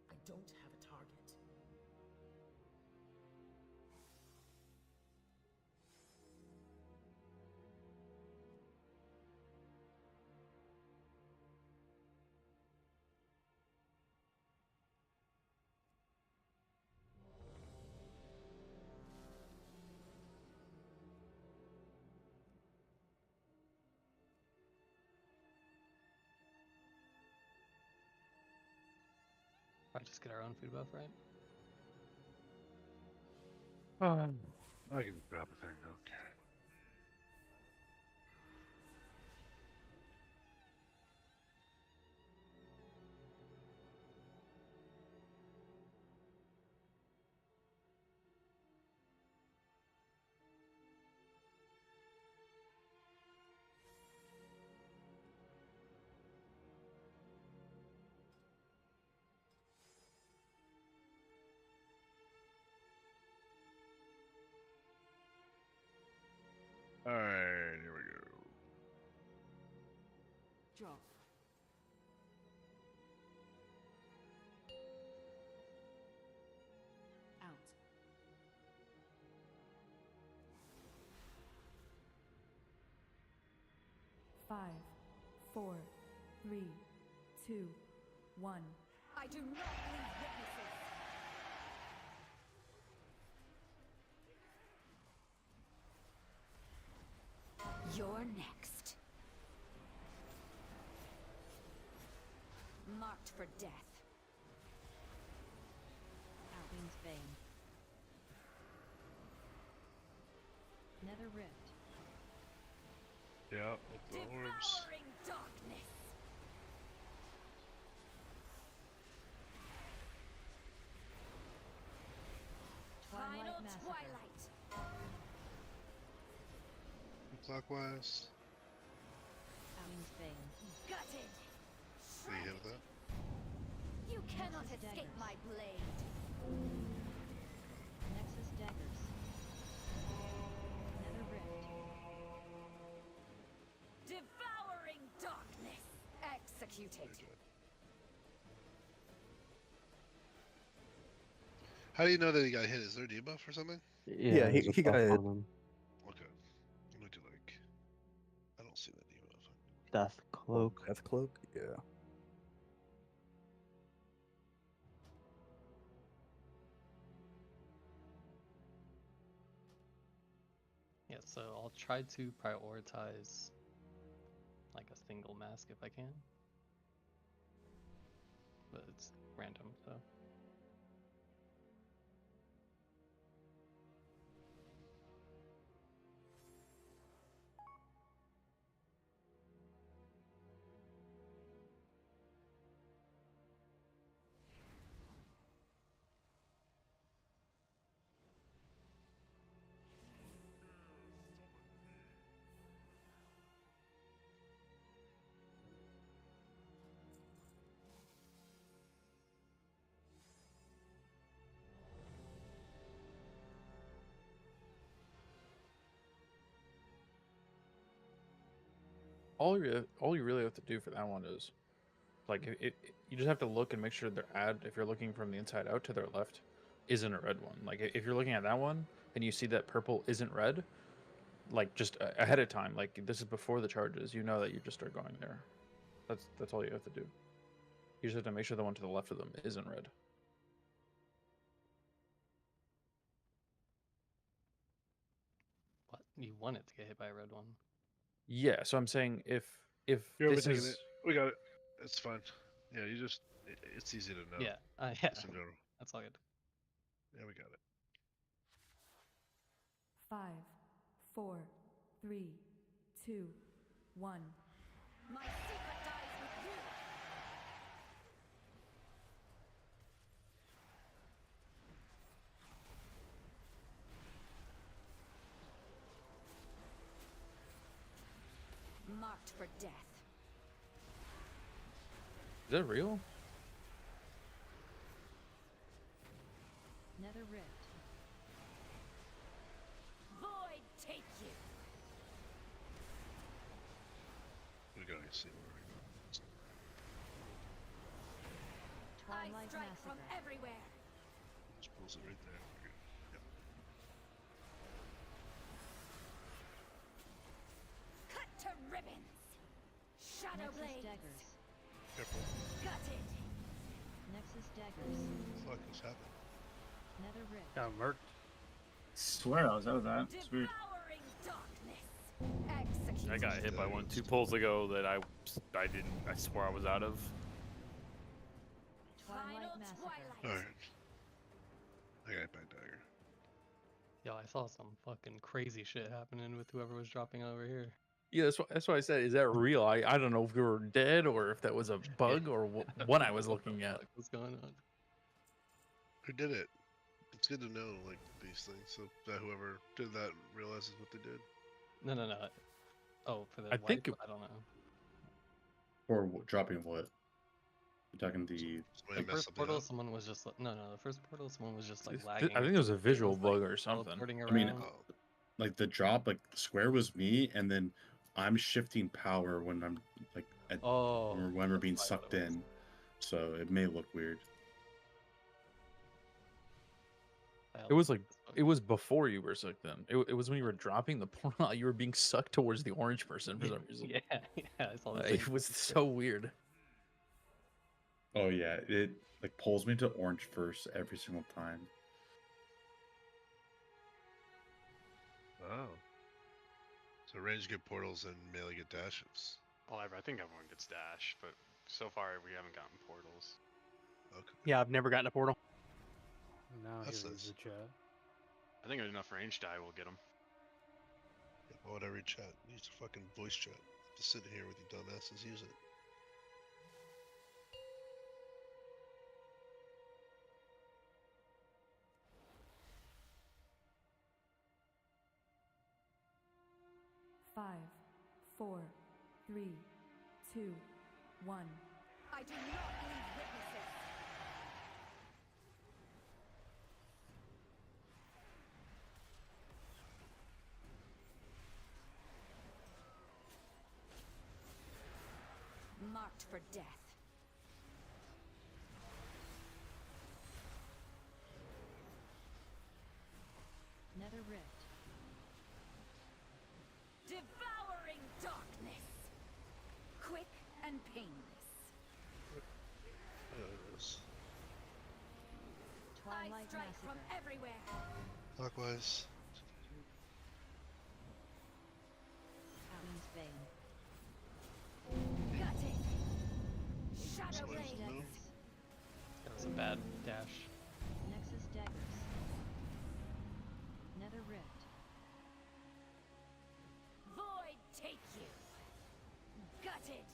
I don't have a target. Probably just get our own food buff, right? I can grab a thing. Okay. Alright, here we go. Drop. Out. 5, 4, 3, 2, 1. I do not leave witnesses. You're next. Marked for death. Queen's Vein. Nether Rift. Yeah, with the orbs. Devouring darkness. Final Massacre. twilight. Clockwise. Queen's Vein. Gutted. Are you hit with that? You cannot escape my blade. Nexus Daggers. Nether Rift. Devouring darkness. Executed. How do you know that he got hit? Is there a debuff or something? Yeah, there's a he got buff hit. on him. Okay. Let me do like. I don't see that debuff. Death Cloak. Death Cloak? Yeah. Yeah, so I'll try to prioritize like a single mask if I can. But it's random, so. All you really have to do for that one is, like, you just have to look and make sure their ad, if you're looking from the inside out to their left, isn't a red one. Like, if you're looking at that one, and you see that purple isn't red, like just ahead of time, like this is before the charges, you know that you just start going there. That's all you have to do. You just have to make sure the one to the left of them isn't red. What? You want it to get hit by a red one? Yeah, so I'm saying if You're this overthinking is it. We got it. It's fine. Yeah, you just. It's easy to know. Yeah. Yeah. Just in general. That's all good. Yeah, we got it. 5, 4, 3, 2, 1. My secret dies with you. Marked for death. Is that real? Nether rift. Void take you. We gotta see where we go. I Twilight strike from massacre. everywhere. Just pulls it right there. We're good. Yep. Cut to ribbons. Shadow Nexus blades. daggers. Careful. Gutted. Nexus daggers. Fuck, what's happening? Nether rift. Got murked. Swear I was out of that. It's weird. Devouring darkness. Execute. I got hit by one 2 pulls ago that I swore I was out of. Twilight massacre. Alright. I got hit by a dagger. Yo, I saw some fucking crazy shit happening with whoever was dropping over here. Yeah, that's why I said, is that real? I don't know if we were dead or if that was a bug or what I was looking at. What's going on? Who did it? It's good to know, like, these things, so that whoever did that realizes what they did. No. Oh, for the I think wipe? I don't know. Or dropping what? You're talking the. The first portal, someone was just no. The first portal, someone was just like I lagging. think it was a visual It was, bug like, or something. teleporting I mean, around. like the drop, like the square was me, and then I'm shifting power when I'm like or when we're being sucked in, so it may look weird. It was like it was before you were sucked in. It was when you were dropping the portal out, you were being sucked towards the orange person for some reason. Yeah, I saw that. It was so weird. Oh yeah, it like pulls me to orange first every single time. Oh. So range get portals and melee get dashes. Well, I think everyone gets dash, but so far we haven't gotten portals. Okay. Yeah, I've never gotten a portal. Now That's here's nice. the chat. I think enough range die will get them. Yeah, why would I read chat? Use the fucking voice chat. Just sit here with you dumbasses, use it. Five, 4, 3, 2, 1. I do not leave witnesses. Marked for death. Nether rift. Devouring darkness. Quick and painless. There it is. I Twilight strike massacre. from everywhere. Clockwise. Outman's Bane. Gutted. Shadow Someone's blades. move. That was a bad dash. Nexus daggers. Nether rift. Void take you. Gutted.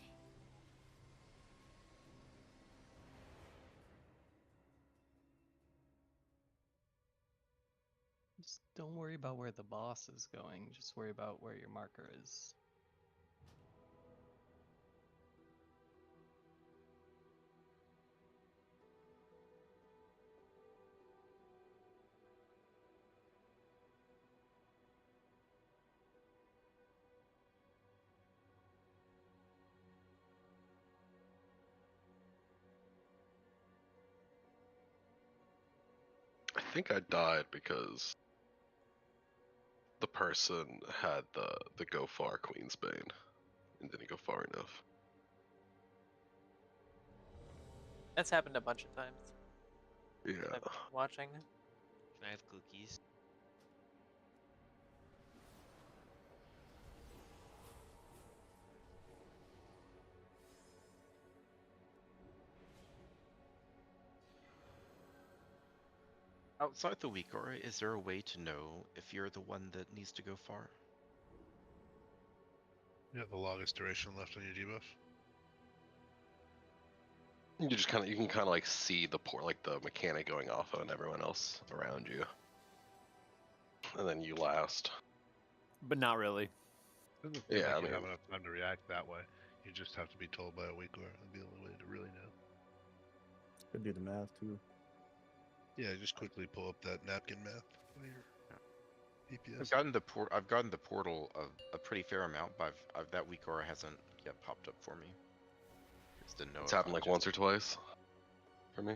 Just don't worry about where the boss is going. Just worry about where your marker is. I think I died because the person had the go far Queen's Bane and didn't go far enough. That's happened a bunch of times. Yeah. I've been watching. Can I have cookies? Outside the weak aura, is there a way to know if you're the one that needs to go far? You have the longest duration left on your debuff. You can kind of like see the the mechanic going off on everyone else around you, and then you last. But not really. Doesn't feel Yeah, like I you mean, have enough time to react that way. You just have to be told by a weak aura. That'd be the only way to really know. Could do the math too. Yeah, just quickly pull up that napkin math. PPS. I've gotten the portal a pretty fair amount, but that weak aura hasn't yet popped up for me. Just didn't know. It's happened like once or twice for me.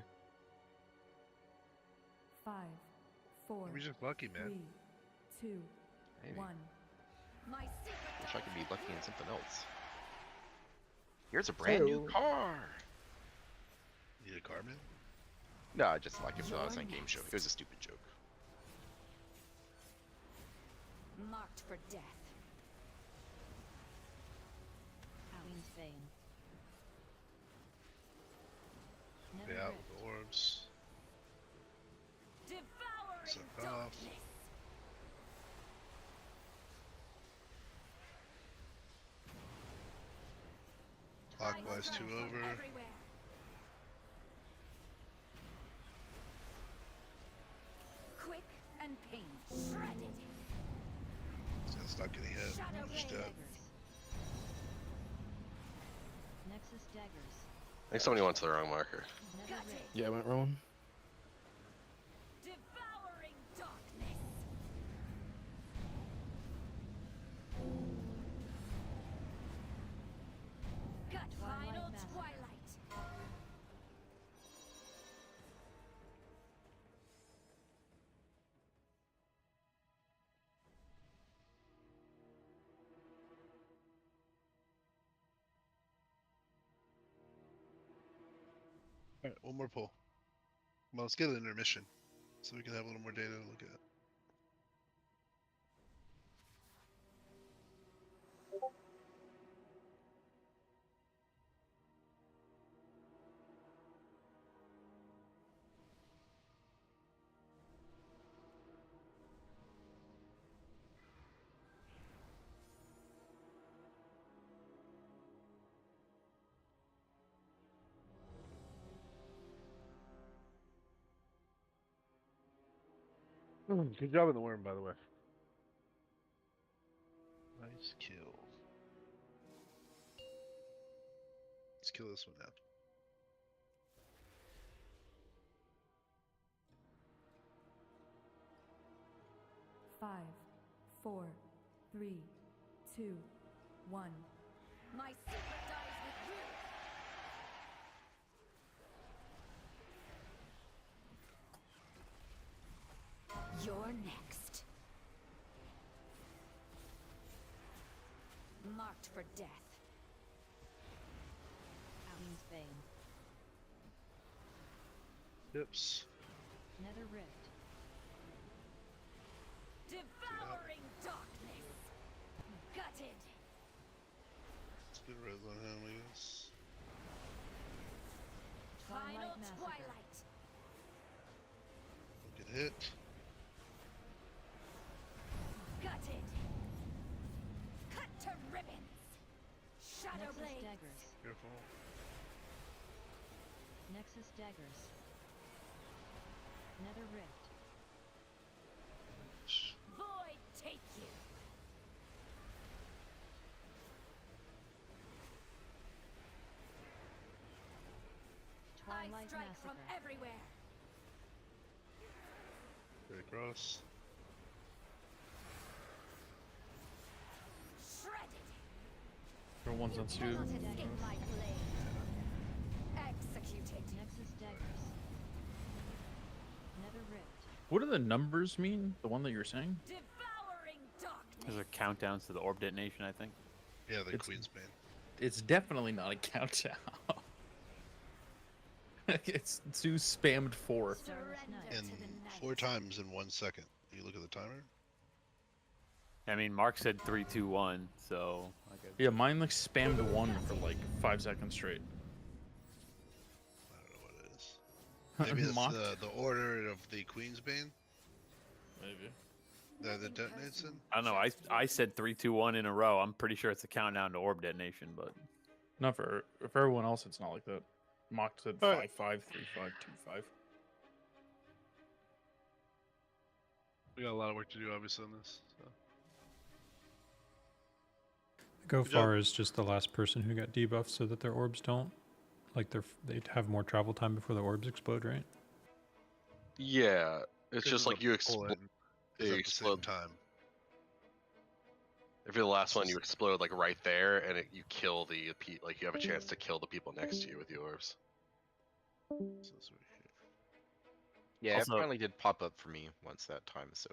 5, 4, We're just lucky, man. 3, 2, Maybe. 1. Wish I could be lucky in something else. Here's a brand new car. Need a car, man? No, I just like it for I was on game show. It was a stupid joke. Marked for death. Queen's Bane. Stay out with the orbs. Devouring Suck off. darkness. Clockwise 2 over. Everywhere. Quick and pain. Shredded. It's not getting hit. Shadow Just blade. dead. Nexus daggers. I think somebody went to the wrong marker. Nether rift. Yeah, I went wrong. Devouring darkness. Gut final Massacre. twilight. Alright, one more pull. Well, let's get an intermission so we can have a little more data to look at. Good job on the worm, by the way. Nice kill. Let's kill this one now. Five, 4, 3, 2, 1. My secret dies with you. You're next. Marked for death. Queen's Bane. Yips. Nether rift. Devouring darkness. Gutted. Spin res on him, I guess. Final Twilight Massacre. twilight. Don't get hit. Gutted. Cut to ribbons. Shadow Nexus blade. daggers. Careful. Nexus daggers. Nether rift. Void take you. I Twilight strike Massacre. from everywhere. Get across. Shredded. There one's on You two. cannot escape my blade. Executed. Nexus daggers. Nether rift. What do the numbers mean? The one that you're saying? Devouring There's a countdown to the orb detonation, I think. Yeah, the It's- Queen's Bane. It's definitely not a countdown. It's Zeus spammed 4. And 4 times in 1 second. You look at the timer. I mean, Mark said 3, 2, 1, so. I guess. Yeah, mine like spammed 1 for like 5 seconds straight. I don't know what it is. Maybe it's Mocked? the order of the Queen's Bane Maybe. that detonates it. I don't know. I said 3, 2, 1 in a row. I'm pretty sure it's a countdown to orb detonation, but. Not for everyone else. It's not like that. Mocked said 5, 5, 3, 5, 2, 5. We got a lot of work to do, obviously, on this. So. Go Good job. far as just the last person who got debuffed so that their orbs don't, like they'd have more travel time before the orbs explode, right? Yeah, it's This just is like a you pull explode. in. It's You at the same explode. time. If you're the last one, you explode like right there, and you kill like you have a chance to kill the people next to you with the orbs. So it's right here. Yeah, Also- it finally did pop up for me once that time, so